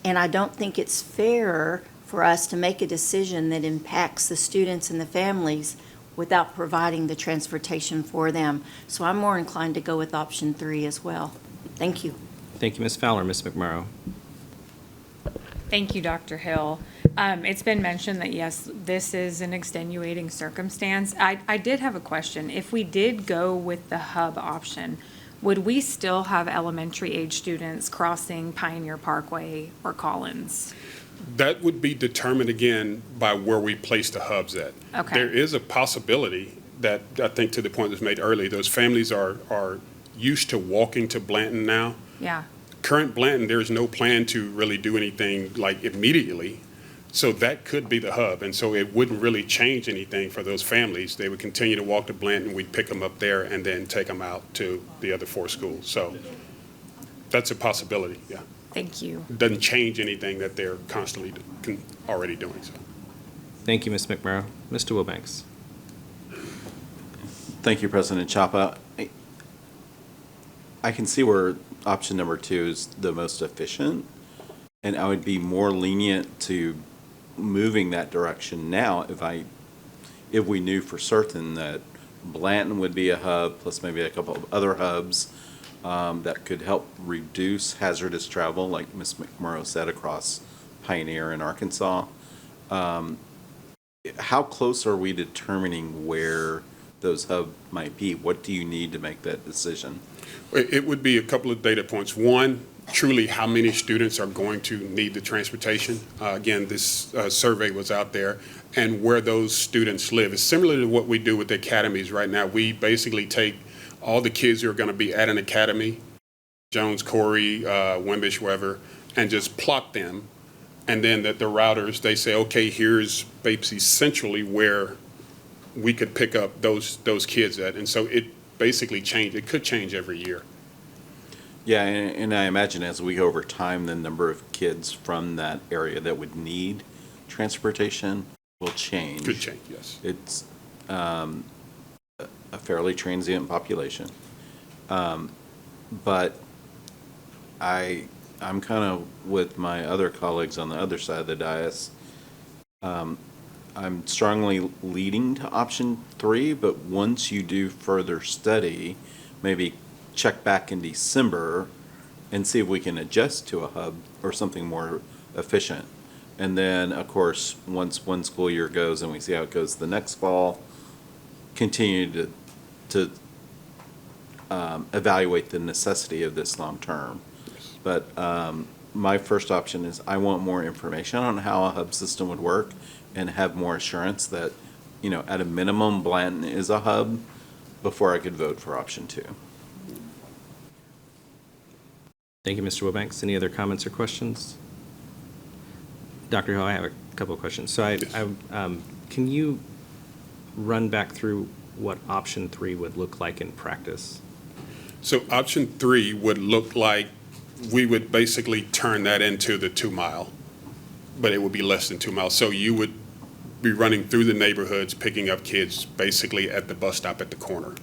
P: And I don't think it's fair for us to make a decision that impacts the students and the families without providing the transportation for them. So I'm more inclined to go with option 3 as well. Thank you.
A: Thank you, Ms. Fowler. Ms. McMurrow.
U: Thank you, Dr. Hill. It's been mentioned that, yes, this is an extenuating circumstance. I did have a question. If we did go with the hub option, would we still have elementary age students crossing Pioneer Parkway or Collins?
H: That would be determined again by where we place the hubs at.
U: Okay.
H: There is a possibility that, I think to the point that was made earlier, those families are used to walking to Blanton now.
U: Yeah.
H: Current Blanton, there's no plan to really do anything like immediately. So that could be the hub. And so it wouldn't really change anything for those families. They would continue to walk to Blanton, we'd pick them up there and then take them out to the other 4 schools. So that's a possibility, yeah.
U: Thank you.
H: It doesn't change anything that they're constantly already doing. So.
A: Thank you, Ms. McMurrow. Mr. Wilbanks.
B: Thank you, President Chapa. I can see where option number 2 is the most efficient, and I would be more lenient to moving that direction now if we knew for certain that Blanton would be a hub plus maybe a couple of other hubs that could help reduce hazardous travel, like Ms. McMurrow said, across Pioneer and Arkansas. How close are we determining where those hubs might be? What do you need to make that decision?
H: It would be a couple of data points. One, truly how many students are going to need the transportation. Again, this survey was out there, and where those students live. It's similar to what we do with the academies right now. We basically take all the kids who are going to be at an academy, Jones, Corey, Wimbish, wherever, and just plot them. And then the routers, they say, okay, here's basically centrally where we could pick up those kids at. And so it basically changed. It could change every year.
B: Yeah, and I imagine as we go over time, the number of kids from that area that would need transportation will change.
H: Could change, yes.
B: It's a fairly transient population. But I'm kind of with my other colleagues on the other side of the dais. I'm strongly leading to option 3, but once you do further study, maybe check back in December and see if we can adjust to a hub or something more efficient. And then, of course, once one school year goes and we see how it goes the next fall, continue to evaluate the necessity of this long term. But my first option is I want more information on how a hub system would work and have more assurance that, you know, at a minimum, Blanton is a hub before I could vote for option 2.
A: Thank you, Mr. Wilbanks. Any other comments or questions? Dr. Hill, I have a couple of questions. So can you run back through what option 3 would look like in practice?
H: So option 3 would look like we would basically turn that into the 2 mile, but it would be less than 2 miles. So you would be running through the neighborhoods, picking up kids basically at the bus stop at the corner.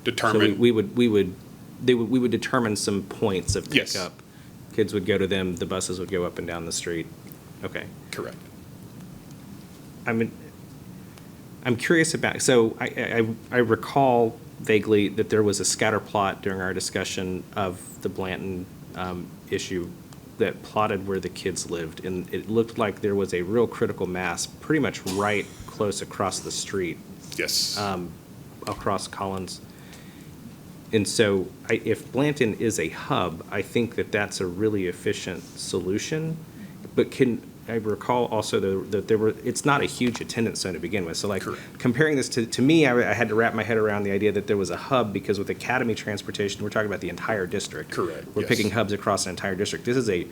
H: Determine.
A: So we would determine some points of pickup.
H: Yes.
A: Kids would go to them, the buses would go up and down the street. Okay.
H: Correct.
A: I'm curious about, so I recall vaguely that there was a scatter plot during our discussion of the Blanton issue that plotted where the kids lived, and it looked like there was a real critical mass pretty much right close across the street.
H: Yes.
A: Across Collins. And so if Blanton is a hub, I think that that's a really efficient solution. But I recall also that it's not a huge attendance zone to begin with. So like comparing this to me, I had to wrap my head around the idea that there was a hub because with Academy Transportation, we're talking about the entire district.
H: Correct.
A: We're picking hubs across an entire district. This is a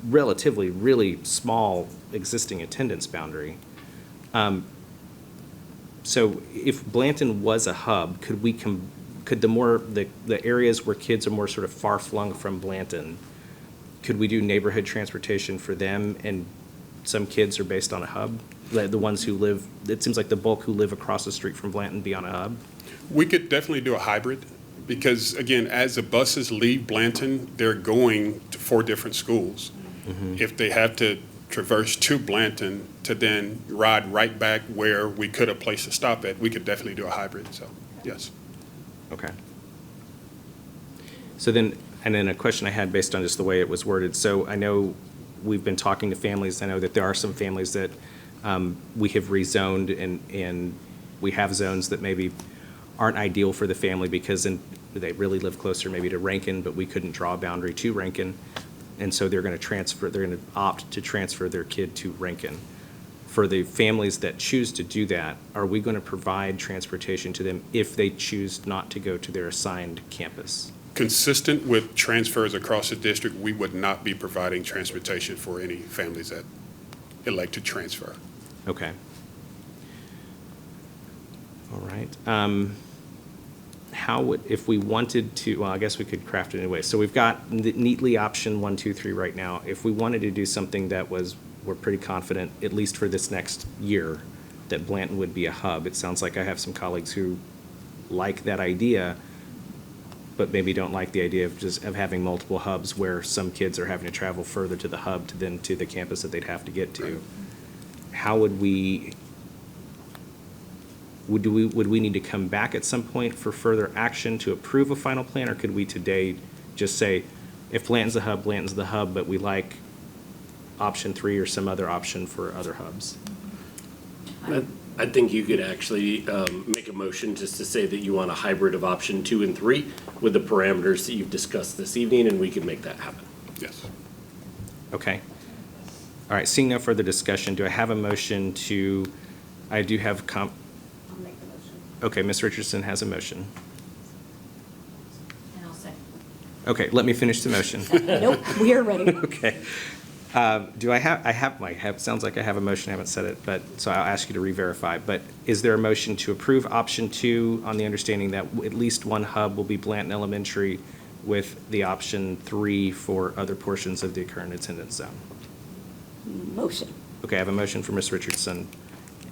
A: relatively really small existing attendance boundary. So if Blanton was a hub, could the areas where kids are more sort of far flung from Blanton, could we do neighborhood transportation for them, and some kids are based on a hub? The ones who live, it seems like the bulk who live across the street from Blanton be on a hub?
H: We could definitely do a hybrid because, again, as the buses leave Blanton, they're going to 4 different schools.
A: Mm-hmm.
H: If they have to traverse to Blanton to then ride right back where we could have placed a stop at, we could definitely do a hybrid, so, yes.
A: Okay. So then a question I had based on just the way it was worded. So I know we've been talking to families. I know that there are some families that we have rezoned and we have zones that maybe aren't ideal for the family because they really live closer maybe to Rankin, but we couldn't draw a boundary to Rankin. And so they're going to opt to transfer their kid to Rankin. For the families that choose to do that, are we going to provide transportation to them if they choose not to go to their assigned campus?
H: Consistent with transfers across the district, we would not be providing transportation for any families that elect to transfer.
A: Okay. All right. If we wanted to, well, I guess we could craft it anyway. So we've got neatly option 1, 2, 3 right now. If we wanted to do something that we're pretty confident, at least for this next year, that Blanton would be a hub. It sounds like I have some colleagues who like that idea, but maybe don't like the idea of having multiple hubs where some kids are having to travel further to the hub than to the campus that they'd have to get to. How would we need to come back at some point for further action to approve a final plan, or could we today just say, if Blanton's the hub, Blanton's the hub, but we like option 3 or some other option for other hubs?
K: I think you could actually make a motion just to say that you want a hybrid of option 2 and 3 with the parameters that you've discussed this evening, and we can make that happen.
H: Yes.
A: Okay. All right, seeing no further discussion, do I have a motion to, I do have, I'll make the motion. Okay, Ms. Richardson has a motion.
D: And I'll second.
A: Okay, let me finish the motion.
D: Nope, we are ready.
A: Okay. Sounds like I have a motion, I haven't said it, but, so I'll ask you to re-verify. But is there a motion to approve option 2 on the understanding that at least one hub will be Blanton Elementary with the option 3 for other portions of the current attendance zone?
O: Motion.
A: Okay, I have a motion from Ms. Richardson,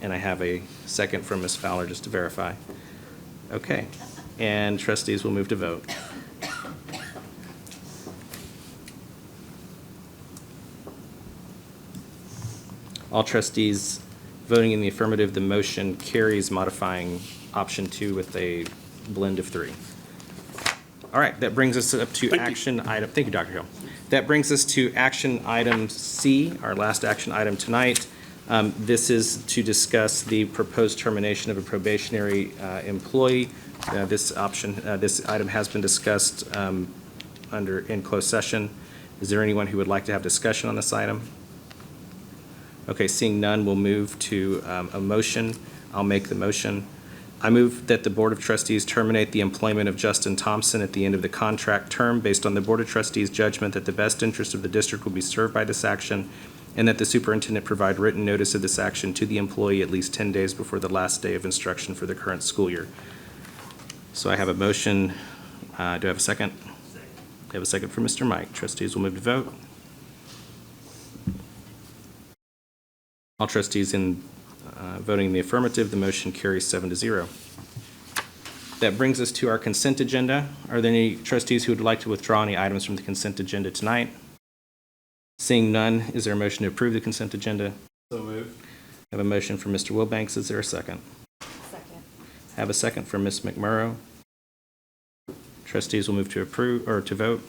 A: and I have a second from Ms. Fowler just to verify. Okay, and trustees will move to vote. All trustees Voting in the affirmative, the motion carries, modifying option 2 with a blend of 3. All right, that brings us up to action item. Thank you, Dr. Hill. That brings us to action item C, our last action item tonight. This is to discuss the proposed termination of a probationary employee. This item has been discussed in closed session. Is there anyone who would like to have discussion on this item? Okay, seeing none, we'll move to a motion. I'll make the motion. I move that the Board of Trustees terminate the employment of Justin Thompson at the end of the contract term based on the Board of Trustees' judgment that the best interest of the district will be served by this action, and that the superintendent provide written notice of this action to the employee at least 10 days before the last day of instruction for the current school year. So I have a motion. Do I have a second? I have a second for Mr. Mike. Trustees will move to vote. All trustees in voting in the affirmative, the motion carries 7-0. That brings us to our consent agenda. Are there any trustees who would like to withdraw any items from the consent agenda tonight? Seeing none, is there a motion to approve the consent agenda?
B: So moved.
A: I have a motion from Mr. Wilbanks. Is there a second?
U: Second.
A: I have a second from Ms. McMurrow. Trustees will move to approve or to vote.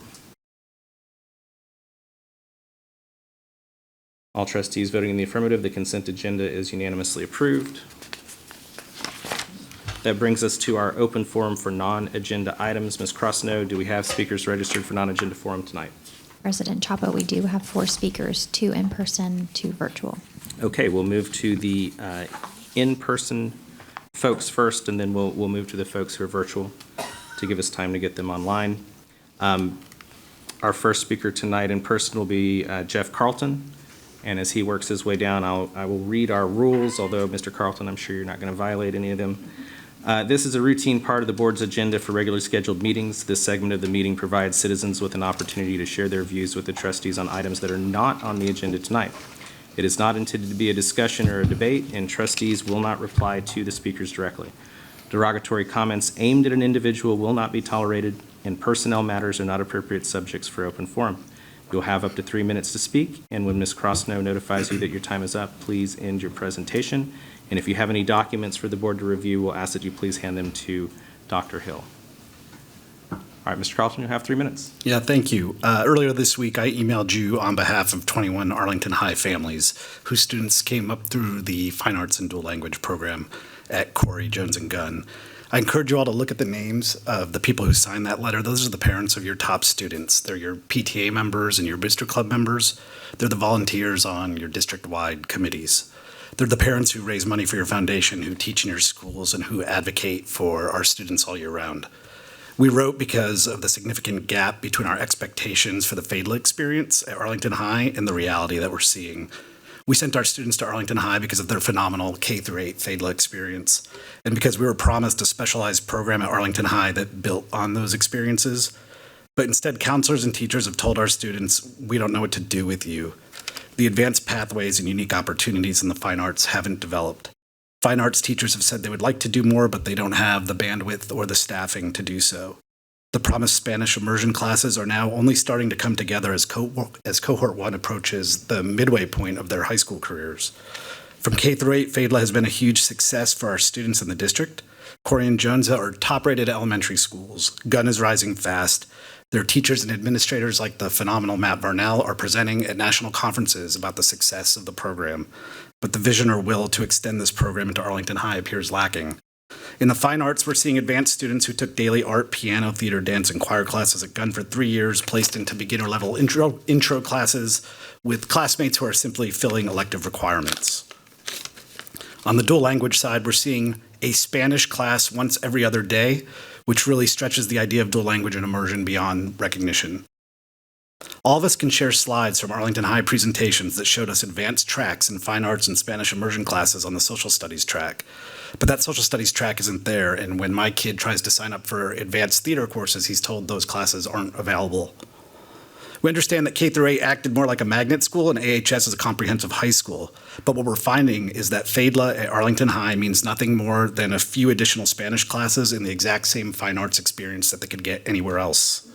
A: All trustees voting in the affirmative, the consent agenda is unanimously approved. That brings us to our open forum for non-agenda items. Ms. Crossno, do we have speakers registered for non-agenda forum tonight?
D: President Chapa, we do have 4 speakers, 2 in person, 2 virtual.
A: Okay, we'll move to the in-person folks first, and then we'll move to the folks who are virtual to give us time to get them online. Our first speaker tonight in person will be Jeff Carlton. And as he works his way down, I will read our rules, although, Mr. Carlton, I'm sure you're not going to violate any of them. This is a routine part of the board's agenda for regularly scheduled meetings. This segment of the meeting provides citizens with an opportunity to share their views with the trustees on items that are not on the agenda tonight. It is not intended to be a discussion or a debate, and trustees will not reply to the speakers directly. Derogatory comments aimed at an individual will not be tolerated, and personnel matters are not appropriate subjects for open forum. You'll have up to 3 minutes to speak, and when Ms. Crossno notifies you that your time is up, please end your presentation. And if you have any documents for the board to review, we'll ask that you please hand them to Dr. Hill. All right, Mr. Carlton, you'll have 3 minutes.
V: Yeah, thank you. Earlier this week, I emailed you on behalf of 21 Arlington High families whose students came up through the Fine Arts and Dual Language program at Corey, Jones, and Gunn. I encourage you all to look at the names of the people who signed that letter. Those are the parents of your top students. They're your PTA members and your booster club members. They're the volunteers on your district-wide committees. They're the parents who raise money for your foundation, who teach in your schools, and who advocate for our students all year round. We wrote because of the significant gap between our expectations for the FADLA experience at Arlington High and the reality that we're seeing. We sent our students to Arlington High because of their phenomenal K-8 FADLA experience, and because we were promised a specialized program at Arlington High that built on those experiences. But instead, counselors and teachers have told our students, we don't know what to do with you. The advanced pathways and unique opportunities in the fine arts haven't developed. Fine arts teachers have said they would like to do more, but they don't have the bandwidth or the staffing to do so. The promised Spanish immersion classes are now only starting to come together as Cohort 1 approaches the midway point of their high school careers. From K-8, FADLA has been a huge success for our students in the district. Corey and Jones are top-rated elementary schools. Gunn is rising fast. Their teachers and administrators, like the phenomenal Matt Varnell, are presenting at national conferences about the success of the program. But the vision or will to extend this program into Arlington High appears lacking. In the fine arts, we're seeing advanced students who took daily art, piano, theater, dance, and choir classes at Gunn for 3 years, placed into beginner-level intro classes with classmates who are simply filling elective requirements. On the dual language side, we're seeing a Spanish class once every other day, which really stretches the idea of dual language and immersion beyond recognition. All of us can share slides from Arlington High presentations that showed us advanced tracks in fine arts and Spanish immersion classes on the social studies track. But that social studies track isn't there, and when my kid tries to sign up for advanced theater courses, he's told those classes aren't available. We understand that K-8 acted more like a magnet school and AHS is a comprehensive high school. But what we're finding is that FADLA at Arlington High means nothing more than a few additional Spanish classes in the exact same fine arts experience that they could get anywhere else.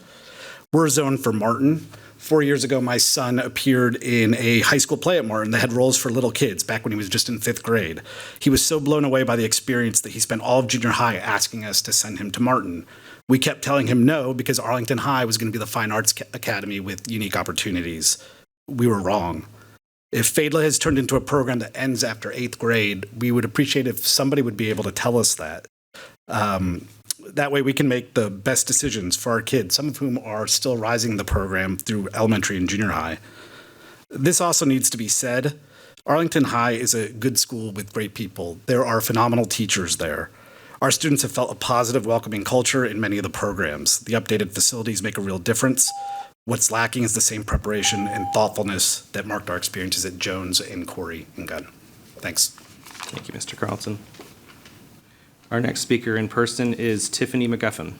V: We're a zone for Martin, 4 years ago, my son appeared in a high school play at Martin that had roles for little kids back when he was just in 5th grade. He was so blown away by the experience that he spent all of junior high asking us to send him to Martin. We kept telling him no because Arlington High was going to be the Fine Arts Academy with unique opportunities. We were wrong. If FADLA has turned into a program that ends after 8th grade, we would appreciate if somebody would be able to tell us that. That way we can make the best decisions for our kids, some of whom are still rising the program through elementary and junior high. This also needs to be said. Arlington High is a good school with great people. There are phenomenal teachers there. Our students have felt a positive, welcoming culture in many of the programs. The updated facilities make a real difference. What's lacking is the same preparation and thoughtfulness that marked our experiences at Jones and Corey and Gunn. Thanks.
A: Thank you, Mr. Carlton. Our next speaker in person is Tiffany McGuffin.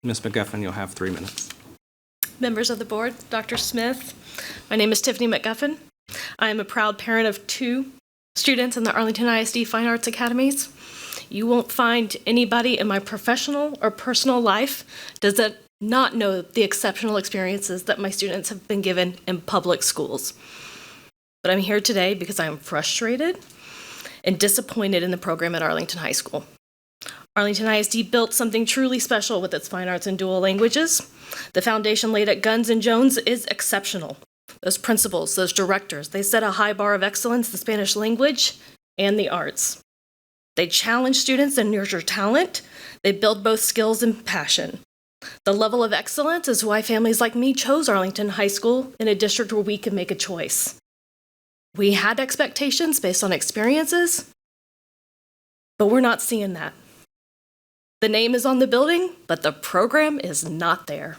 A: Ms. McGuffin, you'll have 3 minutes.
C: Members of the board, Dr. Smith, my name is Tiffany McGuffin. I am a proud parent of 2 students in the Arlington ISD Fine Arts Academies. You won't find anybody in my professional or personal life does not know the exceptional experiences that my students have been given in public schools. But I'm here today because I am frustrated and disappointed in the program at Arlington High School. Arlington ISD built something truly special with its fine arts and dual languages. The foundation laid at Guns and Jones is exceptional. Those principals, those directors, they set a high bar of excellence, the Spanish language and the arts. They challenge students and nurture talent. They build both skills and passion. The level of excellence is why families like me chose Arlington High School in a district where we could make a choice. We had expectations based on experiences, but we're not seeing that. The name is on the building, but the program is not there.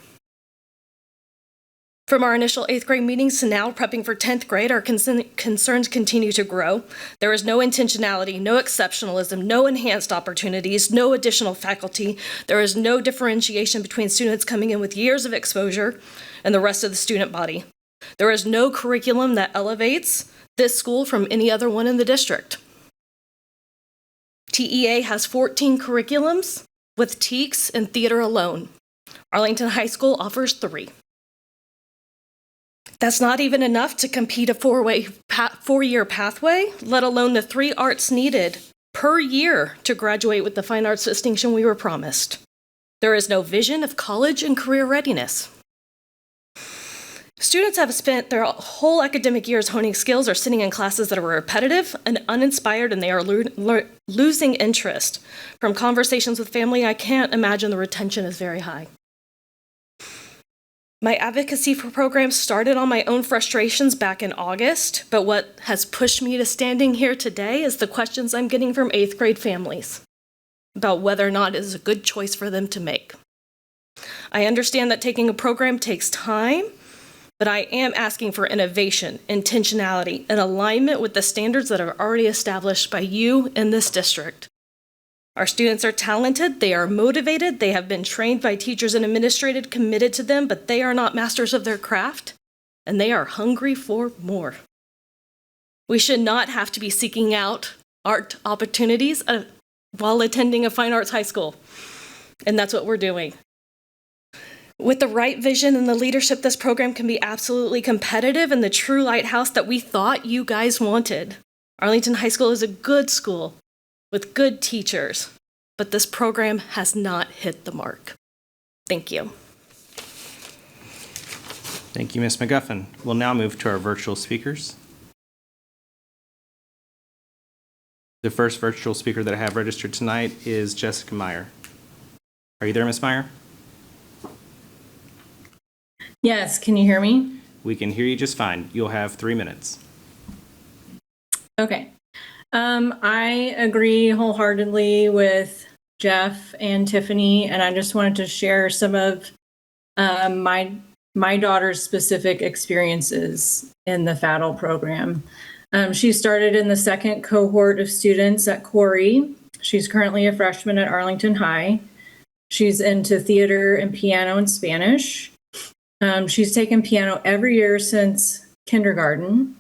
C: From our initial 8th grade meetings to now prepping for 10th grade, our concerns continue to grow. There is no intentionality, no exceptionalism, no enhanced opportunities, no additional faculty. There is no differentiation between students coming in with years of exposure and the rest of the student body. There is no curriculum that elevates this school from any other one in the district. TEA has 14 curriculums with TEKS and theater alone. Arlington High School offers 3. That's not even enough to compete a 4-year pathway, let alone the 3 arts needed per year to graduate with the fine arts distinction we were promised. There is no vision of college and career readiness. Students have spent their whole academic years honing skills or sitting in classes that are repetitive and uninspired, and they are losing interest. From conversations with family, I can't imagine the retention is very high. My advocacy for programs started on my own frustrations back in August, but what has pushed me to standing here today is the questions I'm getting from 8th grade families about whether or not it is a good choice for them to make. I understand that taking a program takes time, but I am asking for innovation, intentionality, and alignment with the standards that are already established by you in this district. Our students are talented, they are motivated, they have been trained by teachers and administrators committed to them, but they are not masters of their craft, and they are hungry for more. We should not have to be seeking out art opportunities while attending a fine arts high school, and that's what we're doing. With the right vision and the leadership, this program can be absolutely competitive and the true lighthouse that we thought you guys wanted. Arlington High School is a good school with good teachers, but this program has not hit the mark. Thank you.
A: Thank you, Ms. McGuffin. We'll now move to our virtual speakers. The first virtual speaker that I have registered tonight is Jessica Meyer. Are you there, Ms. Meyer?
J: Yes, can you hear me?
A: We can hear you just fine. You'll have 3 minutes.
J: Okay. I agree wholeheartedly with Jeff and Tiffany, and I just wanted to share some of my daughter's specific experiences in the FADL program. She started in the 2nd cohort of students at Corey. She's currently a freshman at Arlington High. She's into theater and piano and Spanish. She's taken piano every year since kindergarten.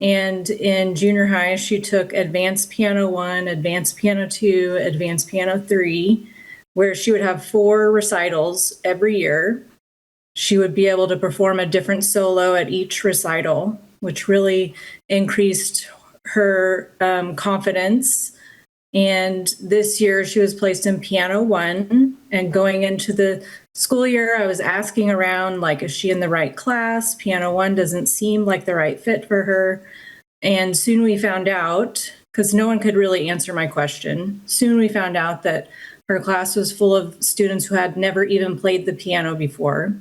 J: And in junior high, she took Advanced Piano 1, Advanced Piano 2, Advanced Piano 3, where she would have 4 recitals every year. She would be able to perform a different solo at each recital, which really increased her confidence. And this year she was placed in Piano 1. And going into the school year, I was asking around, like, is she in the right class? Piano 1 doesn't seem like the right fit for her. And soon we found out, because no one could really answer my question, soon we found out that her class was full of students who had never even played the piano before.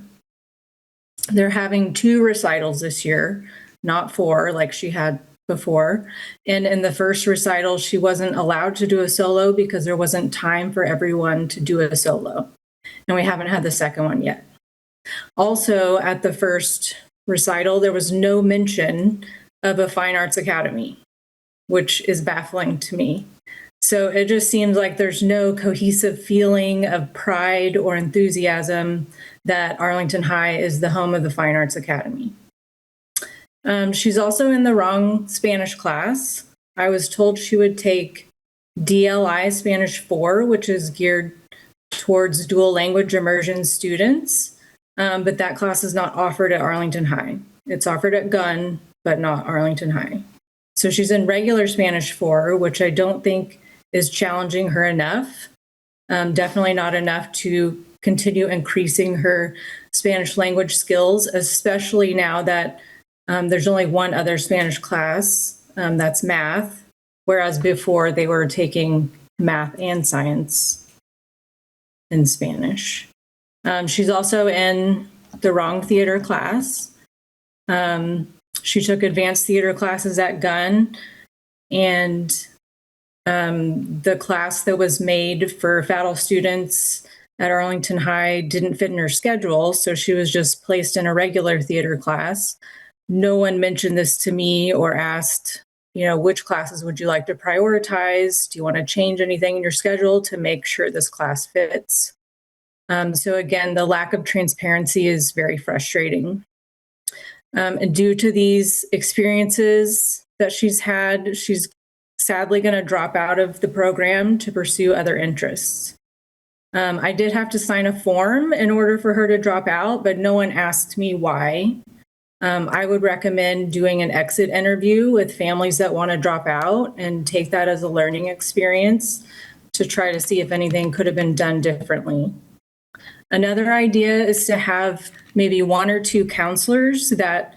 J: They're having 2 recitals this year, not 4 like she had before. And in the first recital, she wasn't allowed to do a solo because there wasn't time for everyone to do a solo. And we haven't had the second one yet. Also, at the first recital, there was no mention of a fine arts academy, which is baffling to me. So it just seems like there's no cohesive feeling of pride or enthusiasm that Arlington High is the home of the Fine Arts Academy. She's also in the wrong Spanish class. I was told she would take DLI Spanish 4, which is geared towards dual language immersion students, but that class is not offered at Arlington High. It's offered at Gunn, but not Arlington High. So she's in regular Spanish 4, which I don't think is challenging her enough. Definitely not enough to continue increasing her Spanish language skills, especially now that there's only one other Spanish class, that's math, whereas before they were taking math and science in Spanish. She's also in the wrong theater class. She took advanced theater classes at Gunn, and the class that was made for FADL students at Arlington High didn't fit in her schedule, so she was just placed in a regular theater class. No one mentioned this to me or asked, which classes would you like to prioritize? Do you want to change anything in your schedule to make sure this class fits? So again, the lack of transparency is very frustrating. And due to these experiences that she's had, she's sadly going to drop out of the program to pursue other interests. I did have to sign a form in order for her to drop out, but no one asked me why. I would recommend doing an exit interview with families that want to drop out and take that as a learning experience to try to see if anything could have been done differently. Another idea is to have maybe 1 or 2 counselors that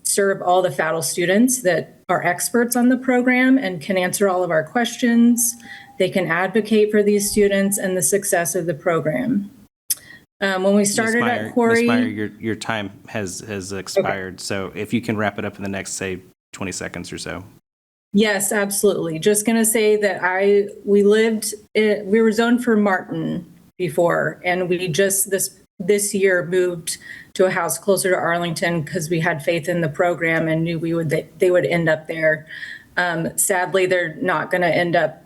J: serve all the FADL students that are experts on the program and can answer all of our questions. They can advocate for these students and the success of the program. When we started at Corey...
A: Ms. Meyer, your time has expired, okay. So if you can wrap it up in the next, say, 20 seconds or so.
J: Yes, absolutely. Just going to say that we were zoned for Martin before, and we just this year moved to a house closer to Arlington because we had faith in the program and knew they would end up there. Sadly, they're not going to end up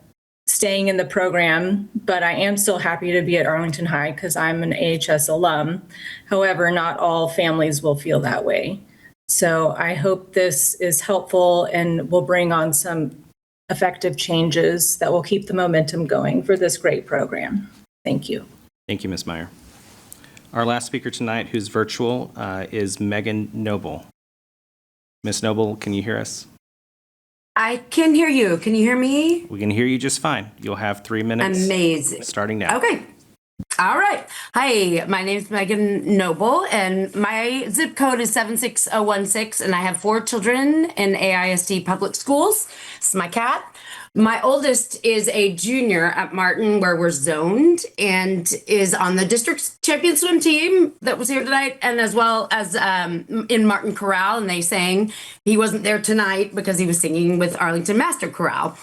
J: staying in the program, but I am still happy to be at Arlington High because I'm an AHS alum. However, not all families will feel that way. So I hope this is helpful and will bring on some effective changes that will keep the momentum going for this great program. Thank you.
A: Thank you, Ms. Meyer. Our last speaker tonight, who's virtual, is Megan Noble. Ms. Noble, can you hear us?
L: I can hear you. Can you hear me?
A: We can hear you just fine. You'll have 3 minutes.
L: Amazing.
A: Starting now.
L: Okay. All right. Hi, my name is Megan Noble, and my zip code is 76016, and I have 4 children in AISD public schools. This is my cat. My oldest is a junior at Martin, where we're zoned, and is on the district champion swim team that was here tonight, and as well as in Martin Chorale, and they sang. He wasn't there tonight because he was singing with Arlington Master Chorale.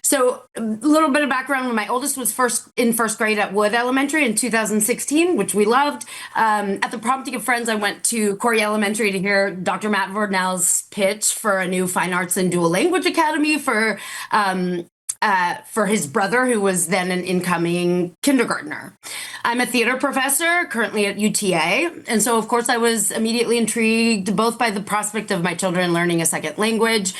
L: So a little bit of background, when my oldest was in first grade at Wood Elementary in 2016, which we loved. At the prompting of friends, I went to Corey Elementary to hear Dr. Matt Vornell's pitch for a new Fine Arts and Dual Language Academy for for his brother, who was then an incoming kindergartner. I'm a theater professor currently at UTA, and so of course I was immediately intrigued both by the prospect of my children learning a second language,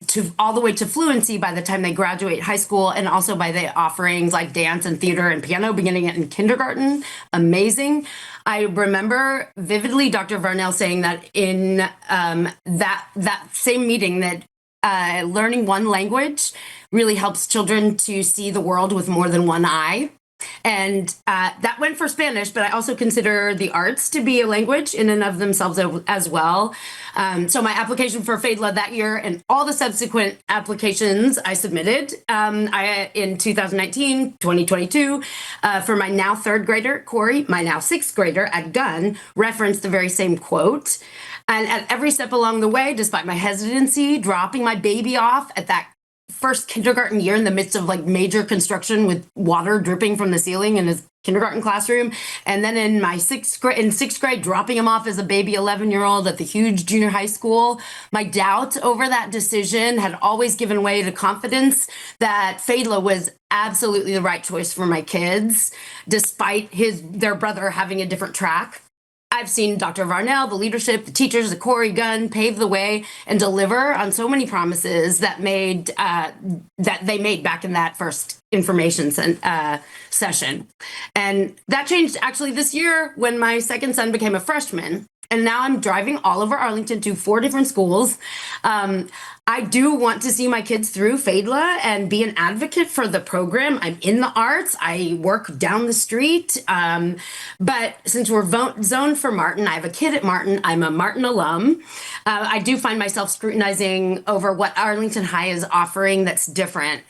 L: to all the way to fluency by the time they graduate high school, and also by the offerings like dance and theater and piano beginning in kindergarten. Amazing. I remember vividly Dr. Varnell saying that in that same meeting that learning one language really helps children to see the world with more than one eye. And that went for Spanish, but I also consider the arts to be a language in and of themselves as well. So my application for FADLA that year and all the subsequent applications I submitted in 2019, 2022, for my now third grader, Corey, my now sixth grader at Gunn, referenced the very same quote. And at every step along the way, despite my hesitancy, dropping my baby off at that first kindergarten year in the midst of like major construction with water dripping from the ceiling in his kindergarten classroom, and then in my sixth grade dropping him off as a baby 11-year-old at the huge junior high school, my doubt over that decision had always given way to confidence that FADLA was absolutely the right choice for my kids, despite their brother having a different track. I've seen Dr. Varnell, the leadership, the teachers, the Corey Gunn pave the way and deliver on so many promises that they made back in that first information session. And that changed actually this year when my second son became a freshman. And now I'm driving all over Arlington to 4 different schools. I do want to see my kids through FADLA and be an advocate for the program. I'm in the arts. I work down the street. But since we're zoned for Martin, I have a kid at Martin. I'm a Martin alum. I do find myself scrutinizing over what Arlington High is offering that's different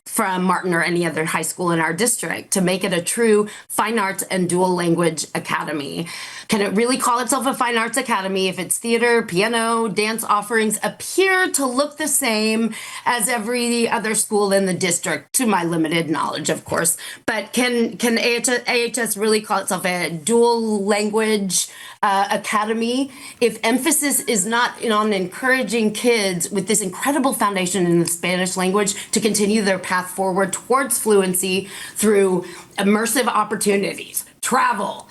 L: from Martin or any other high school in our district to make it a true fine arts and dual language academy. Can it really call itself a fine arts academy if its theater, piano, dance offerings appear to look the same as every other school in the district, to my limited knowledge, of course? But can AHS really call itself a dual language academy if emphasis is not on encouraging kids with this incredible foundation in the Spanish language to continue their path forward towards fluency through immersive opportunities, travel,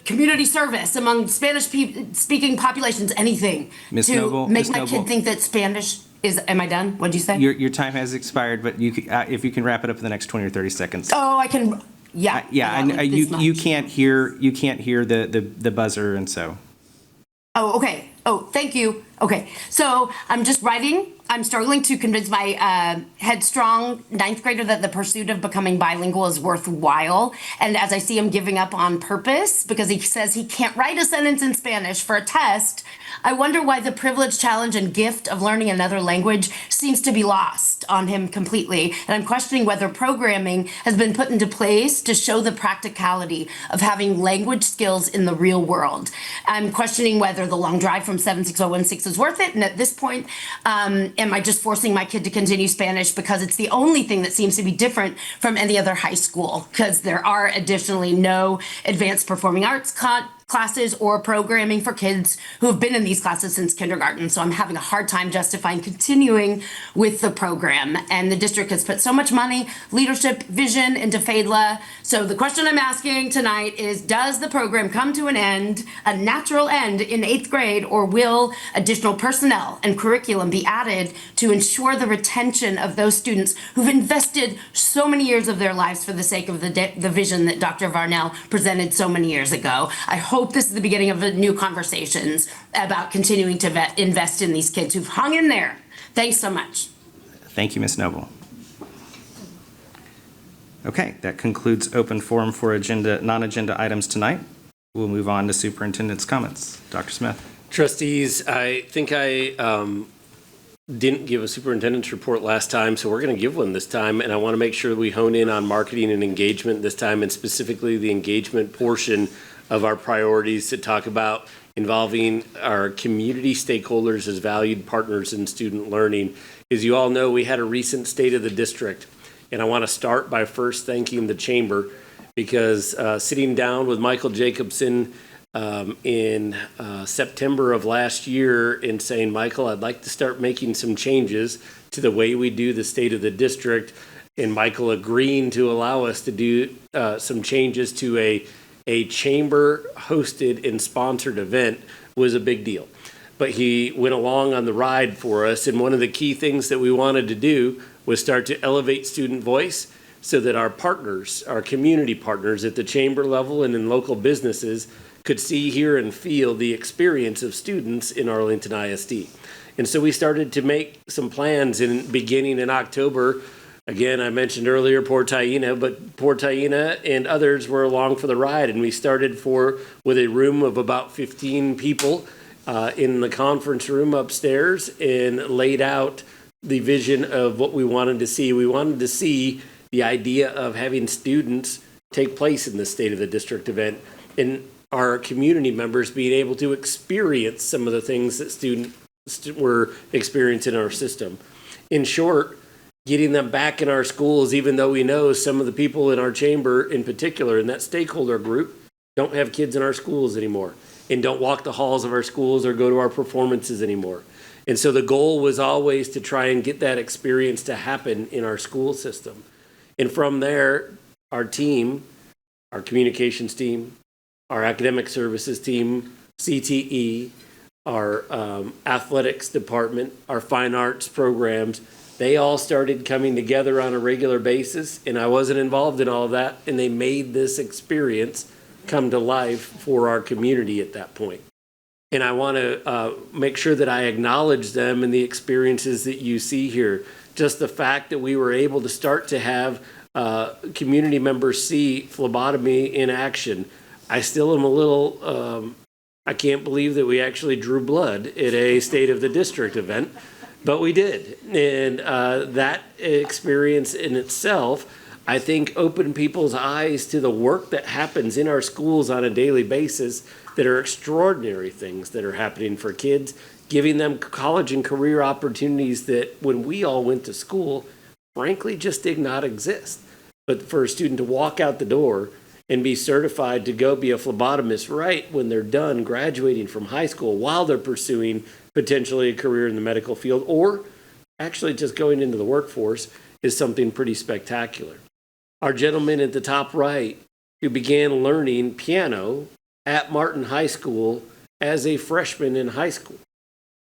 L: community service among Spanish-speaking populations, anything to make my kid think that Spanish is. Am I done? What'd you say?
A: Your time has expired, but if you can wrap it up in the next 20 or 30 seconds.
L: Oh, I can. Yeah.
A: You can't hear the buzzer, and so.
L: Oh, okay. Oh, thank you. Okay, so I'm just writing. I'm struggling to convince my headstrong ninth grader that the pursuit of becoming bilingual is worthwhile. And as I see him giving up on purpose because he says he can't write a sentence in Spanish for a test, I wonder why the privilege, challenge, and gift of learning another language seems to be lost on him completely. And I'm questioning whether programming has been put into place to show the practicality of having language skills in the real world. I'm questioning whether the long drive from 76016 is worth it. And at this point, am I just forcing my kid to continue Spanish because it's the only thing that seems to be different from any other high school? Because there are additionally no advanced performing arts classes or programming for kids who have been in these classes since kindergarten. So I'm having a hard time justifying continuing with the program. And the district has put so much money, leadership, vision into FADLA. So the question I'm asking tonight is, does the program come to an end, a natural end in 8th grade, or will additional personnel and curriculum be added to ensure the retention of those students who've invested so many years of their lives for the sake of the vision that Dr. Varnell presented so many years ago? I hope this is the beginning of new conversations about continuing to invest in these kids who've hung in there. Thanks so much.
A: Thank you, Ms. Noble. Okay, that concludes open forum for non-agenda items tonight. We'll move on to Superintendent's Comments. Dr. Smith.
K: Trustees, I think I didn't give a superintendent's report last time, so we're going to give one this time, and I want to make sure we hone in on marketing and engagement this time, and specifically the engagement portion of our priorities to talk about involving our community stakeholders as valued partners in student learning. As you all know, we had a recent State of the District, and I want to start by first thanking the Chamber because sitting down with Michael Jacobson in September of last year and saying, Michael, I'd like to start making some changes to the way we do the state of the district, and Michael agreeing to allow us to do some changes to a chamber-hosted and sponsored event was a big deal. But he went along on the ride for us, and one of the key things that we wanted to do was start to elevate student voice so that our partners, our community partners at the chamber level and in local businesses could see, hear, and feel the experience of students in Arlington ISD. And so we started to make some plans beginning in October. Again, I mentioned earlier Port Taina, but Port Taina and others were along for the ride, and we started with a room of about 15 people in the conference room upstairs and laid out the vision of what we wanted to see. We wanted to see the idea of having students take place in the State of the District event and our community members being able to experience some of the things that students were experiencing in our system. In short, getting them back in our schools, even though we know some of the people in our chamber in particular, in that stakeholder group, don't have kids in our schools anymore and don't walk the halls of our schools or go to our performances anymore. And so the goal was always to try and get that experience to happen in our school system. And from there, our team, our communications team, our academic services team, CTE, our athletics department, our fine arts programs, they all started coming together on a regular basis, and I wasn't involved in all of that, and they made this experience come to life for our community at that point. And I want to make sure that I acknowledge them and the experiences that you see here. Just the fact that we were able to start to have community members see phlebotomy in action. I still am a little, I can't believe that we actually drew blood at a State of the District event, but we did. And that experience in itself, I think, opened people's eyes to the work that happens in our schools on a daily basis that are extraordinary things that are happening for kids, giving them college and career opportunities that when we all went to school, frankly, just did not exist. But for a student to walk out the door and be certified to go be a phlebotomist right when they're done graduating from high school while they're pursuing potentially a career in the medical field or actually just going into the workforce is something pretty spectacular. Our gentleman at the top right who began learning piano at Martin High School as a freshman in high school,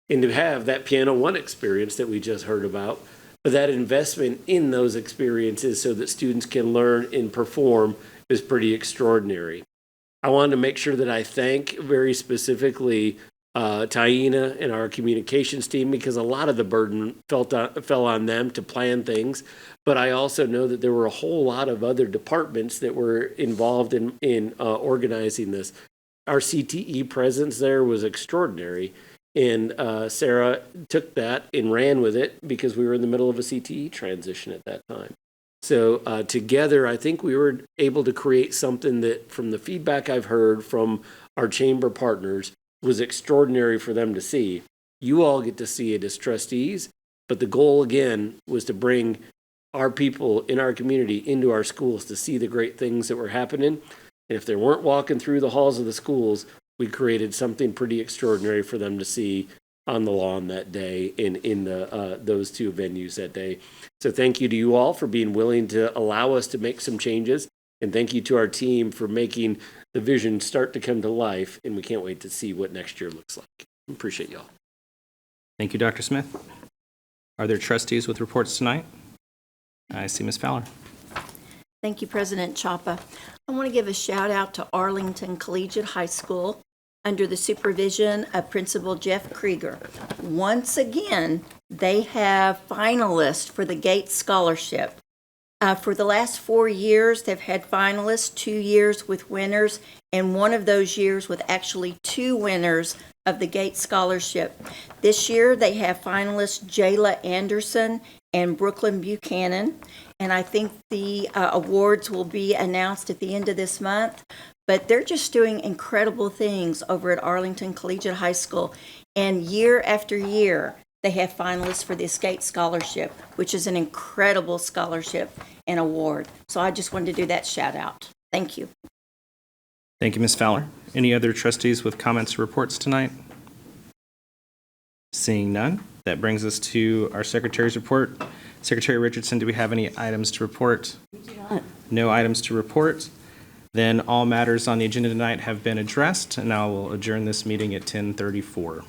K: and to have that Piano One experience that we just heard about, but that investment in those experiences so that students can learn and perform is pretty extraordinary. I wanted to make sure that I thank very specifically Taina and our communications team, because a lot of the burden fell on them to plan things, but I also know that there were a whole lot of other departments that were involved in organizing this. Our CTE presence there was extraordinary, and Sarah took that and ran with it because we were in the middle of a CTE transition at that time. So together, I think we were able to create something that, from the feedback I've heard from our chamber partners, was extraordinary for them to see. You all get to see it as trustees, but the goal, again, was to bring our people in our community into our schools to see the great things that were happening. And if they weren't walking through the halls of the schools, we created something pretty extraordinary for them to see on the lawn that day and in those two venues that day. So thank you to you all for being willing to allow us to make some changes. And thank you to our team for making the vision start to come to life. And we can't wait to see what next year looks like. Appreciate y'all.
A: Thank you, Dr. Smith. Are there trustees with reports tonight? I see Ms. Fowler.
P: Thank you, President Chapa. I want to give a shout out to Arlington Collegiate High School under the supervision of Principal Jeff Krieger. Once again, they have finalists for the Gates Scholarship. For the last 4 years, they've had finalists, 2 years with winners, and one of those years with actually 2 winners of the Gates Scholarship. This year, they have finalists Jayla Anderson and Brooklyn Buchanan, and I think the awards will be announced at the end of this month. But they're just doing incredible things over at Arlington Collegiate High School, and year after year, they have finalists for the Escape Scholarship, which is an incredible scholarship and award. So I just wanted to do that shout out. Thank you.
A: Thank you, Ms. Fowler. Any other trustees with comments or reports tonight? Seeing none, that brings us to our Secretary's report. Secretary Richardson, do we have any items to report? No items to report. Then all matters on the agenda tonight have been addressed, and I will adjourn this meeting at 10:34.